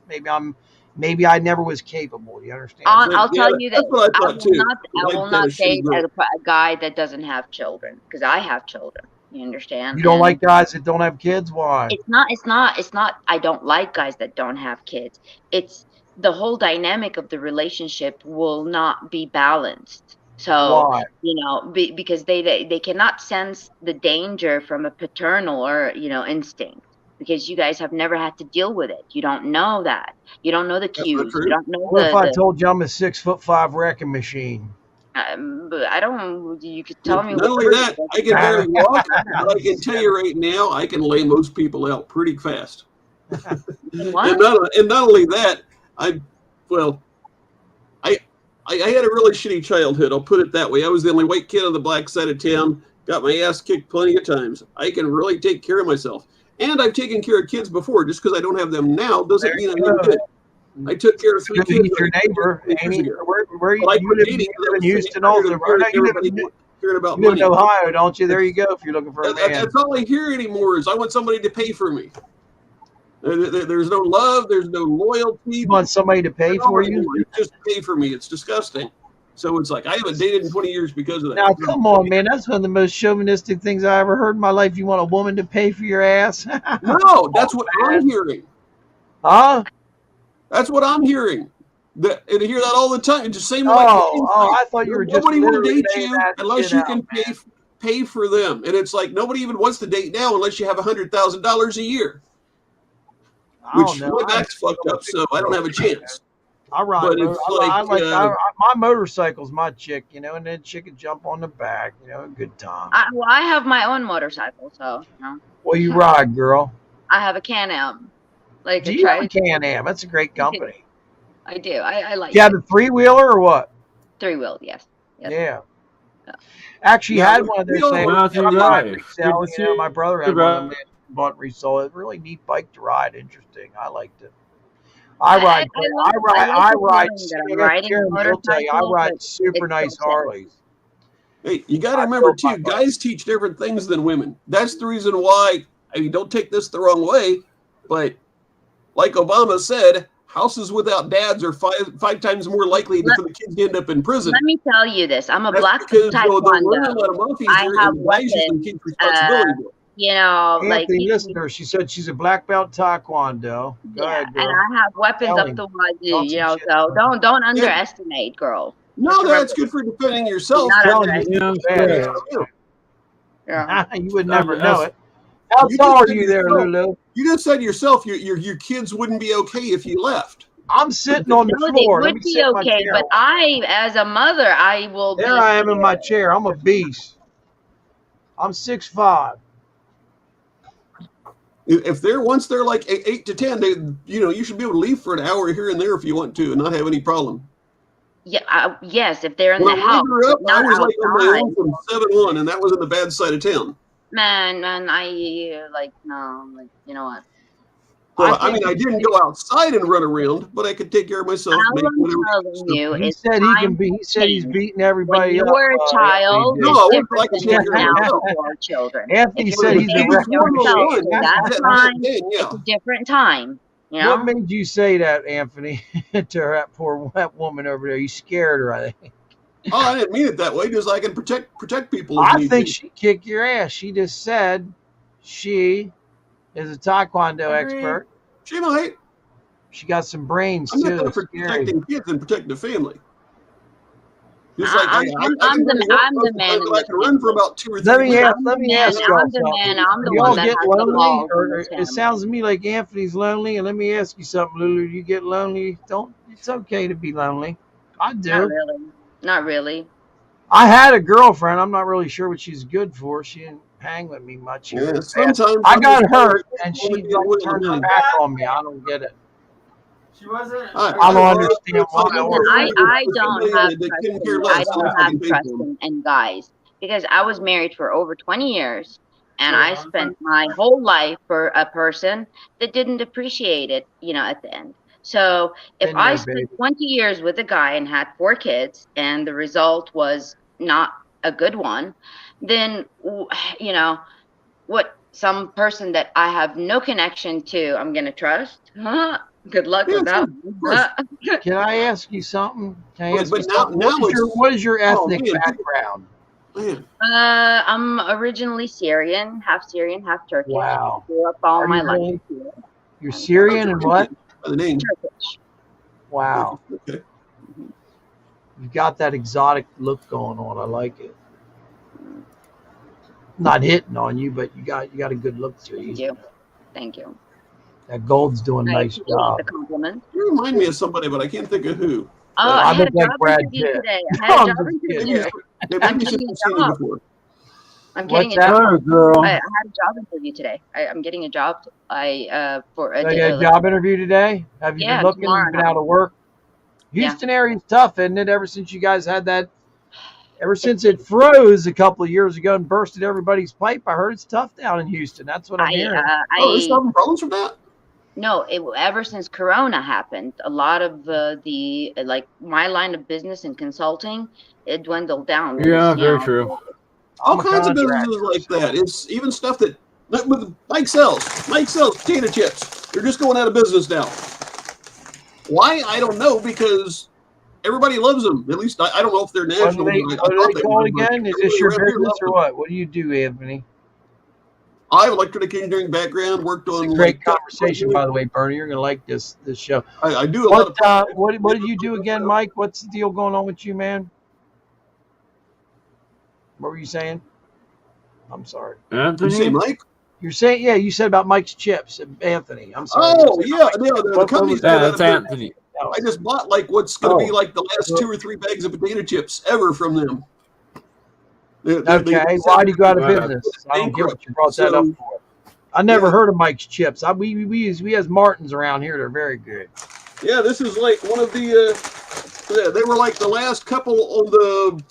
Maybe I never was capable. You understand? I'll tell you that I will not date a guy that doesn't have children because I have children. You understand? You don't like guys that don't have kids? Why? It's not. I don't like guys that don't have kids. It's the whole dynamic of the relationship will not be balanced. So, why? Because they cannot sense the danger from a paternal or, instinct. Because you guys have never had to deal with it. You don't know that. You don't know the cues. You don't know what if I told you I'm a 6'5" wrecking machine? But I don't. You could tell me. Not only that, I can barely walk, but I can tell you right now, I can lay most people out pretty fast. And not only that, I had a really shitty childhood. I'll put it that way. I was the only white kid on the black side of town. Got my ass kicked plenty of times. I can really take care of myself. And I've taken care of kids before. Just because I don't have them now doesn't mean I never did. I took care of 3 kids. Your neighbor, where you live in Houston, also. You live in Ohio, don't you? There you go. If you're looking for a man. That's all I hear anymore is I want somebody to pay for me. There's no love. There's no loyalty. You want somebody to pay for you? Just pay for me. It's disgusting. So it's like I haven't dated in 20 years because of that. Now, come on, man. That's one of the most chauvinistic things I ever heard in my life. You want a woman to pay for your ass? No, that's what I'm hearing. Huh? That's what I'm hearing. And I hear that all the time. It's the same. I thought you were just. Nobody will date you unless you can pay for them. And it's like nobody even wants to date now unless you have $100,000 a year. Which my back's fucked up, so I don't have a chance. I ride. My motorcycle's my chick, and then she can jump on the back, a good time. I have my own motorcycle, so. Well, you ride, girl. I have a Can-Am. Do you have a Can-Am? That's a great company. I do. I like. You have a 3-wheeler or what? 3-wheel, yes. Yeah. Actually, had one of those things. My brother had one of them. Bought and resold. It's a really neat bike to ride. Interesting. I liked it. I ride super nice Harleys. Hey, you got to remember too, guys teach different things than women. That's the reason why. I mean, don't take this the wrong way, but like Obama said, houses without dads are five times more likely for the kids to end up in prison. Let me tell you this: I'm a black belt taekwondo. I have weapons. Anthony, listen to her. She said she's a black belt taekwondo. And I have weapons up the wazoo. So don't underestimate, girl. No, that's good for defending yourself. You would never know it. How tall are you there, Lulu? You just said yourself your kids wouldn't be okay if you left. I'm sitting on the floor. They would be okay, but I, as a mother, I will be. There I am in my chair. I'm a beast. I'm 6'5". If once they're like 8 to 10, you should be able to leave for an hour here and there if you want to, and not have any problem. Yeah, yes, if they're in the house. I grew up, I was like on my own from 7 on, and that was in the bad side of town. Man, I you know what? Well, I mean, I didn't go outside and run around, but I could take care of myself. He said he's beating everybody up. When you're a child, no, I wouldn't like to take care of myself. Children. Anthony said he's a That's fine. It's a different time. What made you say that, Anthony, to that poor woman over there? You scared her, I think. Oh, I didn't mean it that way. Just I can protect people. I think she kicked your ass. She just said she is a taekwondo expert. She might. She got some brains I'm too. Not for protecting kids and protecting the family. Just I'm the man. I can run for about 2 or 3 Let me ask you. I'm the man. I'm the one that has the balls. It sounds to me like Anthony's lonely. And let me ask you something, Lulu. You get lonely? It's okay to be lonely. I do. Not really. Not really. I had a girlfriend. I'm not really sure what she's good for. She didn't hang with me much here. Yeah, sometimes I got I'm hurt, just and she wanna get like away turned her with back on me. I don't get it. She wasn't. I don't understand why. Listen, I don't have They trust couldn't care in, less I if don't I have can pay trust for 'em. in guys because I was married for over 20 years and I spent my whole life for a person that didn't appreciate it, you know, at the end. So if Been I there, spent baby. 20 years with a guy and had 4 kids and the result was not a good one, then you know, what some person that I have no connection to, I'm gonna trust? Huh? Good luck Yeah, with that sure, of one. course. Can I ask you something? Can I ask But you now something? What is your oh, ethnic man, background? man. I'm originally Syrian, half Turkish. Wow. Grew up all Are my you life really? here. You're Syrian and what? By the name. Turkish. Wow. Okay. You've got that exotic look going on. I like it. Not hitting on you, but you got a good look to you. Thank you. Thank you. That gold's doing a I nice appreciate job. the compliment. You remind me of somebody, but I can't think of who. Oh, I I had look a like job Brad interview Pitt. today. I No, had a I'm job just interview kidding. today. Maybe I'm you've getting a seen him job. before. I'm getting What's a that? job. girl. I had a job interview today. I'm getting a job. For So you had a job interview today? Have you Yeah, been looking? tomorrow You've been out of work? Yeah. Houston area's tough, isn't it? Ever since you guys had that, ever since it froze a couple of years ago and bursted everybody's pipe, I heard it's tough down in Houston. That's what I'm hearing. Oh, there's having problems with that? No, ever since Corona happened, a lot of the like my line of business and consulting, it dwindled down. Yeah, because, you very know, true. All I'm a kinds of contractor, businesses like that. It's even stuff that with Mike sells. Mike sells potato chips. They're just going out of business now. Why? I don't know, because everybody loves them. At least I don't know if they're What national. are they, but I what are thought they they called were, but again? Is this everybody your around here business loves or them. what? What do you do, Anthony? I have electric engineering background. Worked on Great conversation, by the way, Bernie. You're gonna like this show. I do a lot of. What did you do again, Mike? What's the deal going on with you, man? What were you saying? I'm sorry. You say Mike? You're saying, yeah, you said about Mike's chips, Anthony. I'm sorry. Oh yeah, the company's going out That's of business. Anthony. I just bought like what's going to be Oh. like the last 2 or 3 bags of potato chips ever from them. Okay, why do you go out of Wow. business? I don't get what you brought that up for. I never heard of Mike's chips. We has Martins around here. They're very good. Yeah, this is like one of the. They were like the last couple on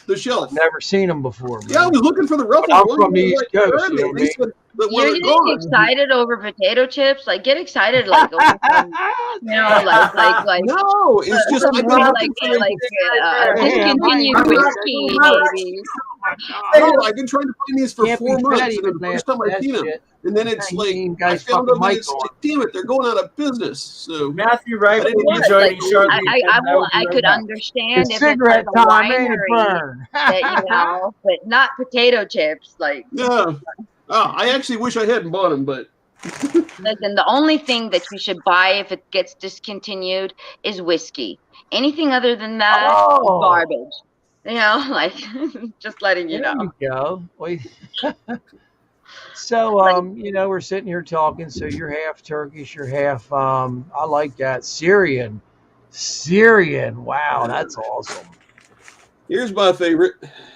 the shelf. Never seen them before. Man. Yeah, I was looking for the ruffled I'm one. from the East Like, Coast. where are You they? know what I They mean? said that You're they're getting gone. excited over potato chips? Like get excited, like over some, you know, like. No, it's just some I've more been like looking for discontinued whiskey, maybe. No, I've been trying to find these for Can't 4 be months, fatty and the with first time I that seen them, shit. and then it's You like ain't I guys found fucking them, and Mike it's on. damn it, they're going out of business. So Matthew Wright I didn't will be get joining it. shortly. I could understand It's if it's like cigarette a time, ain't it, winery Burn? that but not potato chips. Like No, I actually wish I hadn't bought them, but listen, the only thing that you should buy if it gets discontinued is whiskey. Anything other than that is garbage. You know, like just letting you There know. you go. So, you know, we're sitting here talking. So you're half Turkish, you're half, I like that. Syrian. Wow, that's awesome. here's my favorite.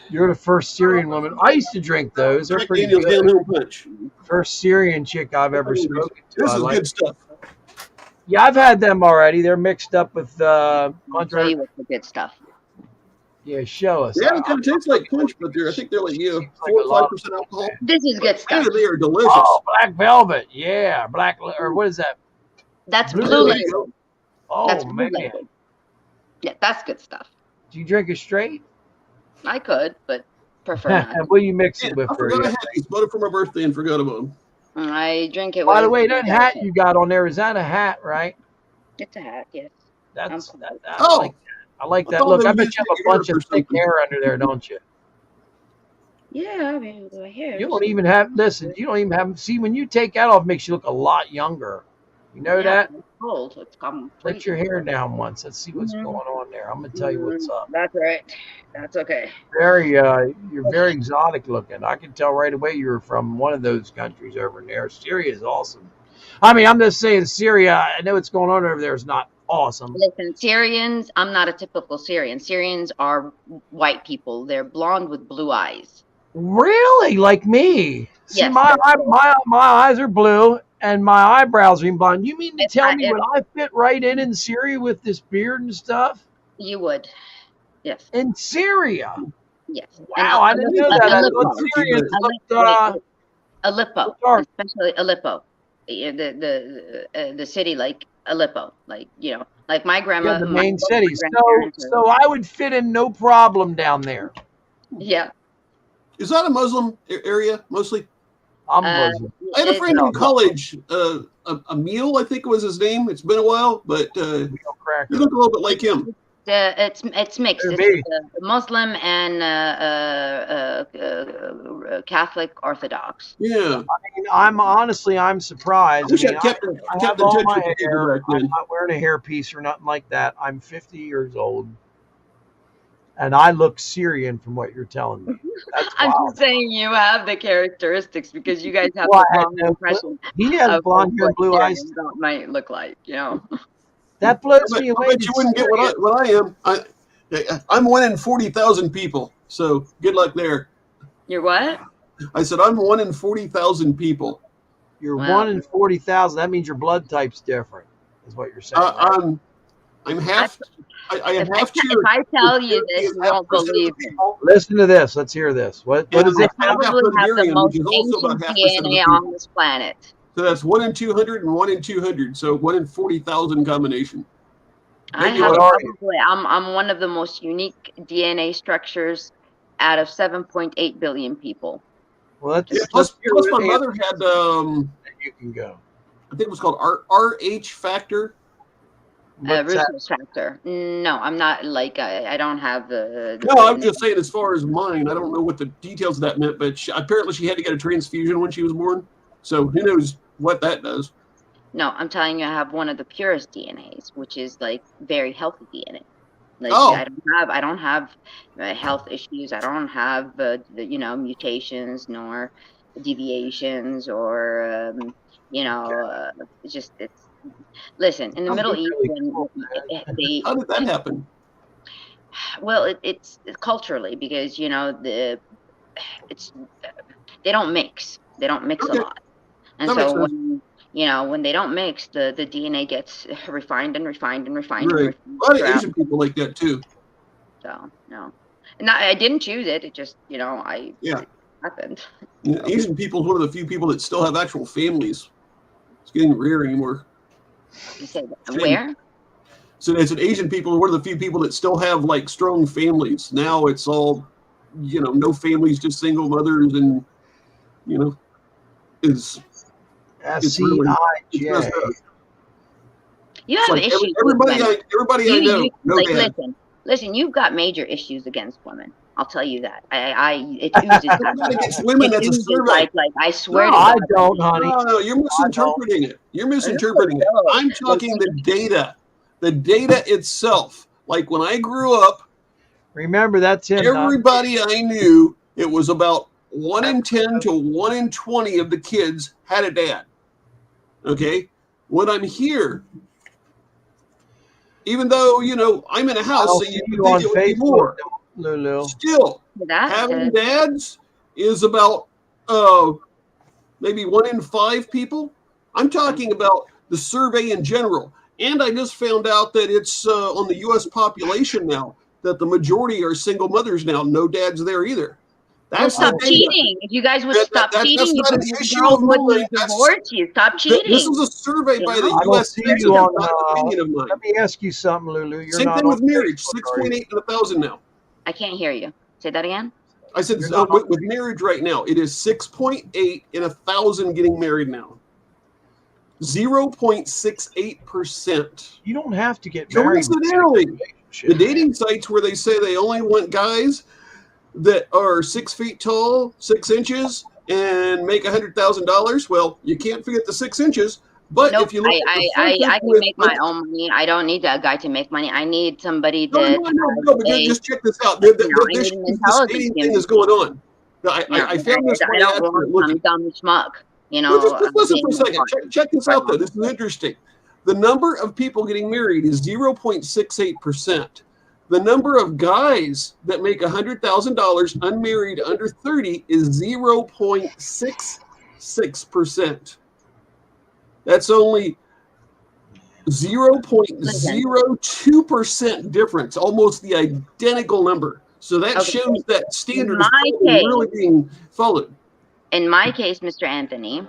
You're the first Syrian woman. I used to drink those. They're Jack pretty Daniel's good. downhill punch. First Syrian chick I've ever spoken to. This I is like good it. stuff. Yeah, I've had them already. They're mixed up with Show you with the good stuff. Yeah, show us. Yeah, it kind of tastes like punch, but I think they're like 4 or 5% alcohol. This is good stuff. Yeah, they are delicious. Oh, Black Velvet. Yeah, or what is that? That's Blue blue Label. label. Oh, That's blue man. label. Yeah, that's good stuff. Do you drink it straight? I could, but prefer not. What do you mix it with? I forgot I had these. Bought it for my birthday and forgot about them. I drink it. By the with way, that hat you got on there, is that a hat, right? It's a hat, yes. That's Oh, I like I that thought look. they I were bet using you have a hair bunch of for thick something. hair under there, don't you? Yeah, I mean, my hair. You don't even have. Listen, you don't even have. See, when you take that off, it makes you look a lot younger. You know that? It's cold. It's Let your hair down once. Let's see what's going on there. I'm gonna tell you what's up. That's right. That's okay. You're very exotic looking. I can tell right away you're from one of those countries over there. Syria is awesome. I mean, I'm just saying Syria. I know what's going on over there is not awesome. Listen, Syrians, I'm not a typical Syrian. Syrians are white people. They're blonde with blue eyes. Really, like me? See, Yes, my that's my eyes are blue and my eyebrows are blonde. You mean to If tell I- me if- would I fit right in Syria with this beard and stuff? You would. Yes. In Syria? Yes. Wow, I didn't know that. I thought Syrians looked Aleppo, dark. especially Aleppo, the city like Aleppo, like like my grandma, the my main both city. my So, grandparents are- so I would fit in no problem down there. yeah. Is that a Muslim area mostly? I'm Muslim. I had a friend in college, Emil, I think was his name. It's been a while, but you look a little bit like him. It's mixed. Could It's be. Muslim and Catholic Orthodox. Yeah. I'm surprised. I wish I mean, I kept I kept have in all touch my with the people hair. back then. I'm not wearing a hairpiece or nothing like that. I'm 50 years old, and I look Syrian from what you're telling me. That's I'm wild. just saying you have the characteristics because you guys have Well, the I had wrong no impression. He has of blonde hair and what blue eyes. Syrians might look like, That blows me I away. bet you wouldn't get what I am. I'm 1 in 40,000 people. So good luck there. You're what? I said I'm 1 in 40,000 people. You're Wow. 1 in 40,000. That means your blood type's different, is what you're saying. right? I'm half. I am half If I tell you this, you won't believe it. Listen to this. Let's hear this. What is I it? probably have the Hungarian, most which is also about ancient 0.5% of the DNA people. on this planet. So that's 1 in 200 and 1 in 200. So 1 in 40,000 combination. I Maybe have what are you? probably. I'm one of the most unique DNA structures out of 7.8 billion people. Well, Yeah, let's plus my mother had you can go. I think it was called RH factor. What's that? Rhesus factor. No, I'm not like I don't have the. No, I'm just saying as far as mine, I don't know what the details of that meant, but apparently she had to get a transfusion when she was born. So who knows what that does. No, I'm telling you, I have one of the purest DNAs, which is like very healthy DNA. Like Oh. I don't have health issues. I don't have mutations nor deviations or it's just it's. Listen, in the Middle East, when How did that happen? well, it's culturally because they don't mix. They don't mix Okay. a lot, and That makes so sense. when they don't mix, the DNA gets refined and refined and refined. Right. And A lot of throughout. Asian people like that too. So no, and I didn't choose it. It just it happened. Asian people is one of the few people that still have actual families. It's getting rare anymore. You say where? So as an Asian people, one of the few people that still have like strong families. Now it's all, no families, just single mothers, and it's really it's messed up. You It's have like issues. everybody with women. I know. No dad. Listen. You've got major issues against women. I'll tell you that. It oozes. It's not against women. That's a survey. Like I swear No, to I God. don't, honey. No, you're misinterpreting it. You're misinterpreting it. I'm talking the data itself. Like when I grew up, Remember, that's him. everybody I knew, it was about 1 in 10 to 1 in 20 of the kids had a dad. Okay? When I'm here, even though, I'm in a house, I'll so see you you would on think it would be Facebook, more. Lulu. Still, That's having good. dads is about maybe 1 in 5 people. I'm talking about the survey in general. And I just found out that it's on the U.S. population now that the majority are single mothers now. No dads there either. That's Stop the data. cheating. If you guys would That- stop that- cheating, that's not an you issue girls of mine. wouldn't That's- divorce you. Stop cheating. This is a survey by the I don't U.S. see Census, you on. not an opinion of mine. Let me ask you something, Lulu. You're Same not thing on with marriage, Facebook, are you? 6.8 to 1,000 now. I can't hear you. Say that again. I said You're not with marriage right now, it is 6.8 in 1,000 getting married now. 0.68%. You don't have to get married. Coincidentally, the dating sites where they say they only want guys that are 6 feet tall, 6 inches, and make $100,000. Well, you can't forget the 6 inches. But Nope. if you look at the I census can with- make my own money. I don't need that guy to make money. I need somebody No, that but just check this out. I This need an intelligent dating human thing is going on. I found this I one don't after want looking. some dumb schmuck. No, just listen for a being second. part. Check this out, though. This is interesting. The number of people getting married is 0.68%. The number of guys that make $100,000 unmarried under 30 is 0.66%. That's only 0.02% difference, almost the identical number. So that Okay. shows that standard is My probably case- really being followed. In my case, Mr. Anthony,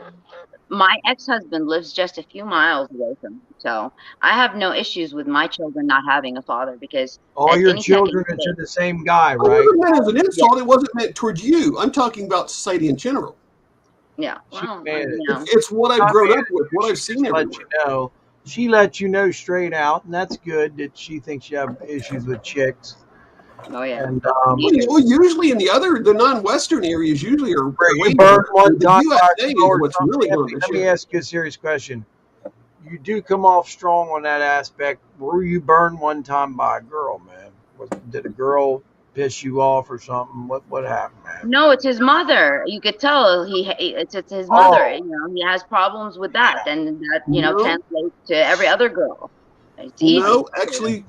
my ex-husband lives just a few miles away from me, so I have no issues with my children not having a father because All at your any children second are to they- the same guy, I right? wasn't meant as an insult. It wasn't meant towards you. I'm talking about society in general. Yeah, She well, made it. you know, It's what I've grown up with, what I've seen Let everywhere. you know. She let you know straight out, and that's good that she thinks you have issues with chicks. oh yeah. And Well, usually in the non-Western areas, usually are where way you burned better. one The time USA by a is girl or what's something. really going to Let me shit. ask you a serious question. You do come off strong on that aspect. Were you burned one time by a girl, man? Did a girl piss you off or something? What happened, man? No, it's his mother. You could tell it's his Oh. mother. You know, he has problems with that, and that No. translates to every other girl. It's easy. No, actually,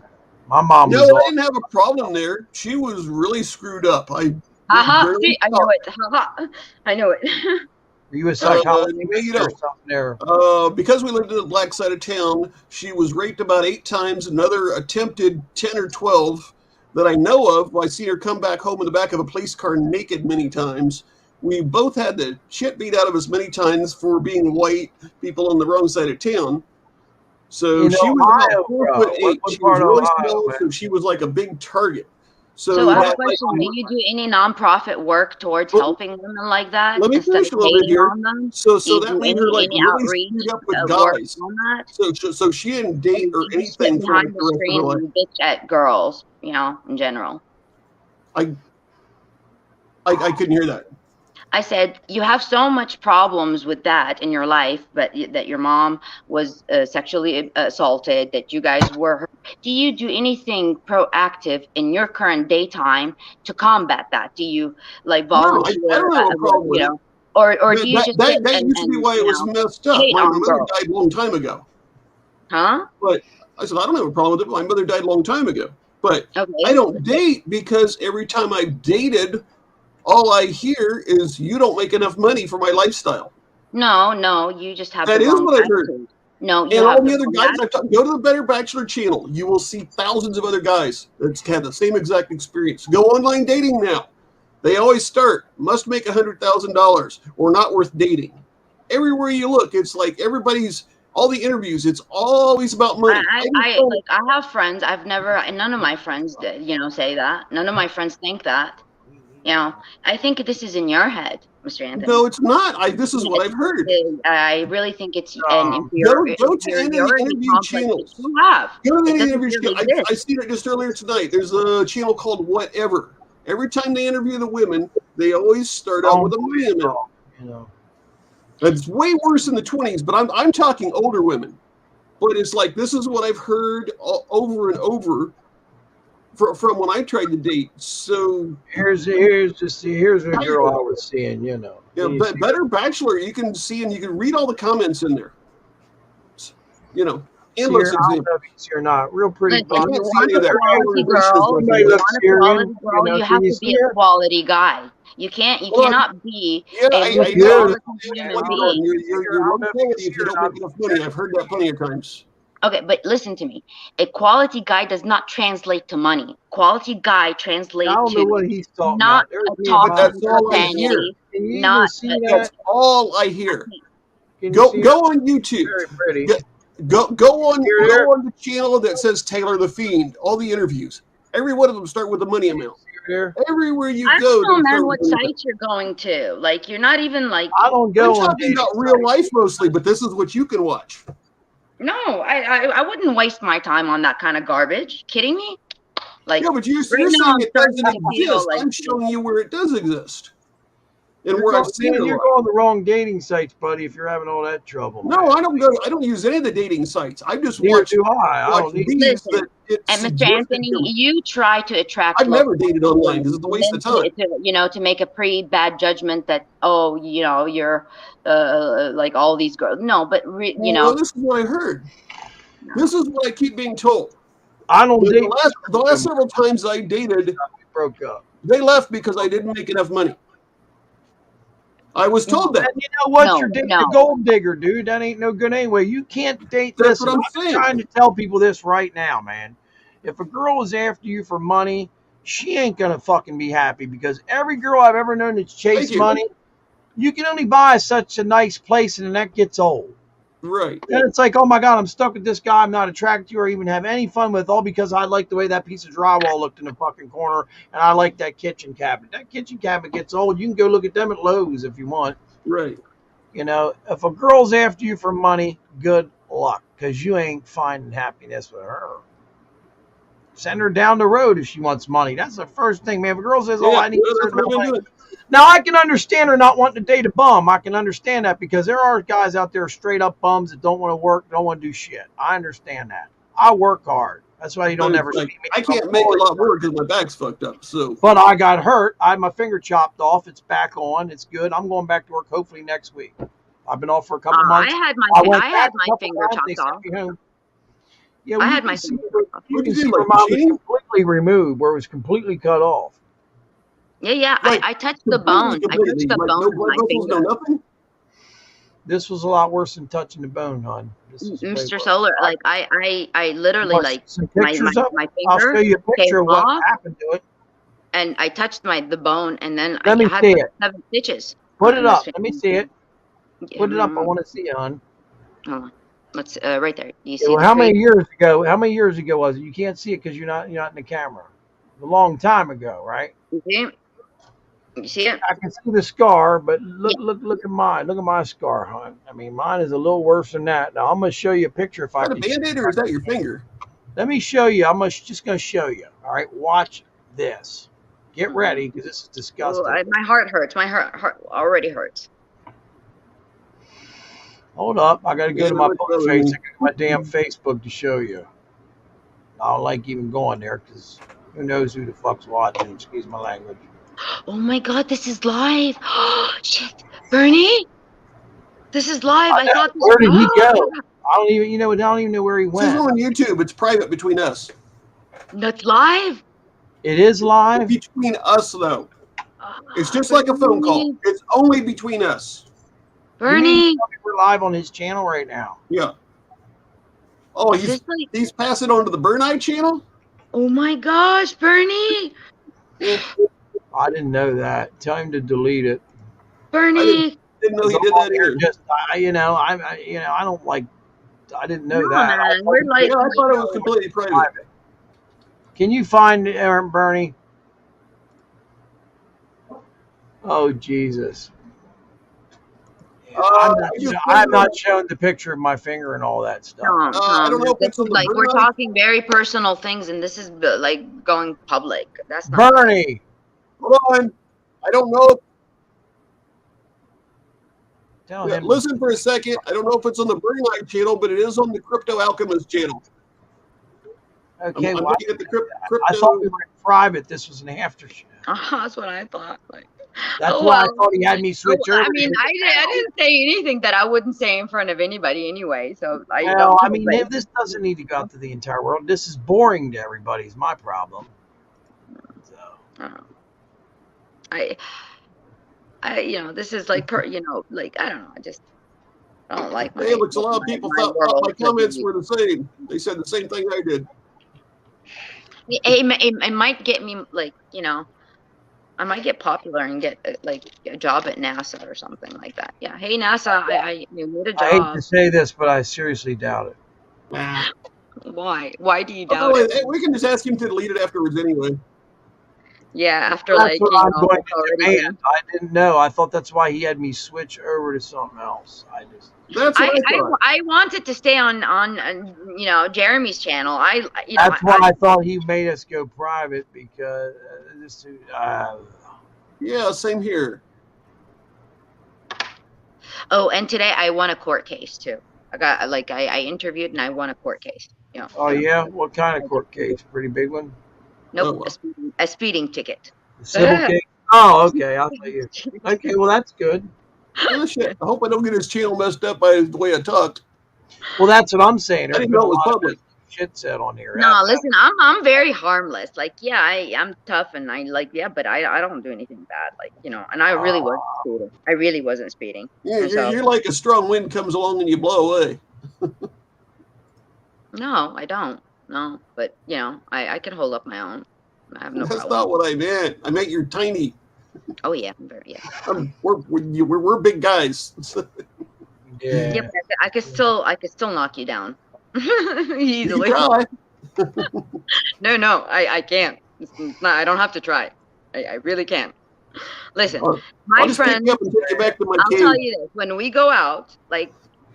My mom no, was I all didn't have a problem there. She was really screwed up. Haha, barely see, I know it. Haha, I know it. Were you a psychologist no, you or don't. something there? Because we lived in the black side of town, she was raped about 8 times, another attempted 10 or 12 that I know of. I seen her come back home in the back of a police car naked many times. We both had the shit beat out of us many times for being white people on the wrong side of town. So In she was Ohio, about 4'8". bro. What She was part of really Ohio, small, man? so she was like a big target. So So I have that, a question. Do you do any nonprofit work towards Well, helping women like that let me instead finish of a little bit hating here. on them? So Do you that do made her like any really outreach screwed up with work guys. on that? So she didn't date or You just sit anything for like behind the the rest of her screen life. and bitch at girls, you know, in general. I couldn't hear that. I said you have so much problems with that in your life, but that your mom was sexually assaulted, that you guys were hurt. Do you do anything proactive in your current daytime to combat that? Do you like No, volunteer, I don't have a problem with you it. know, or do you just sit That and used to be why it you was know, messed up. hate My on mother girls? died a long time ago. Huh? But I said, I don't have a problem with it. My mother died a long time ago. But Okay. I don't date because every time I've dated, all I hear is you don't make enough money for my lifestyle. No, you just have That the is wrong what I've heard. attitude. No, you And have all the the other wrong guys attitude. I've talked, go to the Better Bachelor channel. You will see thousands of other guys that have the same exact experience. Go online dating now. They always start, must make $100,000 or not worth dating. Everywhere you look, it's like all the interviews, it's always about money. I have friends. None of my friends did, say that. None of my friends think that. I think this is in your head, Mr. Anthony. No, it's not. This is what I've heard. I really think it's an Go to any of the inferiority interview complex that channels. you have. Go to It any doesn't interview really channel. I exist. seen it just earlier tonight. There's a channel called Whatever. Every time they interview the women, they always start out with a money amount. You know. It's way worse in the 20s, but I'm talking older women. But it's like this is what I've heard over and over from when I tried to date. So here's a girl I was seeing. but Better Bachelor, you can see and you can read all the comments in there. Endless I don't know examples. if you see or not. Real pretty. Listen, blonde. you want a quality girl, Somebody you looks want a Syrian, quality girl, you can have you to see be a her? quality guy. You cannot be Yeah, a I good know. quality human being. You're low quality if you don't make enough money. I've heard that plenty of times. Okay, but listen to me. A quality guy does not translate to money. Quality guy translates I don't know to what he's talking not about. a talking That's all I hear. profanity, Can you not even see that? That's all I hear. Can you Go see on YouTube. Very pretty. Go on the channel that says Taylor the Fiend. All the interviews. Every one of them start with a money amount. Everywhere you I go. don't know, they man, start what with money sites you're going to. Like, you're not even like. I don't go I'm on talking about real life mostly, but this is what you can watch. No, I wouldn't waste my time on that kind of garbage. Kidding me? Like, Yeah, but you're right now saying I'm it starting doesn't to feel exist. like I'm showing you where it does exist. And You're where I've seen it a you're lot. going the wrong dating sites, buddy. If you're having all that trouble. No, man. I don't use any of the dating sites. I just Neither watch do I. I watch don't need these Listen, that it and Mr. suggested Anthony, to me. you try to attract. I've never local dated online because it's a waste of time. to make a pretty bad judgment that you're like all these girls. No, but Well, this is what I heard. This is what I keep being told. I don't date. The last several times I dated, broke up. They left because I didn't make enough money. I was told that. And you know what? No, You're dating no. a gold digger, dude. That ain't no good anyway. You can't date That's this. what I'm saying. trying to tell people this right now, man. If a girl is after you for money, she ain't gonna fucking be happy, because every girl I've ever known that's chased money, you can only buy such a nice place, and then that gets old. Right. And it's like, oh my God, I'm stuck with this guy I'm not attracted to or even have any fun with, all because I like the way that piece of drywall looked in the fucking corner, and I like that kitchen cabinet. That kitchen cabinet gets old. You can go look at them at Lowe's if you want. Right. You know, if a girl's after you for money, good luck, because you ain't finding happiness with her. Send her down the road if she wants money. That's the first thing, man. If a girl says, "Oh, I need money," now I can understand her not wanting to date a bum. I can understand that, because there are guys out there straight up bums that don't want to work, don't want to do shit. I understand that. I work hard. That's why you don't ever see me. I can't make a lot more because my back's fucked up. So, but I got hurt. I had my finger chopped off. It's back on. It's good. I'm going back to work hopefully next week. I've been off for a couple months. I had my finger chopped off. Yeah, I had my finger chopped off. You can see where mine was completely removed, where it was completely cut off. Yeah. I touched the bone. I touched the bone with my finger. This was a lot worse than touching the bone, hon. Mr. Solar, like I literally like my finger. I'll show you a picture of what happened to it. And I touched the bone, and then Let me had see it. 7 stitches. Put it up. Let me see it. Put it up. I want to see it, hon. Hold on. Let's right there. You see? Well, how many years ago? How many years ago was it? You can't see it because you're not in the camera. A long time ago, right? You see it? You see it? I can see the scar, but look at mine. Look at my scar, hon. I mean, mine is a little worse than that. Now I'm gonna show you a picture if I can. Is that a Band-Aid or is that your finger? Let me show you. I'm just gonna show you. All right, watch this. Get ready, because this is disgusting. Oh, my heart hurts. My heart already hurts. Hold up, I gotta go to my my damn Facebook to show you. I don't like even going there, because who knows who the fuck's watching. Excuse my language. Oh my God, this is live. Shit, Bernie, this is live. I thought this Where did he go? I don't even know where he went. This is on YouTube. It's private between us. That's live. It is live between us, though. It's just like a phone call. It's only between us. Bernie, we're live on his channel right now. Yeah. Oh, he's passing on to the BurnEye channel. Oh my gosh, Bernie. I didn't know that. Tell him to delete it. Bernie. Didn't know he did that here. I don't like. I didn't know that. Man, we're like. Yeah, I thought it was completely private. Can you find Bernie? Oh Jesus! I'm not showing the picture of my finger and all that stuff. I don't know if it's like we're talking very personal things, and this is like going public. That's not Bernie. Hold on. I don't know. Tell him. Listen for a second. I don't know if it's on the BurnEye channel, but it is on the Crypto Alchemist channel. Okay, I'm looking at the crypto. I thought we were in private. This was an after show. That's what I thought. Like, that's why I thought he had me switch over. I mean, I didn't say anything that I wouldn't say in front of anybody anyway. So this doesn't need to go out to the entire world. This is boring to everybody. Is my problem. So. This is like like I don't know. I don't like. Hey, looks a lot of people thought my comments were the same. They said the same thing I did. It might get me I might get popular and get a job at NASA or something like that. Yeah. Hey NASA, I need a job. I hate to say this, but I seriously doubt it. Why? Why do you doubt it? We can just ask him to delete it afterwards anyway. Yeah, after I'm going to demand. I didn't know. I thought that's why he had me switch over to something else. I wanted to stay on Jeremy's channel. That's why I thought he made us go private, because yeah, same here. Oh, and today I won a court case too. I got I interviewed and I won a court case. Oh yeah, what kind of court case? Pretty big one? Nope, a speeding ticket. A civil case? Oh, okay. I'll tell you. Okay, well that's good. Oh, shit. I hope I don't get his channel messed up by the way I talked. Well, that's what I'm saying. I There's didn't been know a it was lot of public. shit said on here. No, listen, I'm very harmless. Like, yeah, I'm tough and I like, yeah, but I don't do anything bad. Like, you know, and I really wasn't speeding. I really wasn't speeding. Yeah, And so, you're like a strong wind comes along and you blow away. no, I don't. No, but you know, I can hold up my own. I have no That's problem. not what I meant. I meant you're tiny. Oh yeah, I'm very, yeah. We're big guys. Yeah. Yep, I could still knock you down You easily. try. No, I can't. I don't have to try. I really can't. Listen, I'll my just pick friend, you up and take you back to my I'll cave. tell you this: when we go out, like,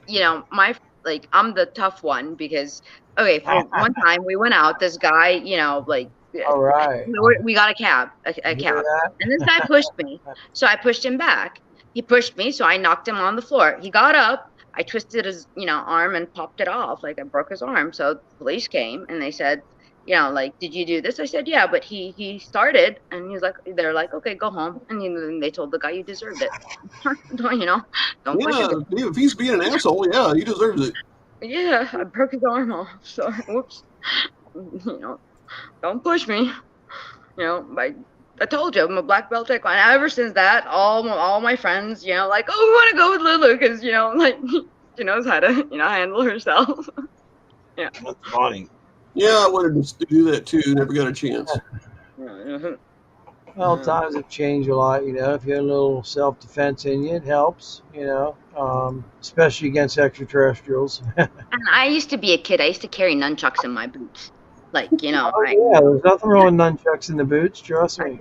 you know, I'm the tough one because okay, for one time we went out. This guy, you know, like, All right. we got a cab, You hear that? and this guy pushed me, so I pushed him back. He pushed me, so I knocked him on the floor. He got up. I twisted his, you know, arm and popped it off, like I broke his arm. So the police came and they said, you know, like, did you do this? I said, yeah, but he started, and he's like, they're like, okay, go home. And they told the guy you deserved it. You know, don't push Yeah, it. if he's being an asshole, yeah, he deserves it. Yeah, I broke his arm off. So whoops. You know, don't push me. You know, I told you I'm a black belt taekwondo. Ever since that, all my friends, you know, like, oh, we want to go with Lulu because, you know, like, she knows how to, you know, handle herself. Yeah. That's funny. Yeah, I wanted to do that too. Never got a chance. Well, times have changed a lot, you know. If you have a little self-defense in you, it helps, you know, especially against extraterrestrials. And I used to be a kid. I used to carry nunchucks in my boots. Like, you know. Oh, yeah, there's nothing wrong with nunchucks in the boots, trust me.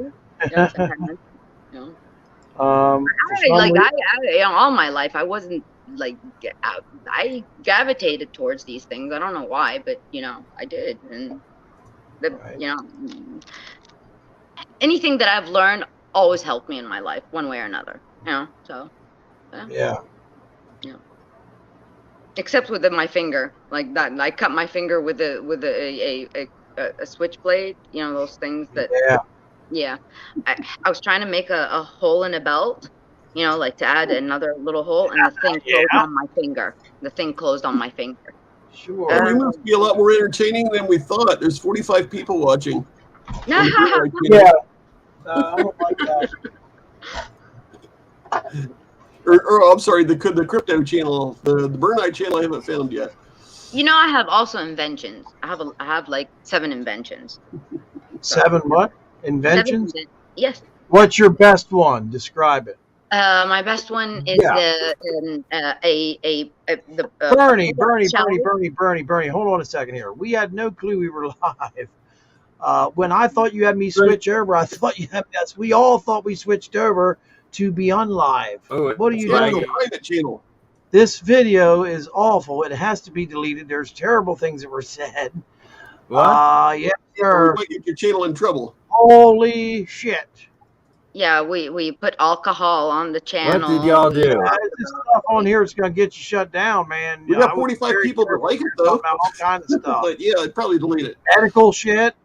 Yeah, sometimes, you know. You know, all my life, I wasn't like, I gravitated towards these things. I don't know why, but you know, I did. And you know, anything that I've learned always helped me in my life, one way or another. You know, so yeah. Except with my finger, like that, I cut my finger with a switchblade. You know, those things that. Yeah, I was trying to make a hole in a belt, you know, like to add another little hole, and the thing closed on my finger. The thing closed on my finger. Sure. We must be a lot more entertaining than we thought. There's 45 people watching. Yeah. I don't like that. Or I'm sorry, the crypto channel, the BurnEye channel I haven't found yet. You know, I have also inventions. I have like 7 inventions. 7 what? Inventions? 7 yes. What's your best one? Describe it. My best one is Bernie. Hold on a second here. We had no clue we were live. When I thought you had me switch over, I thought you had us. We all thought we switched over to be unlive. Oh, what are you doing? A private channel. This video is awful. It has to be deleted. There's terrible things that were said. What? Yeah, sir. You might get your channel in trouble. Holy shit. Yeah, we put alcohol on the channel. What did y'all do? This stuff on here is going to get you shut down, man. We got 45 people that like it, though. About all kinds of stuff. But yeah, I'd probably delete it. Medical shit.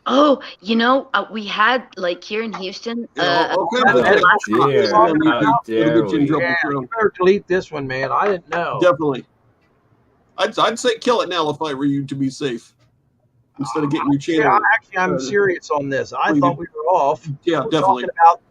Oh, you know, we had like here in Houston. How dare we? Yeah, you better delete this one, man. I didn't know. Definitely. I'd say kill it now if I were you, to be safe. Instead of getting your channel. Yeah, actually, I'm serious on this. I thought we were off. Yeah, we're definitely. Talking about